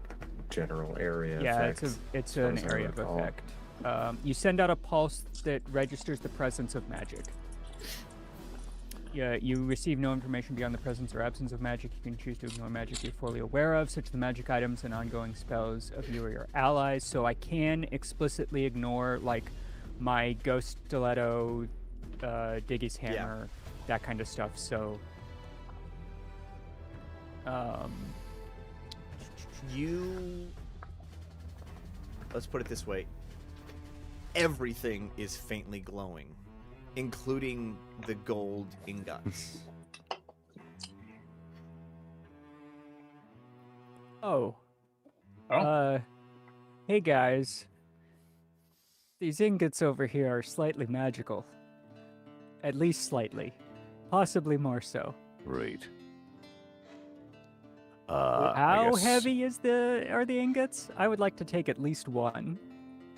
general area Yeah, effect. it's far an as I area of recall. effect. You send out a pulse that registers the presence of magic. Yeah, you receive no information beyond the presence or absence of magic. You can choose to ignore magic you're fully aware of, such as the magic items and ongoing spells of you or your allies. So I can explicitly ignore, like, my ghost stiletto, Diggy's hammer, that kind of stuff. So, Let's put it this way. Everything is faintly glowing, including the gold ingots. Oh. Oh. Hey guys. These ingots over here are slightly magical. At least slightly. Possibly more so. Right. How heavy are the ingots? I would like to take at least one.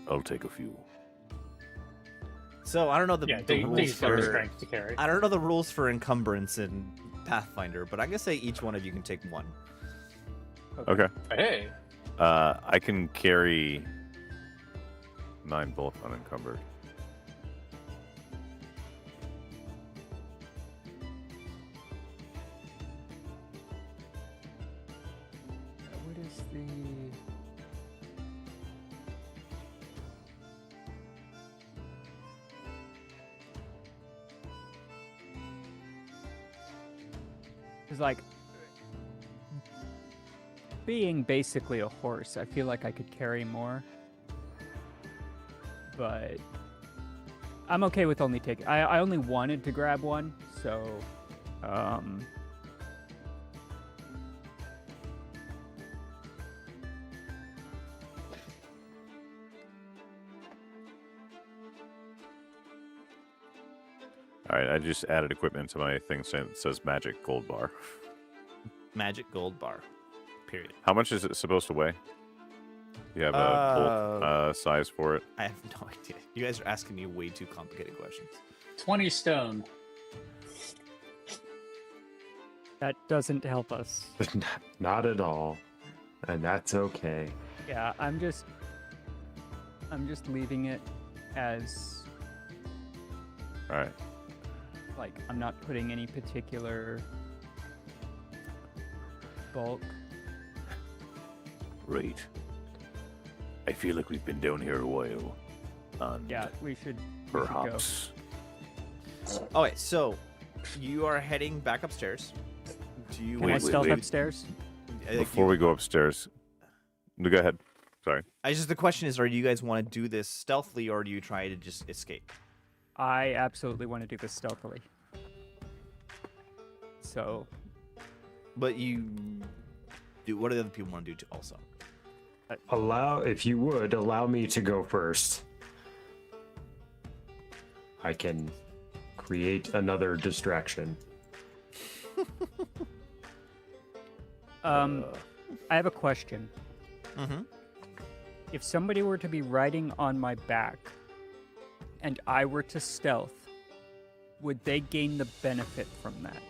I'll take a few. So I don't know the Diggy's rules got the for strength to carry. I don't know the rules for encumbrance in Pathfinder, but I'm gonna say each one of you can take one. Okay. Hey. I can carry 9 both unencumbered. What is the... It's like... Being basically a horse, I feel like I could carry more. But... I'm okay with only taking... I only wanted to grab one, so... I just added equipment to my thing saying it says magic gold bar. Magic gold bar. Period. How much is it supposed to weigh? Do you have a bulk size for it? I have no idea. You guys are asking me way too complicated questions. 20 stone. That doesn't help us. Not at all. And that's okay. Yeah, I'm just leaving it as All right. like I'm not putting any particular bulk. Right. I feel like we've been down here a while. And Yeah, we should perhaps. Okay, so you are heading back upstairs. Do you Can I Wait, stealth wait. upstairs? Before we go upstairs, no, go ahead. Sorry. the question is, are you guys want to do this stealthily or do you try to just escape? I absolutely want to do this stealthily. So, But you do. What do the other people want to do to also? If you would, allow me to go first. I can create another distraction. I have a question. Mm-hmm. If somebody were to be riding on my back and I were to stealth, would they gain the benefit from that?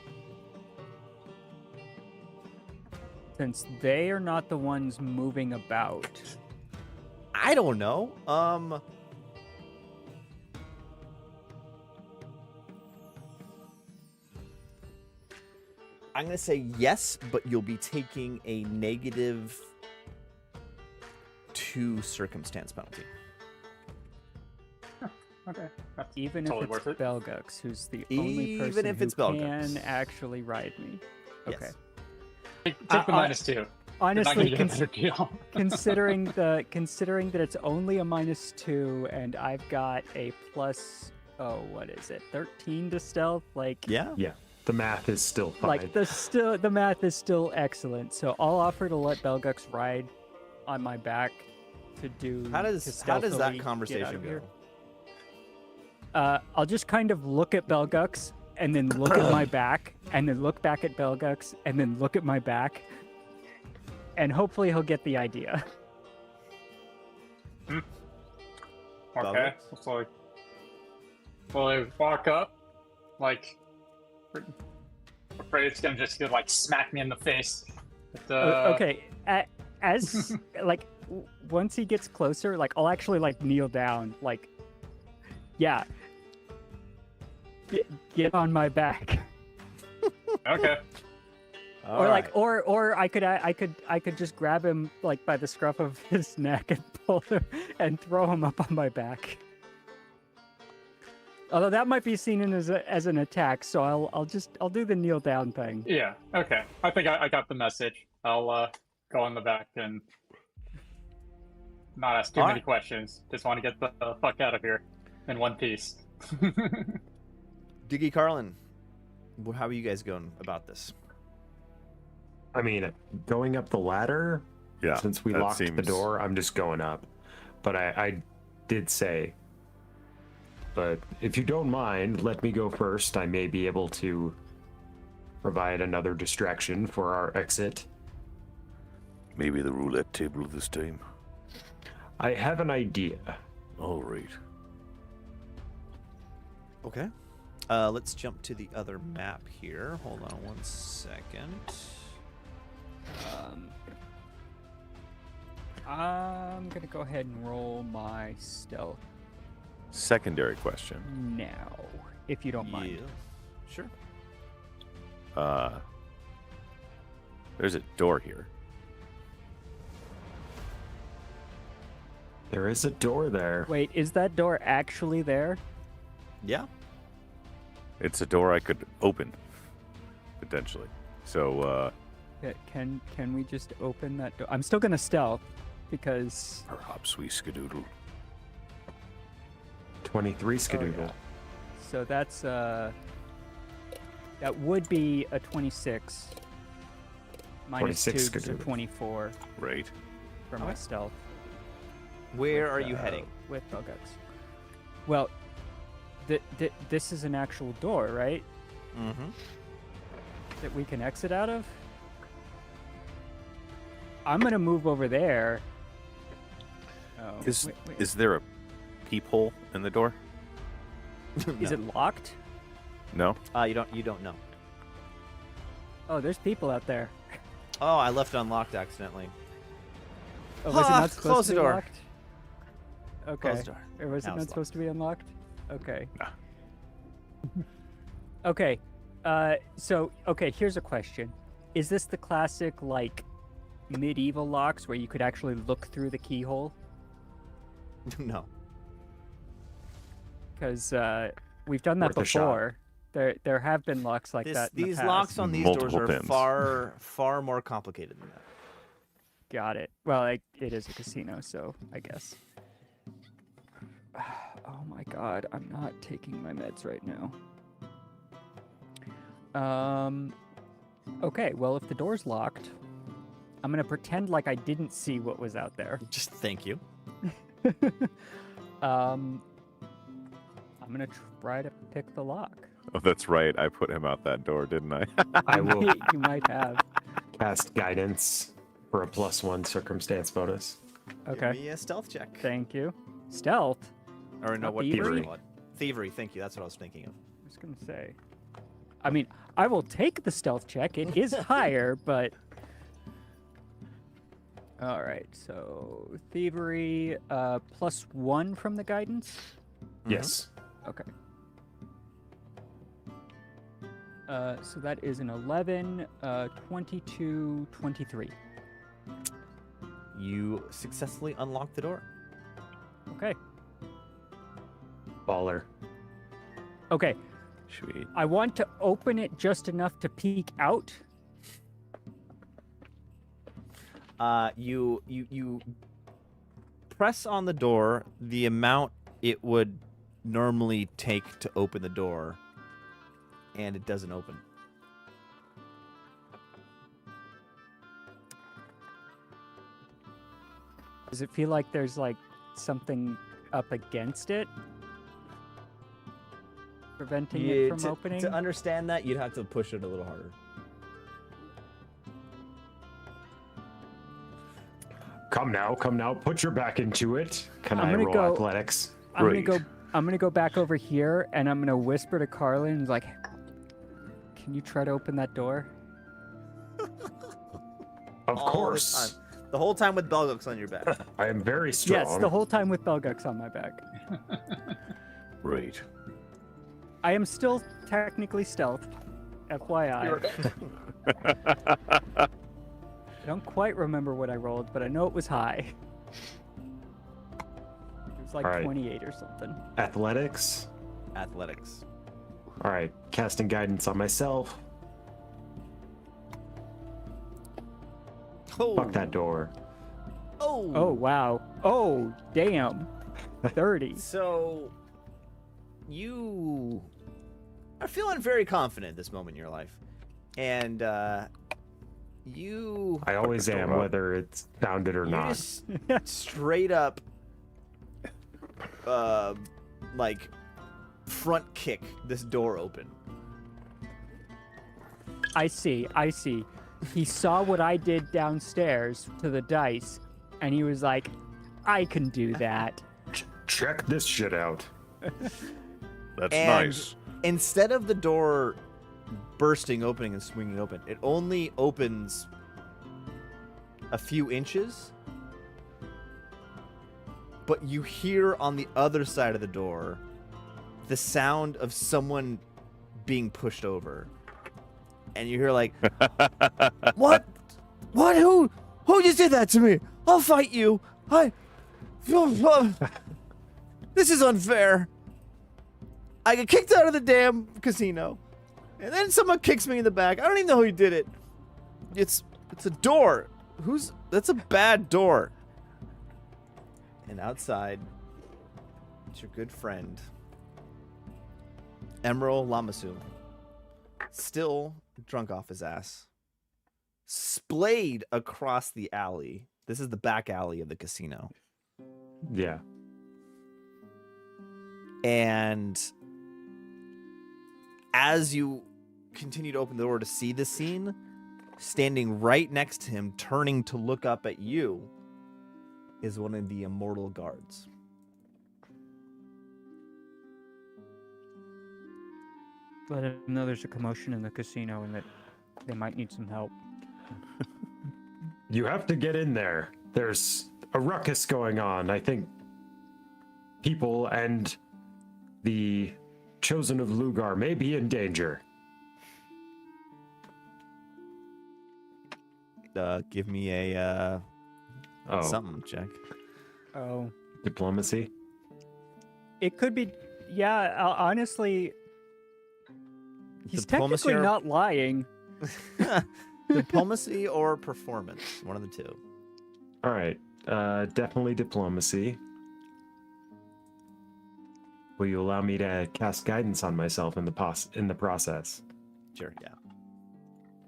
Since they are not the ones moving about. I don't know. I'm gonna say yes, but you'll be taking a -2 circumstance penalty. Okay. That's Even totally if worth it's it. Belgux, who's the only Even person if who it's Belgux. can actually ride me. Okay. Yes. Take the -2. You're not Honestly, gonna get a better deal. considering that it's only a -2 and I've got a plus, what is it, 13 to stealth? Like, Yeah. Yeah, the math is still fine. like the math is still excellent. So I'll offer to let Belgux ride on my back to do. How does to that stealthily get out conversation of go? here. I'll just kind of look at Belgux and then look at my back and then look back at Belgux and then look at my back, and hopefully he'll get the idea. Okay. Belgux? So I walk up, like, afraid it's gonna just go, like, smack me in the face. But, Okay, as like once he gets closer, like I'll actually like kneel down, like, yeah, get on my back, Okay. All or right. like, or I could just grab him like by the scruff of his neck and pull him and throw him up on my back. Although that might be seen as an attack, so I'll do the kneel down thing. Yeah. Okay. I think I got the message. I'll go in the back and not ask too All many right. questions. Just want to get the fuck out of here in one piece. Diggy Carlin, how are you guys going about this? I mean, going up the ladder, Yeah. since we that locked the seems- door, I'm just going up. But I did say, but if you don't mind, let me go first. I may be able to provide another distraction for our exit. Maybe the roulette table this time. I have an idea. All right. Okay. Let's jump to the other map here. Hold on one second. I'm gonna go ahead and roll my stealth Secondary question. now, if you don't mind. Yeah. Sure. There's a door here. There is a door there. Wait, is that door actually there? Yeah. It's a door I could open, potentially. So, Can we just open that door? I'm still gonna stealth because perhaps we skedoodle. 23 skadoodle. so that's that would be a 26 minus 26 2 is a skedoodle. 24 Right. for my Okay. stealth. Where are with, you heading? with Belgux? Well, This is an actual door, right? Mm-hmm. That we can exit out of? I'm gonna move over there. Oh, Is wait. is there a peephole in the door? Is it locked? No. You don't know. Oh, there's people out there. Oh, I left it unlocked accidentally. Oh, was it Ah, not supposed close to the be door. locked? Okay. Close the door. Or was Now it it's not supposed to be unlocked? Okay. Nah. Okay. Okay, here's a question. Is this the classic, like, medieval locks where you could actually look through the keyhole? No. Because we've done that Worth a shot. before. There have been locks like that in the These past. locks on these doors Multiple are pins. far more complicated than that. Got it. Well, it is a casino, so I guess. Oh my god, I'm not taking my meds right now. Okay, well, if the door's locked, I'm gonna pretend like I didn't see what was out there. Just thank you. I'm gonna try to pick the lock. Oh, that's right. I put him out that door, didn't I? I will You might have. cast guidance for a +1 circumstance bonus. Okay. Give me a stealth check. Thank you. Stealth. Or no, Not what thievery? what? Thievery. Thank you. That's what I was thinking of. I was gonna say. I mean, I will take the stealth check. It is higher, but. All right. So thievery, +1 from the guidance. Yes. Okay. So that is an 11, 22, 23. You successfully unlock the door. Okay. Baller. Okay. Sweet. I want to open it just enough to peek out. You press on the door the amount it would normally take to open the door, and it doesn't open. Does it feel like there's like something up against it? Preventing it from opening? To understand that, you'd have to push it a little harder. Come now. Put your back into it. Can I'm I gonna roll go- athletics? I'm Great. gonna go back over here and I'm gonna whisper to Carlin like, can you try to open that door? Of All the course. time. The whole time with Belgux on your back. I am very strong. Yes, the whole time with Belgux on my back. Right. I am still technically stealth, FYI. I don't quite remember what I rolled, but I know it was high. It was like All right. 28 or something. Athletics. Athletics. All right. Casting guidance on myself. Oh. Fuck that door. Oh. Oh, wow. Oh, damn. 30. So, you are feeling very confident at this moment in your life. And, you... I always the door am, up. whether it's bounded or You not. just straight up, like, front kick this door open. I see. He saw what I did downstairs to the dice, and he was like, I can do that. Check this shit out. That's And nice. instead of the door bursting, opening, and swinging open, it only opens a few inches. But you hear on the other side of the door the sound of someone being pushed over. And you hear like, what? What? Who just did that to me? I'll fight you. This is unfair. I get kicked out of the damn casino. And then someone kicks me in the back. I don't even know who did it. It's a door. That's a bad door. And outside, it's your good friend, Emerald Lamasu. Still drunk off his ass. Splayed across the alley. This is the back alley of the casino. Yeah. And as you continue to open the door to see the scene, standing right next to him, turning to look up at you, is one of the immortal guards. Let him know there's a commotion in the casino and that they might need some help. You have to get in there. There's a ruckus going on. I think people and the Chosen of Lugar may be in danger. Give me a Oh, something check. Oh. diplomacy? It could be, yeah, honestly, he's Diplomacy technically or- not lying. Diplomacy or performance, one of the two. All right, definitely diplomacy. Will you allow me to cast guidance on myself in the process? Sure, yeah.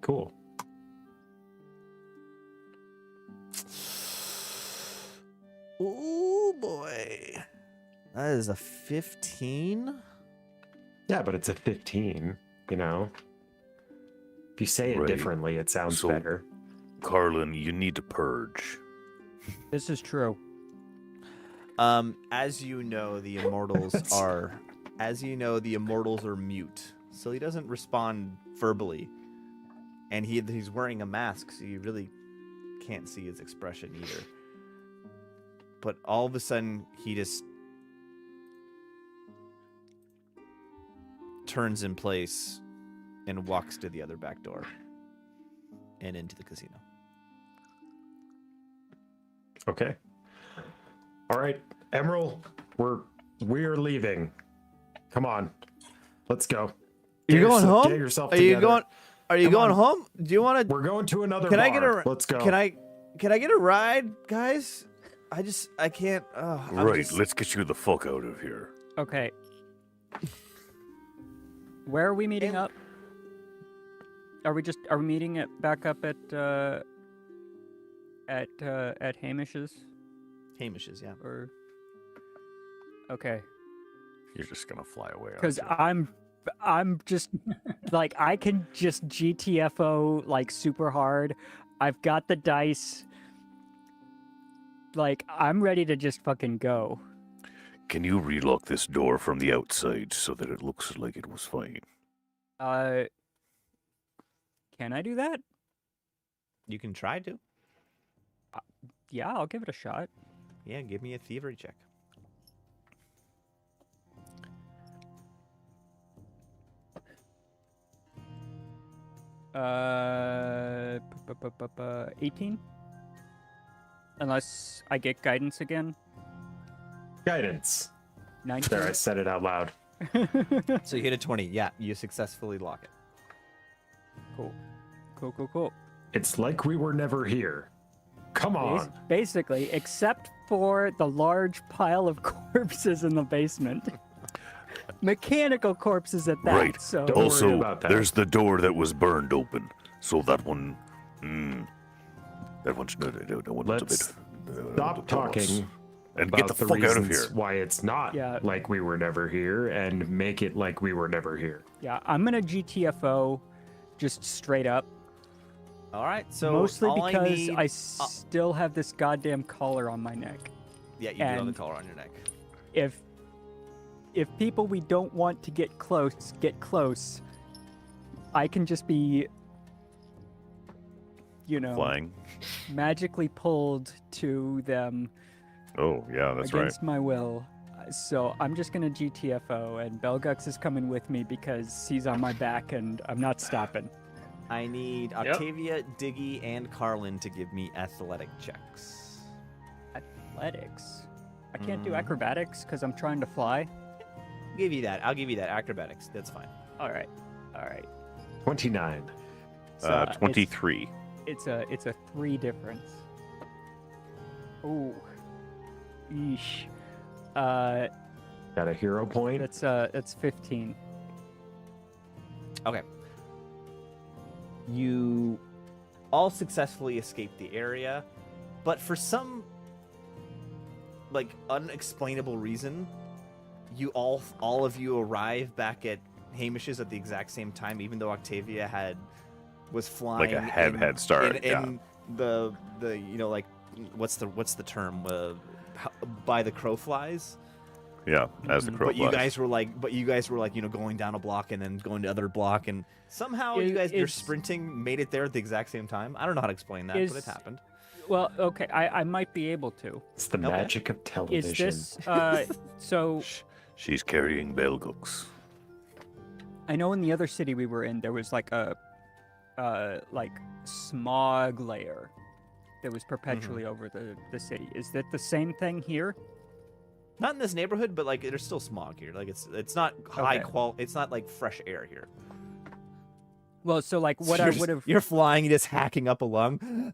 Cool. Oh boy, that is a 15. Yeah, but it's a 15, you know? If you say it Right. differently, it sounds So- better. Carlin, you need to purge. This is true. As you know, the immortals are, mute, so he doesn't respond verbally, and he's wearing a mask, so you really can't see his expression either. But all of a sudden, he just turns in place and walks to the other back door and into the casino. Okay. All right, Emerald, we're leaving. Come on, let's go. You're Get going yourself- home? Get yourself Are you together. going? Are you Come going on. home? Do you want to? We're going to another Can bar. I get a? Let's go. Can I get a ride, guys? I can't. Right, let's get you the fuck out of here. Okay. Where are we meeting And- up? Are we meeting it back up at Hamish's Hamish's, yeah. or? Okay. You're just gonna fly away. Because aren't you? I'm just like I can just GTFO like super hard. I've got the dice. Like I'm ready to just fucking go. Can you relock this door from the outside so that it looks like it was fine? Can I do that? You can try to. Yeah, I'll give it a shot. Yeah, give me a thievery check. Uh, 18. Unless I get guidance again. Guidance. 19. There, I said it out loud. So you hit a 20. Yeah, you successfully lock it. Cool. It's like we were never here. Come on. Basically, except for the large pile of corpses in the basement. Mechanical corpses at that. Right. So Don't worry Also, about that. there's the door that was burned open, so that one, that one's no one's a Let's bit. Stop talking and about get the fuck out of reasons here. why it's not Yeah. like we were never here, and make it like we were never here. yeah, I'm gonna GTFO, just straight up. All right. So Mostly all because I, need, I still have this goddamn collar on my neck. yeah, you do have the and- collar on your neck. If people we don't want to get close, I can just be, Flying. magically pulled to them Oh yeah, that's right. against my will. So I'm just gonna GTFO, and Belgux is coming with me because he's on my back and I'm not stopping. I need Octavia, Diggy, and Carlin to give me athletic checks. Athletics. I can't do Mhm. acrobatics because I'm trying to fly. I'll give you that. Acrobatics. That's fine. All right. 29. So 23. It's a 3 difference. Ooh. Yeesh. Got a hero point. That's 15. Okay. You all successfully escaped the area, but for some unexplainable reason, you all of you arrive back at Hamish's at the exact same time, even though Octavia was flying Like a head start. in the like what's the term by the crow flies. Yeah, as the crow But you flies. guys were like going down a block and then going to other block, and somehow your sprinting made it there at the exact same time. I don't know how to explain that, but it happened. Well, okay, I might be able to. It's the magic of television. Is this so? She's carrying bell hooks. I know in the other city we were in, there was like a smog layer that was perpetually over the city. Is that the same thing here? Not in this neighborhood, but like there's still smog here. Like it's not high quality. It's not like fresh air here. Well, so like what I would have. You're flying, you're just hacking up a lung.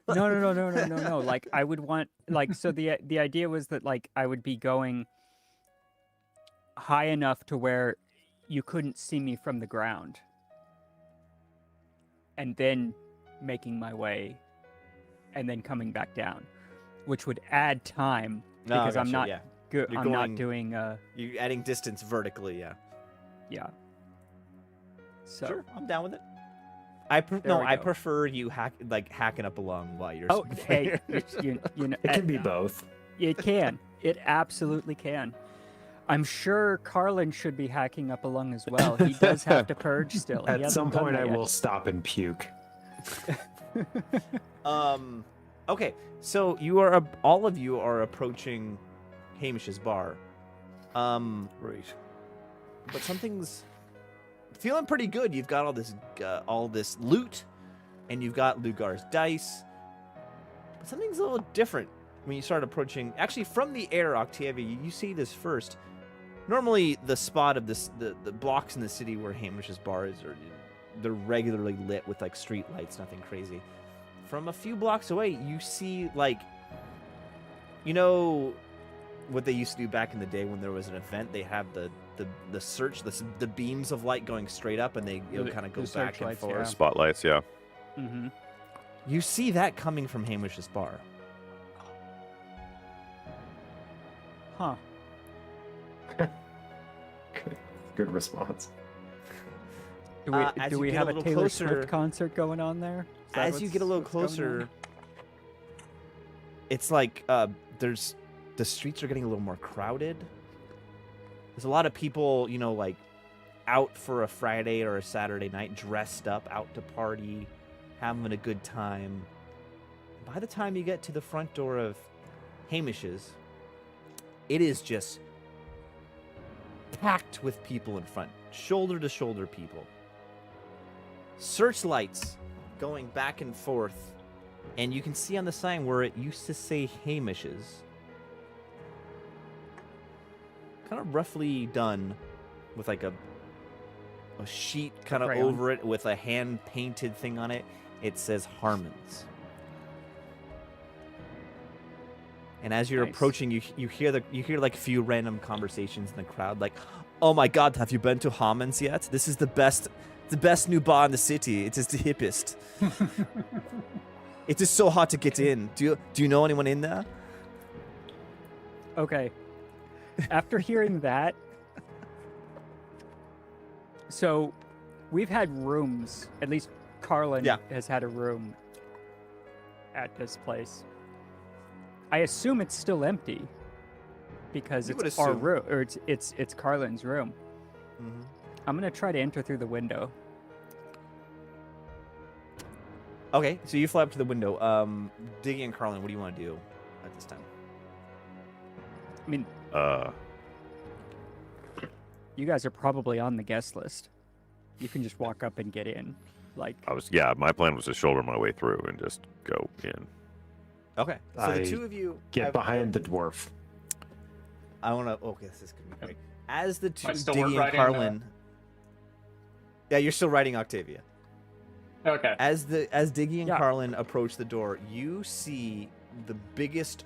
No. Like I would want so the idea was that like I would be going high enough to where you couldn't see me from the ground, and then making my way, and then coming back down, which would add time because I'm not good. I'm not doing. You're adding distance vertically, yeah. Yeah. So sure, I'm down with it. I prefer you hacking up a lung while you're. Oh, hey, you know, it can be both. It can. It absolutely can. I'm sure Carlin should be hacking up a lung as well. He does have to purge still. At some point, I will stop and puke. Okay, so all of you are approaching Hamish's bar. Right. But something's feeling pretty good. You've got all this loot, and you've got Lugar's dice. But something's a little different when you start approaching. Actually, from the air, Octavia, you see this first. Normally, the spot of the blocks in the city where Hamish's bar is, they're regularly lit with like street lights, nothing crazy. From a few blocks away, you see like, what they used to do back in the day when there was an event. They have the beams of light going straight up, and they kind of go back and forth. Yeah. Spotlights, yeah. Mm-hmm. You see that coming from Hamish's bar. Huh. Good response. Do we have a Taylor Swift concert going on there? As you get a little closer, it's like the streets are getting a little more crowded. There's a lot of people, like out for a Friday or a Saturday night, dressed up, out to party, having a good time. By the time you get to the front door of Hamish's, it is just packed with people in front, shoulder to shoulder people. Searchlights going back and forth, and you can see on the sign where it used to say Hamish's, kind of roughly done with like a sheet kind of over it with a hand painted thing on it. It says Harmon's. And as you're approaching, you hear like a few random conversations in the crowd, like, "Oh my God, have you been to Harmon's yet? This is the best new bar in the city. It is the hippest. It is so hard to get in. Do you know anyone in there?" Okay. After hearing that, so we've had rooms. At least Carlin has had a room at this place. I assume it's still empty because it's our room, or it's Carlin's room. Mm-hmm. I'm gonna try to enter through the window. Okay, so you fly up to the window. Diggy and Carlin, what do you want to do at this time? I mean, you guys are probably on the guest list. You can just walk up and get in. Like my plan was to shoulder my way through and just go in. Okay, so the two of you get behind the dwarf. I want to. Okay, this is gonna be great. As the two, still Diggy and writing, Carlin. Yeah, you're still writing Octavia. Okay. As Diggy and Carlin approach the door, you see the biggest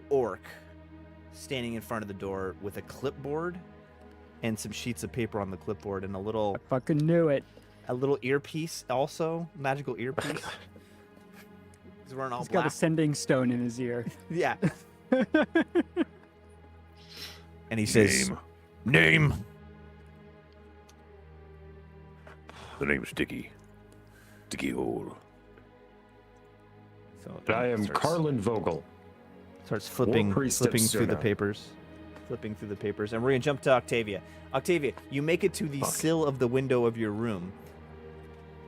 orc standing in front of the door with a clipboard and some sheets of paper on the clipboard and a little. I fucking knew it. A little earpiece, also magical earpiece. He's wearing all He's black. got a sending stone in his ear. Yeah. And he says, Name. The name's Dicky. Dicky Hole. So I am Carlin Vogel. Starts flipping priest of through the Suna. papers. Flipping through the papers. And we're going to jump to Octavia. Octavia, you make it to the sill of the window of your room.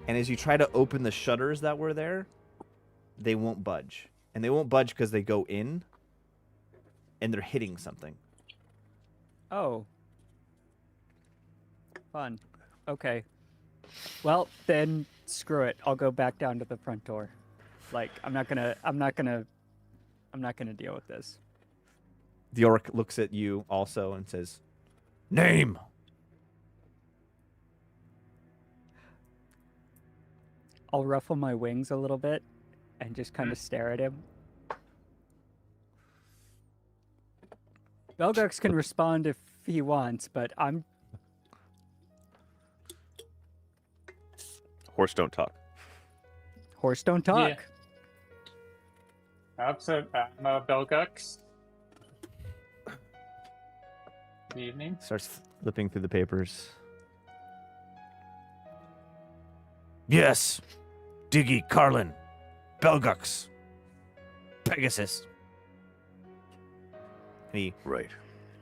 And as you try to open the shutters that were there, they won't budge. And they won't budge because they go in, and they're hitting something. Oh. Fun. Okay. Well, then screw it. I'll go back down to the front door. Like, I'm not gonna deal with this. The orc looks at you also and says, "Name." I'll ruffle my wings a little bit and just kind of stare at him. Belgux can respond if he wants, but I'm... Horse don't talk. Horse don't talk. Yeah. So I'm Belgux. Good evening. Starts flipping through the papers. Yes. Diggy, Carlin, Belgux, Pegasus. Right.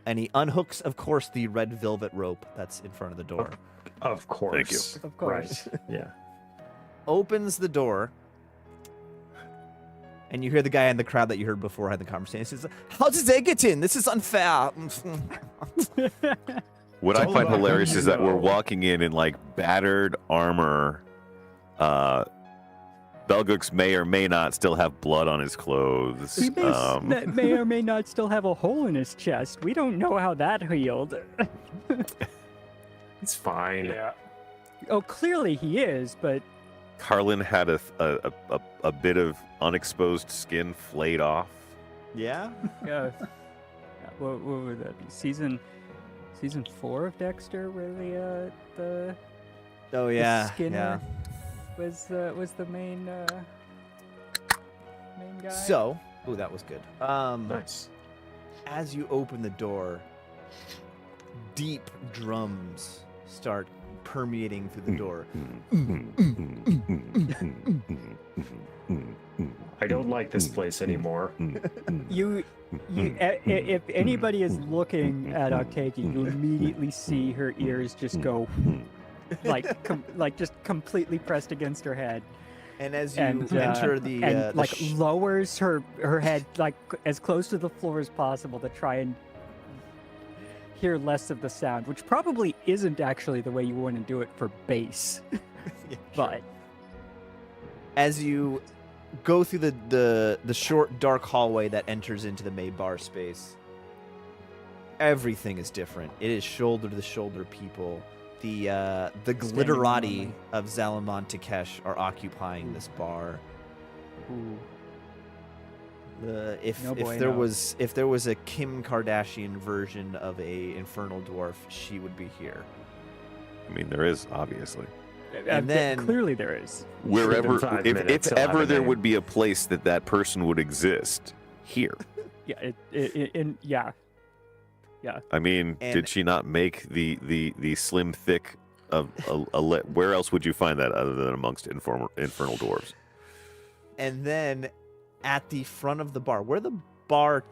And he unhooks, of course, the red velvet rope that's in front of the door. Of course. Thank you. Of course. Right. Yeah. Opens the door. And you hear the guy in the crowd that you heard before had the conversation. He says, "How did they get in? This is unfair." What It's I all find about hilarious who is you that we're know. walking in like battered armor. Belgux may or may not still have blood on his clothes. He may or may not still have a hole in his chest. We don't know how that healed. It's fine. Yeah. Oh, clearly he is, but Carlin had a bit of unexposed skin flayed off. Yeah? what would that be? Season 4 of Dexter, where the Oh, yeah. Skinner was the main guy. So, ooh, that was good. Nice. As you open the door, deep drums start permeating through the door. I don't like this place anymore. If anybody is looking at Octavia, you immediately see her ears just go like just completely pressed against her head, And as you and enter the lowers her head like as close to the floor as possible to try and hear less of the sound, which probably isn't actually the way you want to do it for bass. But as you go through the short dark hallway that enters into the maid bar space, everything is different. It is shoulder to shoulder people. The glitterati of Zalamon Takesh are occupying this bar. If there was a Kim Kardashian version of a infernal dwarf, she would be here. I mean, there is, obviously. And then clearly there is. Wherever, Within 5 if minutes, he'll ever have a there name. would be a place that person would exist, here. Yeah, yeah. I mean, And- did she not make the slim thick of where else would you find that other than amongst infernal dwarves? And then at the front of the bar, where the bar,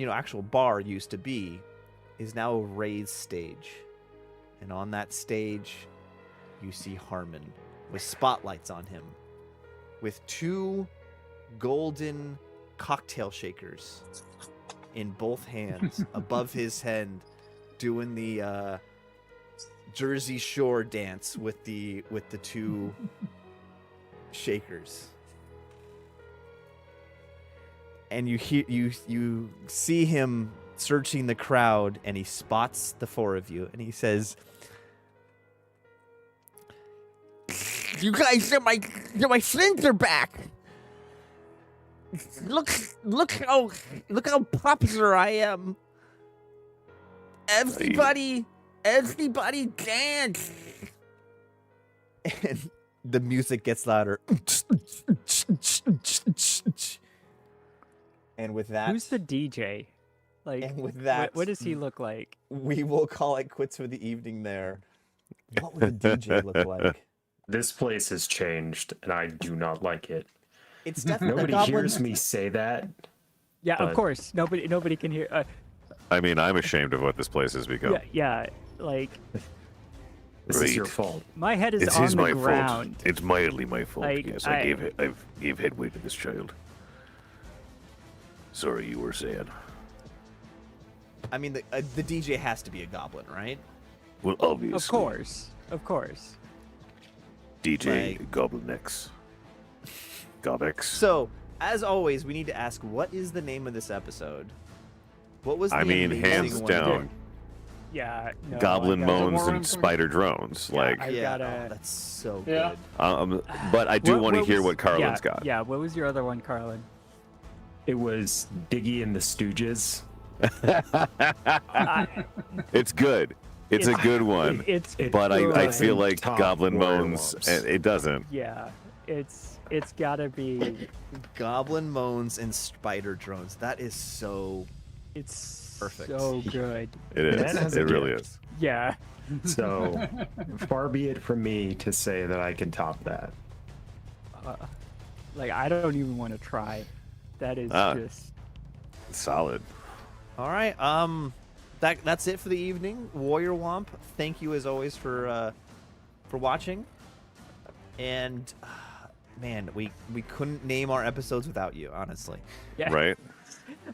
actual bar used to be, is now a raised stage. And on that stage, you see Harmon with spotlights on him, with 2 golden cocktail shakers in both hands above his head, doing the Jersey Shore dance with the 2 shakers. And you see him searching the crowd, and he spots the 4 of you, and he says, "You guys, my friends are back. Look how popular I am. Everybody dance." And the music gets louder. And with that, Who's the DJ? Like, and with that, what does he look like? we will call it quits for the evening there. What would the DJ look like? This place has changed, and I do not like it. It's definitely Nobody goblins. hears me say that. Yeah, of But- course. Nobody can hear. I mean, I'm ashamed of what this place has become. Yeah, like This is your Right. fault. my head is It on is the my ground. fault. It's mildly my fault. Like, yes, I I gave headway to this child. Sorry, you were saying. I mean, the DJ has to be a goblin, right? Well, obviously. Of course. DJ Like- Goblin X. Gobex. So, as always, we need to ask, what is the name of this episode? What was the I mean, amazing hands one? down, Yeah. No, Goblin I gotta- Moans more and information. Spider Drones. Yeah, like, I Yeah, gotta- oh, that's so Yeah. good. but I do want to hear was- what Carlin's yeah, got. Yeah, what was your other one, Carlin? It was Diggy and the Stooges. It's good. It's a good one. It's But I good. feel like Top Goblin Moans, werewolves. it doesn't. Yeah, it's gotta be. Goblin Moans and Spider Drones. That is so... It's Perfect. so good. It Man has is. a It really gift. is. Yeah. So far be it from me to say that I can top that. Like I don't even want to try. That is Ah. just. Solid. All right, that's it for the evening. Warrior Womp, thank you as always for watching. And man, we couldn't name our episodes without you, honestly. Yeah. Right?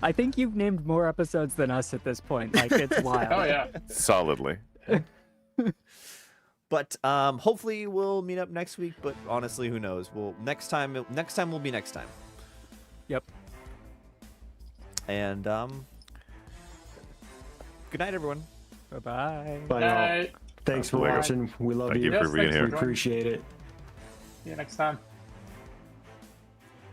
I think you've named more episodes than us at this point. Like it's wild. Oh yeah. Solidly. But hopefully we'll meet up next week. But honestly, who knows? Next time will be next time. Yep. And good night, everyone. Bye bye. Bye, all. Night. Thanks for Later. watching. We love Thank you. you for being thanks here. We appreciate it. See you next time.